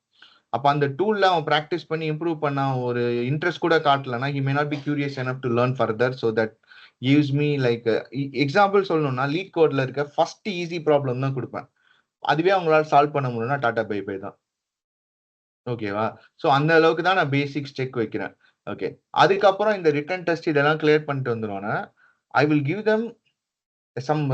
அப்ப அந்த டூல்ல அவன் ப்ராக்டிஸ் பண்ணி இம்ப்ரூவ் பண்ண ஒரு இன்ட்ரெஸ்ட் கூட காட்டலன்னா he may not be curious enough to learn further. So that gives me like example சொல்லணும்னா லீட் கோட்ல இருக்க ஃபர்ஸ்ட் ஈஸி ப்ராப்ளம் தான் கொடுப்பேன். அதுவே அவங்களால சால்வ் பண்ண முடியும்னா டாடா பை பை தான். ஓகேவா, ஸோ அந்த அளவுக்கு தான் நான் பேசிக்ஸ் செக் வைக்கிறேன். ஓகே, அதுக்கப்புறம் இந்த ரிட்டன் டெஸ்ட் இதெல்லாம் கிளியர் பண்ணிட்டு வந்துடுவோன்னா I will give them some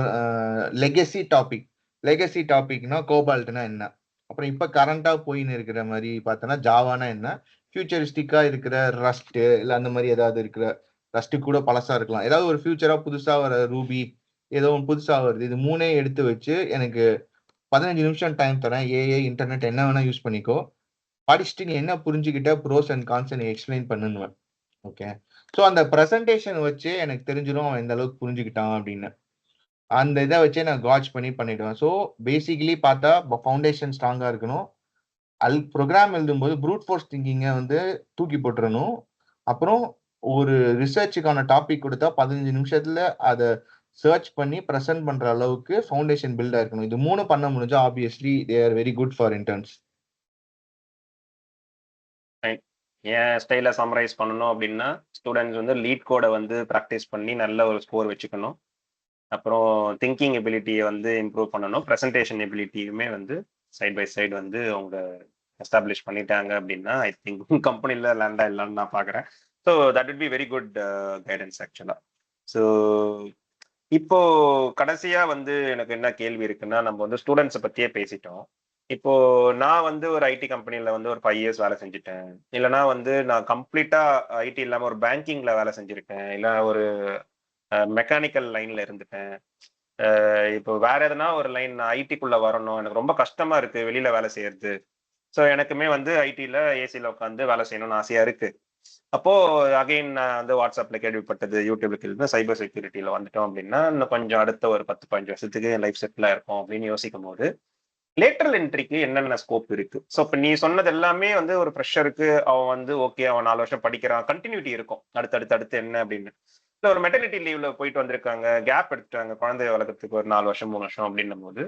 legacy topic. Legacy டாபிக்னா கோபால்ட்னா என்ன, அப்புறம் இப்ப கரண்டா போயின்னு இருக்கிற மாதிரி பார்த்தோன்னா ஜாவானா என்ன, ஃபியூச்சரிஸ்டிக்கா இருக்கிற ரஸ்ட் இல்ல அந்த மாதிரி ஏதாவது இருக்கிற, ரஸ்ட் கூட பழசா இருக்கலாம், ஏதாவது ஒரு ஃபியூச்சரா புதுசா வர ரூபி ஏதோ ஒன்று புதுசா வருது, இது மூணே எடுத்து வச்சு எனக்கு 15 நிமிஷம் டைம் தரேன். ஏஐ இன்டர்நெட் என்ன வேணா யூஸ் பண்ணிக்கோ, படிச்சுட்டு நீ என்ன புரிஞ்சுக்கிட்ட, ப்ரோஸ் அண்ட் கான்ஸ் நீ எக்ஸ்பிளைன் பண்ணுவேன். ஓகே, ஸோ அந்த ப்ரெசன்டேஷன் வச்சு எனக்கு தெரிஞ்சிடும் அவன் எந்த அளவுக்கு புரிஞ்சுக்கிட்டான் அப்படின்னு. அந்த இதை வச்சே நான் காட்ச் பண்ணி பண்ணிடுவேன். ஸோ பேசிக்கலி பார்த்தா ஃபவுண்டேஷன் ஸ்ட்ராங்கா இருக்கணும். ப்ரோக்ராம் எழுதும்போது ப்ரூட் ஃபோர்ஸ் திங்கிங்கை வந்து தூக்கி போட்டுறணும். அப்புறம் ஒரு ரிசர்ச்சுக்கான டாபிக் கொடுத்தா 15 நிமிஷத்துல அதை சர்ச் பண்ணி ப்ரெசென்ட் பண்ற அளவுக்கு ஃபவுண்டேஷன் பில்ட் ஆயிருக்கணும். இது 3 பண்ண முடிஞ்சா obviously they are very good for interns. என் ஸ்டைல சம்மரைஸ் பண்ணணும் அப்படின்னா ஸ்டூடெண்ட்ஸ் வந்து லீட் கோடை வந்து ப்ராக்டிஸ் பண்ணி நல்ல ஒரு ஸ்கோர் வச்சுக்கணும். அப்புறம் திங்கிங் எபிலிட்டியை வந்து இம்ப்ரூவ் பண்ணணும். ப்ரெசன்டேஷன் எபிலிட்டியுமே வந்து சைட் பை சைடு வந்து அவங்க எஸ்டாப்ளிஷ் பண்ணிட்டாங்க அப்படின்னா ஐ திங்க் கம்பெனியில் லேண்டா இல்லைன்னு நான் பார்க்குறேன். So that would be very good guidance ஆக்சுவலாக. ஸோ இப்போ கடைசியா வந்து எனக்கு என்ன கேள்வி இருக்குன்னா, நம்ம வந்து ஸ்டூடெண்ட்ஸை பத்தியே பேசிட்டோம். இப்போ நான் வந்து ஒரு ஐடி கம்பெனில வந்து ஒரு 5 இயர்ஸ் வேலை செஞ்சுட்டேன். இல்லைன்னா வந்து நான் கம்ப்ளீட்டா ஐடி இல்லாம ஒரு பேங்கிங்ல வேலை செஞ்சிருக்கேன். இல்ல ஒரு மெக்கானிக்கல் லைன்ல இருந்துட்டேன். இப்போ வேற எதனா ஒரு லைன் ஐடிக்குள்ள வரணும், எனக்கு ரொம்ப கஷ்டமா இருக்கு வெளியில வேலை செய்யறது. ஸோ எனக்குமே வந்து ஐடில ஏசில உட்காந்து வேலை செய்யணும்னு ஆசையா இருக்கு. அப்போ அகைன் நான் வந்து வாட்ஸ்அப்ல கேள்விப்பட்டது, யூடியூப்ல கேள்வி, சைபர் செக்யூரிட்டியில வந்துட்டோம் அப்படின்னா இன்னும் கொஞ்சம் அடுத்த ஒரு 10-15 வருஷத்துக்கு என் லைஃப் செட்டில் இருக்கும் அப்படின்னு யோசிக்கும் போது லேட்டரல் என்ட்ரிக்கு என்னென்ன ஸ்கோப் இருக்கு? ஸோ இப்போ நீ சொன்னது எல்லாமே வந்து ஒரு ஃப்ரெஷருக்கு அவன் வந்து ஓகே, அவன் 4 வருஷம் படிக்கிறான், கண்டினியூட்டி இருக்கும், அடுத்து என்ன அப்படின்னு. இல்லை ஒரு மெட்டர்னிட்டி லீவ்ல போயிட்டு வந்திருக்காங்க, கேப் எடுத்துட்டாங்க குழந்தைய வளர்க்கறதுக்கு ஒரு 4 வருஷம் 3 வருஷம் அப்படின்னும் போது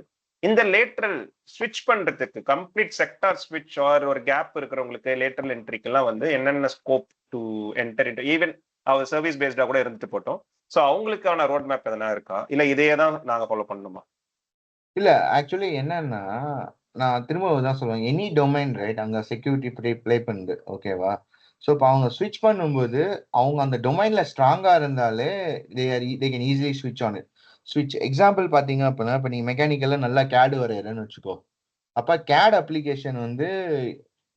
இந்த லேட்ரல் ஸ்விட்ச் பண்றதுக்கு கம்ப்ளீட் செக்டார் ஸ்விட்ச் ஆர் ஒரு கேப் இருக்கிறவங்களுக்கு லேட்ரல் என்ட்ரிக்கெல்லாம் வந்து என்னென்ன scope to enter into even our service பேஸ்டா கூட இருந்துட்டு போட்டோம். ஸோ அவங்களுக்கான ரோட் மேப் எதனா இருக்கா, இல்ல இதையே தான் நாங்க ஃபாலோ பண்ணணுமா? இல்ல ஆக்சுவலி என்னன்னா, நான் திரும்ப தான் சொல்லுவேன், எனி டொமைன் ரைட் அங்க செக்யூரிட்டி ப்ளே பண்ணுது, ஓகேவா? ஸோ இப்போ அவங்க ஸ்விட்ச் பண்ணும்போது அவங்க அந்த டொமைன்ல ஸ்ட்ராங்கா இருந்தாலே தே கேன் ஈஸிலி ஸ்விட்ச் ஆன் இட். ஸ்விட்ச் எக்ஸாம்பிள் பாத்தீங்க அப்படின்னா, இப்போ நீங்க மெக்கானிக்கல்ல நல்லா கேடு வரையறேன்னு வச்சுக்கோ. அப்ப கேட் அப்ளிகேஷன் வந்து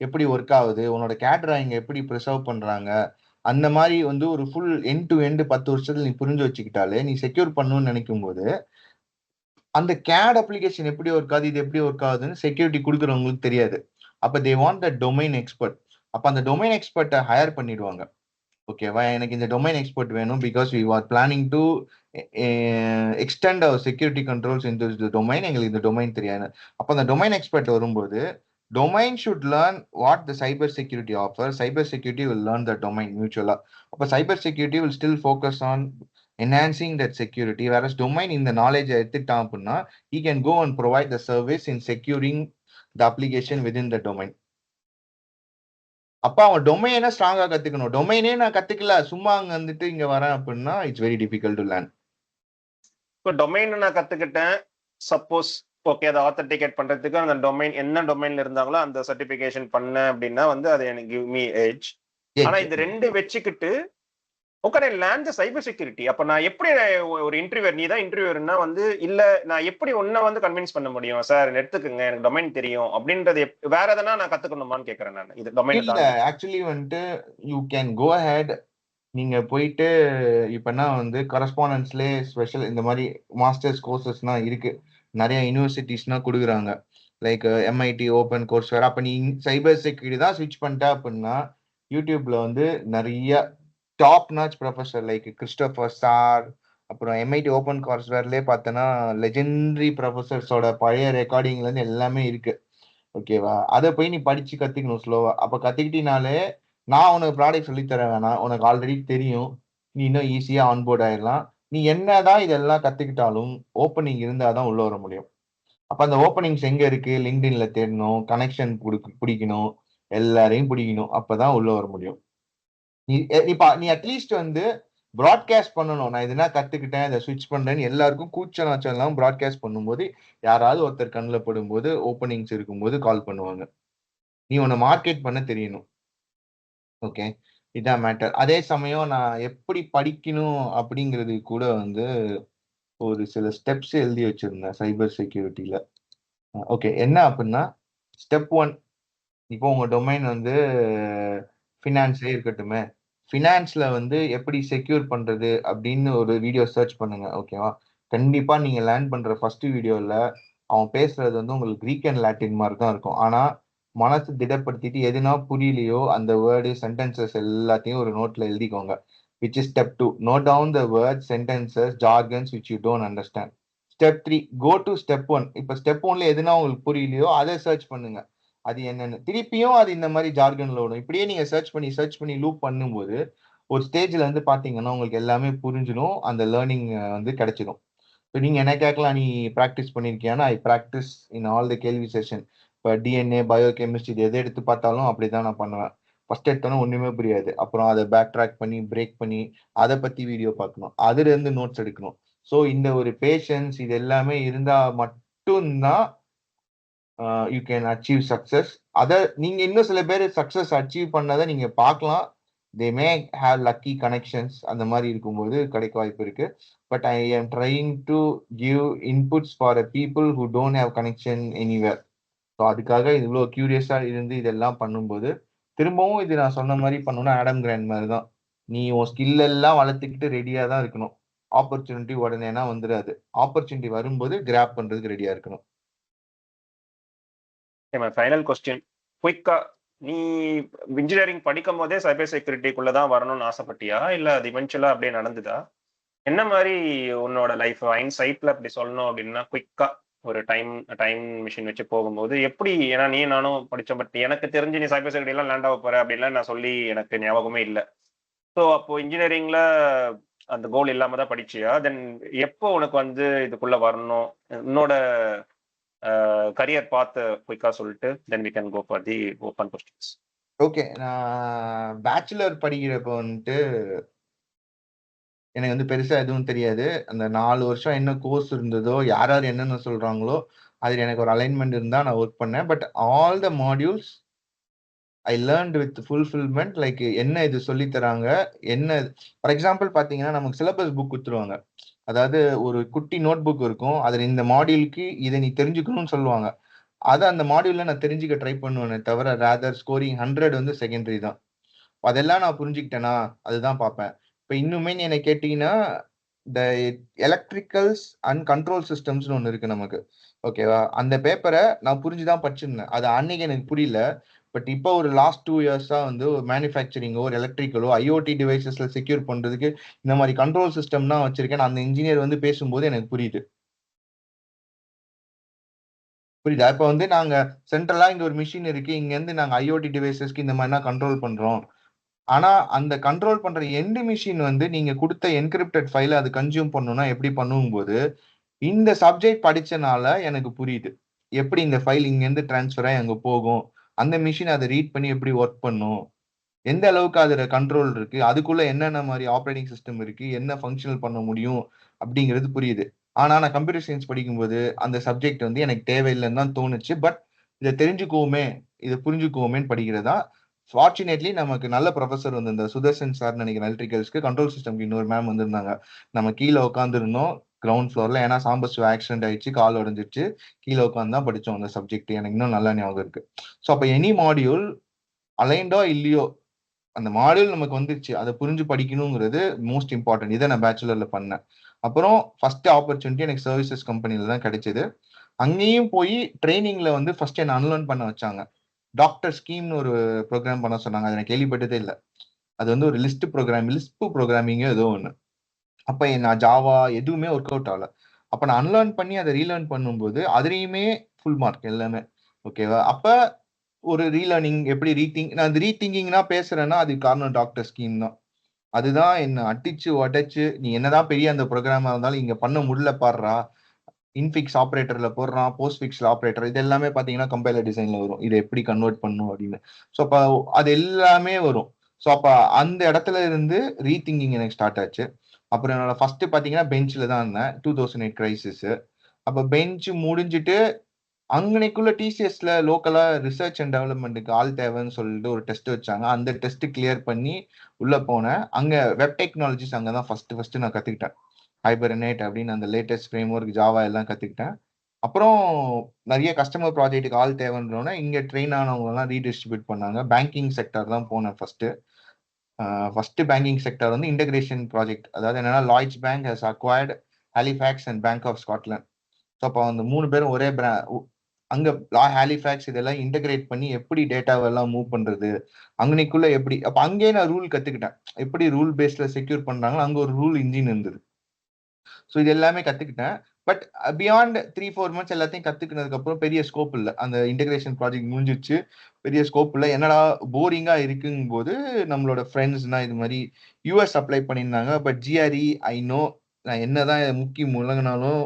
எப்படி ஒர்க் ஆகுது, உன்னோட கேட் டிராயிங் எப்படி ப்ரிசர்வ் பண்றாங்க, அந்த மாதிரி வந்து ஒரு ஃபுல் எண்ட் டு எண்ட் 10 வருஷத்துல நீ புரிஞ்சு வச்சுக்கிட்டாலே நீ செக்யூர் பண்ணணும்னு நினைக்கும் போது அந்த கேட் அப்ளிகேஷன் எப்படி ஒர்க் ஆகுது, இது எப்படி ஒர்க் ஆகுதுன்னு செக்யூரிட்டி கொடுக்குறவங்களுக்கு தெரியாது. அப்ப they want the domain expert. அப்ப அந்த டொமைன் எக்ஸ்பர்ட்டை ஹையர் பண்ணிடுவாங்க. ஓகேவா, எனக்கு இந்த டொமைன் எக்ஸ்பர்ட் வேணும் because we are planning to extend our security controls in the domain. எங்களுக்கு இந்த டொமைன் தெரியாது. அப்ப அந்த டொமைன் எக்ஸ்பர்ட் வரும்போது domain should learn what the cyber security offer. Cyber security will learn the domain மியூச்சுவலா. அப்ப cyber security will still focus on enhancing that security, whereas domain in the knowledge எடுத்துட்டான் அப்படின்னா he can go and provide the service in securing the application within the domain. அப்ப அவன் டொமைனை ஸ்ட்ராங்கா கத்துக்கணும். டொமைனே நான் கத்துக்கல, சும்மா அங்க வந்துட்டு இங்க வரேன் அப்படின்னா it's very difficult to learn. இப்போ டொமைன் நான் கத்துக்கிட்டேன், சப்போஸ் ஓகே அதை ஆத்தென்டிகேட் பண்றதுக்கு அந்த டொமைன் என்ன டொமைன்ல இருந்தாங்களோ அந்த சர்டிபிகேஷன் பண்ணேன் அப்படின்னா வந்து அது எனக்கு கிவ் மீ எட்ஜ். ஆனா இது ரெண்டு வச்சுக்கிட்டு ஓகே லேண்ட் சைபர் செக்யூரிட்டி. அப்ப நான் எப்படி ஒரு இன்டர்வியூர், நீ தான் இன்டர்வியூர்னா வந்து இல்ல நான் எப்படி ஒன்ன வந்து கன்வின்ஸ் பண்ண முடியும், சார் எடுத்துக்கங்க எனக்கு டொமைன் தெரியும் அப்படின்றது வேற எதனா நான் கத்துக்கணுமான்னு கேக்குறேன் நான். இது டொமைன் இல்ல ஆக்சுவலி வந்துட்டு யூ கேன் கோ அஹெட். நீங்க போயிட்டு இப்பனா வந்து கரஸ்பாண்டன்ஸ்லேயே ஸ்பெஷல் இந்த மாதிரி மாஸ்டர்ஸ் கோர்சஸ்லாம் இருக்கு, நிறைய யூனிவர்சிட்டிஸ்னா கொடுக்குறாங்க, லைக் எம்ஐடி ஓப்பன் கோர்ஸ் வேற. அப்ப நீ சைபர் செக்யூரிட்டி தான் ஸ்விட்ச் பண்ணிட்ட அப்படின்னா யூடியூப்ல வந்து நிறைய top notch professor like Christopher sir, அப்புறம் எம்ஐடி ஓப்பன் கோர்ஸ் வேர்லயே பார்த்தோன்னா லெஜெண்டரி ப்ரொஃபஸர்ஸோட பழைய ரெக்கார்டிங்ல இருந்து எல்லாமே இருக்கு, ஓகேவா? அதை போய் நீ படிச்சு கத்துக்கணும் ஸ்லோவா. அப்ப கத்துக்கிட்டினாலே நான் உனக்கு ப்ராடக்ட் சொல்லித்தர வேணாம், உனக்கு ஆல்ரெடி தெரியும், நீ இன்னும் ஈஸியா ஆன்போர்ட் ஆயிடலாம். நீ என்னதான் இதெல்லாம் கத்துக்கிட்டாலும் ஓப்பனிங் இருந்தாதான் உள்ள வர முடியும். அப்ப அந்த ஓப்பனிங்ஸ் எங்க இருக்கு, லிங்க்டின்ல தேடணும், கனெக்ஷன் பிடிக்கணும், எல்லாரையும் பிடிக்கணும், அப்பதான் உள்ள வர முடியும். நீ அட்லீஸ்ட் வந்து ப்ராட்காஸ்ட் பண்ணணும், நான் இதுனா கத்துக்கிட்டேன் இதை ஸ்விட்ச் பண்றேன்னு எல்லாருக்கும் கூச்ச நாச்சம் எல்லாம் ப்ராட்காஸ்ட் பண்ணும்போது யாராவது ஒருத்தர் கண்ணில் படும்போது ஓப்பனிங்ஸ் இருக்கும்போது கால் பண்ணுவாங்க. நீ உன்னை மார்க்கெட் பண்ண தெரியணும். ஓகே, இதான் மேட்டர். அதே சமயம் நான் எப்படி படிக்கணும் அப்படிங்கிறது கூட வந்து ஒரு சில ஸ்டெப்ஸ் எழுதி வச்சிருந்தேன் சைபர் செக்யூரிட்டியில. ஓகே, என்ன அப்படின்னா ஸ்டெப் 1, இப்போ உங்க டொமைன் வந்து ஃபினான்ஸே இருக்கட்டுமே, ஃபினான்ஸ்ல வந்து எப்படி செக்யூர் பண்றது அப்படின்னு ஒரு வீடியோ சர்ச் பண்ணுங்க, ஓகேவா? கண்டிப்பா நீங்க லேர்ன் பண்ற ஃபர்ஸ்ட் வீடியோல அவன் பேசுறது வந்து உங்களுக்கு கிரீக் அண்ட் லாட்டின் மாதிரி தான் இருக்கும். ஆனா மனசு திடப்படுத்திட்டு எதுனா புரியலையோ அந்த வேர்டு சென்டென்சஸ் எல்லாத்தையும் ஒரு நோட்ல எழுதிக்கோங்க. Which is step 2, note down the word sentences jargons which you don't understand. Step 3, go to step 1. இப்போ ஸ்டெப் 1ல எதுனா உங்களுக்கு புரியலையோ அதை சர்ச் பண்ணுங்க, அது என்னன்னு. திருப்பியும் அது இந்த மாதிரி ஜார்கன்ல ஓடும். இப்படியே நீங்க சர்ச் பண்ணி லூப் பண்ணும்போது ஒரு ஸ்டேஜ்ல வந்து பாத்தீங்கன்னா உங்களுக்கு எல்லாமே புரிஞ்சிடும், அந்த லேர்னிங் வந்து கிடைச்சிடும். இப்போ நீங்க என்ன கேட்கலாம், நீ ப்ராக்டிஸ் பண்ணிருக்கியானா? I practice in all the கேள்வி செஷன். இப்போ டிஎன்ஏ பயோ கெமிஸ்ட்ரி இது எதை எடுத்து பார்த்தாலும் அப்படிதான் நான் பண்ணுவேன். ஃபர்ஸ்ட் எடுத்தோன்னா ஒண்ணுமே புரியாது, அப்புறம் அதை பேக் ட்ராக் பண்ணி பிரேக் பண்ணி அதை பத்தி வீடியோ பார்க்கணும், அதுல இருந்து நோட்ஸ் எடுக்கணும். ஸோ இந்த ஒரு பேஷன்ஸ் இது எல்லாமே இருந்தா மட்டும்தான் யூ கேன் அச்சீவ் சக்சஸ். அதை நீங்க இன்னும் சில பேர் சக்சஸ் அச்சீவ் பண்ணதை நீங்க பார்க்கலாம். தே மே ஹேவ் லக்கி கனெக்ஷன்ஸ், அந்த மாதிரி இருக்கும்போது கிடைக்க வாய்ப்பு இருக்கு. But I am trying to give inputs for a people who don't have connection anywhere. So அதுக்காக இவ்வளோ கியூரியஸா இருந்து இதெல்லாம் பண்ணும்போது திரும்பவும் இது நான் சொன்ன மாதிரி பண்ணணும்னா ஆடம் கிராண்ட் மாதிரி தான். நீ உன் ஸ்கில் எல்லாம் வளர்த்துக்கிட்டு ரெடியா தான் இருக்கணும். ஆப்பர்ச்சுனிட்டி உடனேனா வந்துடாது, ஆப்பர்ச்சுனிட்டி வரும்போது கிராப் பண்றதுக்கு ரெடியா இருக்கணும். ஃபைனல் கொஸ்டின் குயிக்கா, நீ இன்ஜினியரிங் படிக்கும் போதே சைபர் செக்யூரிட்டிக்குள்ளதான் வரணும்னு ஆசைப்பட்டியா, இல்ல அது இவென்ச்சுவலா அப்படியே நடந்துதா? என்ன மாதிரி உன்னோட லைஃப் சைட்ல அப்படி சொல்லணும் அப்படின்னா குயிக்கா ஒரு டைம் மிஷின் வச்சு போகும்போது எப்படி? ஏன்னா நீ நானும் படிச்சோம், பட் எனக்கு தெரிஞ்சு நீ சைபர் செக்யூரிட்டி எல்லாம் லேண்ட் ஆக போற அப்படின்லாம் நான் சொல்லி எனக்கு ஞாபகமே இல்லை. ஸோ அப்போ இன்ஜினியரிங்ல அந்த கோல் இல்லாம தான் படிச்சியா? தென் எப்போ உனக்கு வந்து இதுக்குள்ள வரணும், உன்னோட கரியர் பார்த்து குயிக்கா சொல்லிட்டு then we can go for the open questions. Okay, நான் பேச்சுலர் படிக்கிறப்ப வந்துட்டு எனக்கு வந்து பெருசா எதுவும் தெரியாது. அந்த 4 வருஷம் என்ன கோர்ஸ் இருந்ததோ, யார் யார் என்னென்ன சொல்றாங்களோ, அதில் எனக்கு ஒரு அலைன்மெண்ட் இருந்தா நான் ஒர்க் பண்ணேன். But all the modules I learned with fulfilment. Like என்ன இது சொல்லி தராங்க, என்ன ஃபார் எக்ஸாம்பிள் பார்த்தீங்கன்னா, நமக்கு சிலபஸ் புக் கொடுத்துருவாங்க. அதாவது ஒரு குட்டி நோட் புக் இருக்கும். அதில் இந்த மாடியூலுக்கு இதை நீ தெரிஞ்சுக்கணும்னு சொல்லுவாங்க. அதை அந்த மாடியூல்ல நான் தெரிஞ்சுக்க ட்ரை பண்ணுவேனே தவிர, ரேதர் ஸ்கோரிங் 100 வந்து செகண்டரி தான். அதெல்லாம் நான் புரிஞ்சுக்கிட்டேனா அதுதான் பார்ப்பேன். இப்போ இன்னுமே நீ என்ன கேட்டீங்கன்னா, இந்த எலக்ட்ரிக்கல்ஸ் அண்ட் கண்ட்ரோல் சிஸ்டம்ஸ்னு ஒன்று இருக்கு நமக்கு, ஓகேவா? அந்த பேப்பரை நான் புரிஞ்சுதான் படிச்சிருந்தேன். அது அன்னைக்கு எனக்கு புரியல. பட் இப்போ ஒரு லாஸ்ட் 2 இயர்ஸா வந்து ஒரு மேனுஃபேக்சரிங்கோ ஒரு எலக்ட்ரிக்கலோ ஐஓடி டிவைசஸ்ல செக்யூர் பண்றதுக்கு இந்த மாதிரி கண்ட்ரோல் சிஸ்டம் தான் வச்சிருக்கேன். அந்த இன்ஜினியர் வந்து பேசும்போது எனக்கு புரியுது. புரியுதா? இப்போ வந்து நாங்க சென்ட்ரலா இங்க ஒரு மிஷின் இருக்கு, இங்க இருந்து நாங்க ஐஓடி டிவைசஸ்க்கு இந்த மாதிரி கண்ட்ரோல் பண்றோம். ஆனா அந்த கண்ட்ரோல் பண்ற எண்ட் மிஷின் வந்து நீங்க கொடுத்த என்கிரிப்டட் ஃபைல அது கன்சியூம் பண்ணணும்னா எப்படி பண்ணும் போது இந்த சப்ஜெக்ட் படிச்சனால எனக்கு புரியுது. எப்படி இந்த ஃபைல் இங்க இருந்து டிரான்ஸ்ஃபர் ஆகி அங்க போகும், அந்த மிஷின் அதை ரீட் பண்ணி எப்படி ஒர்க் பண்ணும், எந்த அளவுக்கு அதுல கண்ட்ரோல் இருக்கு, அதுக்குள்ள என்னென்ன மாதிரி ஆப்ரேட்டிங் சிஸ்டம் இருக்கு, என்ன ஃபங்க்ஷனல் பண்ண முடியும் அப்படிங்கிறது புரியுது. ஆனா நான் கம்ப்யூட்டர் சயின்ஸ் படிக்கும்போது அந்த சப்ஜெக்ட் வந்து எனக்கு தேவையில்லைன்னு தான் தோணுச்சு. பட் இதை தெரிஞ்சுக்குவோமே, இதை புரிஞ்சுக்குவோமேன்னு படிக்கிறதா. ஃபார்ச்சுனேட்லி நமக்கு நல்ல ப்ரொஃபஸர் வந்து இந்த சுதர்சன் சார் நினைக்கிறேன், எலக்ட்ரிக்கல்ஸ்க்கு. கண்ட்ரோல் சிஸ்டம்க்கு இன்னொரு மேம் வந்திருந்தாங்க. நம்ம கீழே உட்காந்துருந்தோம் கிரவுண்ட் ஃப்ளோர்ல. ஏன்னா சாம்பஸ் ஆக்சிடென்ட் ஆயிடுச்சு, கால் உடஞ்சிருச்சு. கீழே உட்காந்து தான் படிச்சோம் அந்த சப்ஜெக்ட். எனக்கு இன்னும் நல்லா ஞாபகம் இருக்கு. ஸோ அப்போ எனி மாடியூல் அலைண்டோ இல்லையோ, அந்த மாடியூல் நமக்கு வந்துருச்சு, அதை புரிஞ்சு படிக்கணுங்கிறது மோஸ்ட் இம்பார்ட்டன்ட். இதை நான் பேச்சுலர்ல பண்ணேன். அப்புறம் ஃபர்ஸ்ட் ஆப்பர்ச்சுனிட்டி எனக்கு சர்வீசஸ் கம்பெனில தான் கிடைச்சது. அங்கேயும் போய் ட்ரைனிங்ல வந்து ஃபர்ஸ்ட் என்ன அன்லேர்ன் பண்ண வச்சாங்க. டாக்டர் ஸ்கீம்னு ஒரு ப்ரோக்ராம் பண்ண சொன்னாங்க. அதை நான் கேள்விப்பட்டதே இல்லை. அது வந்து ஒரு லிஸ்ட் ப்ரோக்ராம், லிஸ்ட் ப்ரோக்ராமிங் ஏதோ ஒன்று. அப்ப நான் ஜாவா எதுவுமே ஒர்க் அவுட் ஆகல. அப்ப நான் அன்லேர்ன் பண்ணி அதை ரீலேர்ன் பண்ணும்போது அதுலயுமே ஃபுல் மார்க் எல்லாமே, ஓகேவா? அப்ப ஒரு ரீலேர்னிங் எப்படி நான் இந்த ரீதிங்கிங்னா பேசுறேன்னா அது காரணம் டாக்டர் ஸ்கீம் தான். அதுதான் என்ன அடிச்சு உடைச்சு, நீ என்னதான் பெரிய அந்த ப்ரோக்ராமா இருந்தாலும் இங்க பண்ண முடியல பாடுறா, இன்ஃபிக்ஸ் ஆப்ரேட்டர்ல போடுறான், போஸ்ட் ஃபிக்ஸ் ஆப்ரேட்டர், இது எல்லாமே பாத்தீங்கன்னா கம்பைலர் டிசைன்ல வரும், இதை எப்படி கன்வெர்ட் பண்ணும் அப்படின்னு. ஸோ அப்ப அது எல்லாமே வரும். ஸோ அப்ப அந்த இடத்துல இருந்து ரீதிங்கிங் எனக்கு ஸ்டார்ட் ஆச்சு. அப்புறம் என்னோட ஃபர்ஸ்ட் பாத்தீங்கன்னா பெஞ்சில் தான் இருந்தேன். 2008 கிரைசிஸ். அப்ப பெஞ்ச் முடிஞ்சுட்டு அங்கனைக்குள்ள டிசிஎஸ்ல லோக்கலா ரிசர்ச் அண்ட் டெவலப்மெண்ட்டுக்கு ஆள் தேவைன்னு சொல்லிட்டு ஒரு டெஸ்ட் வச்சாங்க. அந்த டெஸ்ட் கிளியர் பண்ணி உள்ள போனேன். அங்க வெப் டெக்னாலஜிஸ் அங்கதான் ஃபர்ஸ்ட் நான் கத்துக்கிட்டேன். ஹைபர்நெட் அப்படின்னு அந்த லேட்டஸ்ட் ஃப்ரேம் ஒர்க் ஜாவா எல்லாம் கத்துக்கிட்டேன். அப்புறம் நிறைய கஸ்டமர் ப்ராஜெக்ட்டுக்கு ஆள் தேவைன்றோன்னா இங்க ட்ரெயின் ஆனவங்க எல்லாம் ரீடிஸ்ட்ரிபியூட் பண்ணாங்க. பேங்கிங் செக்டர் தான் போனேன் ஃபர்ஸ்ட் பேங்கிங் செக்டர் வந்து இன்டகிரேஷன் ப்ராஜெக்ட். அதாவது என்னன்னா Lloyds Bank has acquired Halifax and Bank of Scotland. So அப்போ அந்த 3 பேரும் ஒரே அங்க ஹாலிஃபேக்ஸ் இதெல்லாம் இன்டகிரேட் பண்ணி எப்படி டேட்டாவெல்லாம் மூவ் பண்றது, அங்கனைக்குள்ள எப்படி, அப்ப அங்கேயே நான் ரூல் கத்துக்கிட்டேன். எப்படி ரூல் பேஸ்ல செக்யூர் பண்றாங்க, அங்க ஒரு ரூல் இன்ஜின் இருந்தது. ஸோ இது எல்லாமே கத்துக்கிட்டேன். பட் பியாண்ட் 3-4 மந்த்ஸ் எல்லாத்தையும் கத்துக்கினதுக்கு அப்புறம் பெரிய ஸ்கோப் இல்லை. அந்த இன்டகிரேஷன் ப்ராஜெக்ட் முடிஞ்சிச்சு, பெரிய ஸ்கோப் இல்லை. என்னடா போரிங்கா இருக்குங்கும் போது நம்மளோட ஃப்ரெண்ட்ஸ்னா இது மாதிரி யூஎஸ் அப்ளை பண்ணியிருந்தாங்க. பட் ஜிஆர்இ ஐ நோ, நான் என்னதான் முக்கி முழங்கினாலும்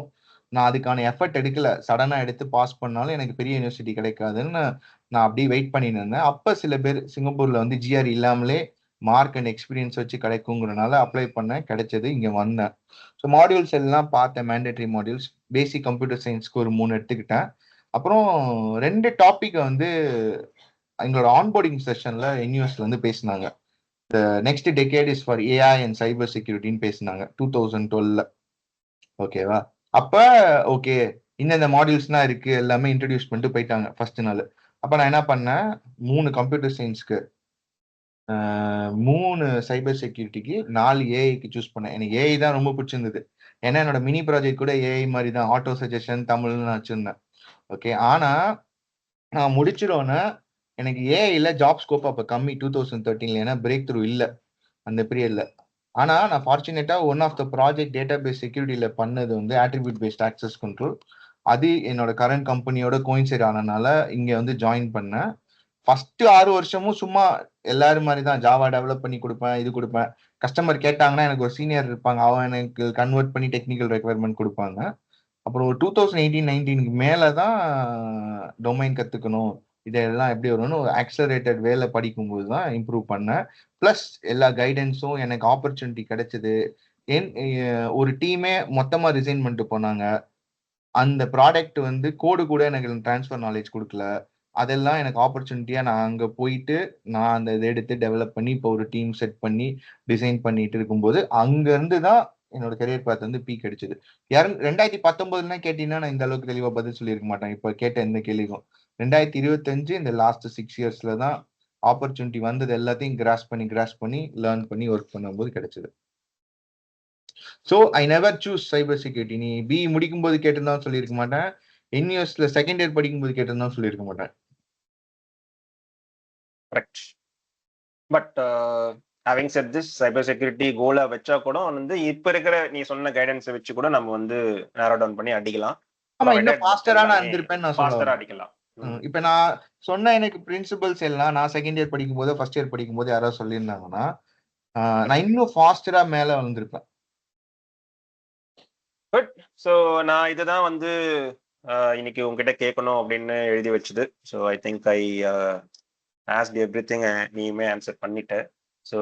நான் அதுக்கான எஃபர்ட் எடுக்கல. சடனா எடுத்து பாஸ் பண்ணாலும் எனக்கு பெரிய யூனிவர்சிட்டி கிடைக்காதுன்னு நான் அப்படியே வெயிட் பண்ணிட்டு இருந்தேன். அப்ப சில பேர் சிங்கப்பூர்ல வந்து ஜிஆர்இ இல்லாமலே மார்க் அண்ட் எக்ஸ்பீரியன்ஸ் வச்சு கிடைக்குங்கிறனால அப்ளை பண்ணேன், கிடைச்சது, இங்க வந்தேன். ஸோ மாடியூல்ஸ் எல்லாம் பார்த்தேன், மேண்டேட்டரி மாடியூல்ஸ். பேசிக் கம்ப்யூட்டர் சயின்ஸ்க்கு ஒரு 3 எடுத்துக்கிட்டேன். அப்புறம் 2 டாபிக் வந்து எங்களோட ஆன்போர்டிங் செஷன்ல என்யூஎஸ்ல வந்து பேசினாங்க. Next decade is for AI and cyber செக்யூரிட்டின்னு பேசினாங்க 2012. ஓகேவா? அப்ப ஓகே, இந்த மாடியூல்ஸ்லாம் இருக்கு எல்லாமே இன்ட்ரடியூஸ் பண்ணிட்டு போயிட்டாங்க ஃபர்ஸ்ட் நாள். அப்ப நான் என்ன பண்ணேன், 3 கம்ப்யூட்டர் சயின்ஸ்க்கு, 3 சைபர் செக்யூரிட்டிக்கு, 4 ஏஐக்கு சூஸ் பண்ணேன். எனக்கு ஏஐ தான் ரொம்ப பிடிச்சிருந்தது. ஏன்னா என்னோட மினி ப்ராஜெக்ட் கூட ஏஐ மாதிரி தான், ஆட்டோ சஜஷன் தமிழ்னு நான் வச்சிருந்தேன். ஓகே, ஆனா நான் முடிச்சிடோன்னே எனக்கு ஏஐல ஜாப் ஸ்கோப் அப்ப கம்மி 2013, ஏன்னா பிரேக் த்ரூ இல்லை அந்த பீரியட்ல. ஆனா நான் ஃபார்ச்சுனேட்டா one of the project database செக்யூரிட்டியில பண்ணது வந்து ஆட்ரிபியூட் பேஸ்ட் ஆக்சஸ் கண்ட்ரோல். அது என்னோட கரண்ட் கம்பெனியோட கோயின்சைட் ஆனனால இங்க வந்து ஜாயின் பண்ணேன். ஃபர்ஸ்ட் 6 வருஷமும் சும்மா எல்லாரும் மாதிரி தான் ஜாவா டெவலப் பண்ணி கொடுப்பேன், இது கொடுப்பேன். கஸ்டமர் கேட்டாங்கன்னா எனக்கு ஒரு சீனியர் இருப்பாங்க, அவன் எனக்கு கன்வெர்ட் பண்ணி டெக்னிக்கல் ரெக்குவயர்மெண்ட் கொடுப்பாங்க. அப்புறம் ஒரு 2018-19 மேலதான் டொமைன் கத்துக்கணும், இதெல்லாம் எப்படி வரும்னு ஒரு ஆக்சலரேட்டட் வேலை படிக்கும்போது தான் இம்ப்ரூவ் பண்ணேன். பிளஸ் எல்லா கைடன்ஸும் எனக்கு ஆப்பர்ச்சுனிட்டி கிடைச்சது. ஒரு டீமே மொத்தமா ரிசைன் பண்ணிட்டு போனாங்க. அந்த ப்ராடக்ட் வந்து கோடு கூட எனக்கு ட்ரான்ஸ்ஃபர் நாலேஜ் கொடுக்கல. அதெல்லாம் எனக்கு ஆப்பர்ச்சுனிட்டியா நான் அங்க போயிட்டு நான் அந்த இதை எடுத்து டெவலப் பண்ணி இப்போ ஒரு டீம் செட் பண்ணி டிசைன் பண்ணிட்டு இருக்கும்போது அங்க இருந்து தான் என்னோட கெரியர் பாத் வந்து பீக் அடிச்சது. 2019 கேட்டீங்கன்னா நான் இந்த அளவுக்கு தெளிவா பதில் சொல்லியிருக்க மாட்டேன். இப்ப கேட்ட எந்த கேள்விக்கும் 2025 இந்த லாஸ்ட் 6 இயர்ஸ்ல தான் ஆப்பர்ச்சுனிட்டி வந்தது எல்லாத்தையும் கிராஸ் பண்ணி லேர்ன் பண்ணி ஒர்க் பண்ணும்போது கிடைச்சது. So I never choose cyber security. நீ பிஇ முடிக்கும் போது கேட்டிருந்தாலும் சொல்லியிருக்க மாட்டேன். என்யூஎஸ்ல செகண்ட் இயர் படிக்கும்போது கேட்டிருந்தாலும் சொல்லியிருக்க மாட்டேன். Correct. But having set this, cyber security கோலை வச்சா கூட வந்து இப்ப இருக்கிற நீ சொன்ன கைடன்ஸை வச்சு கூட நம்ம வந்து நேரோ டவுன் பண்ணி அடிக்கலாம். ஆமா, இன்னும் ஃபாஸ்டரா நான் இருந்திருப்பேன்னு நான் ஃபாஸ்டரா சொல்லுவேன். அடிக்கலாம். இப்ப நான் சொன்ன எனக்கு பிரின்சிபல்ஸ் எல்லாம் நான் செகண்ட் இயர் படிக்கும் போது ஃபர்ஸ்ட் இயர் படிக்கும் போது யாராவது சொல்லியிருந்தாங்கன்னா நான் இன்னும் ஃபாஸ்டரா மேல வந்திருப்பேன். குட். ஸோ நான் இதுதான் வந்து இன்னைக்கு உங்ககிட்ட கேட்கணும் அப்படின்னு எழுதி வச்சது. So I think I asked everything, நீயுமே ஆன்சர் பண்ணிட்ட. ஸோ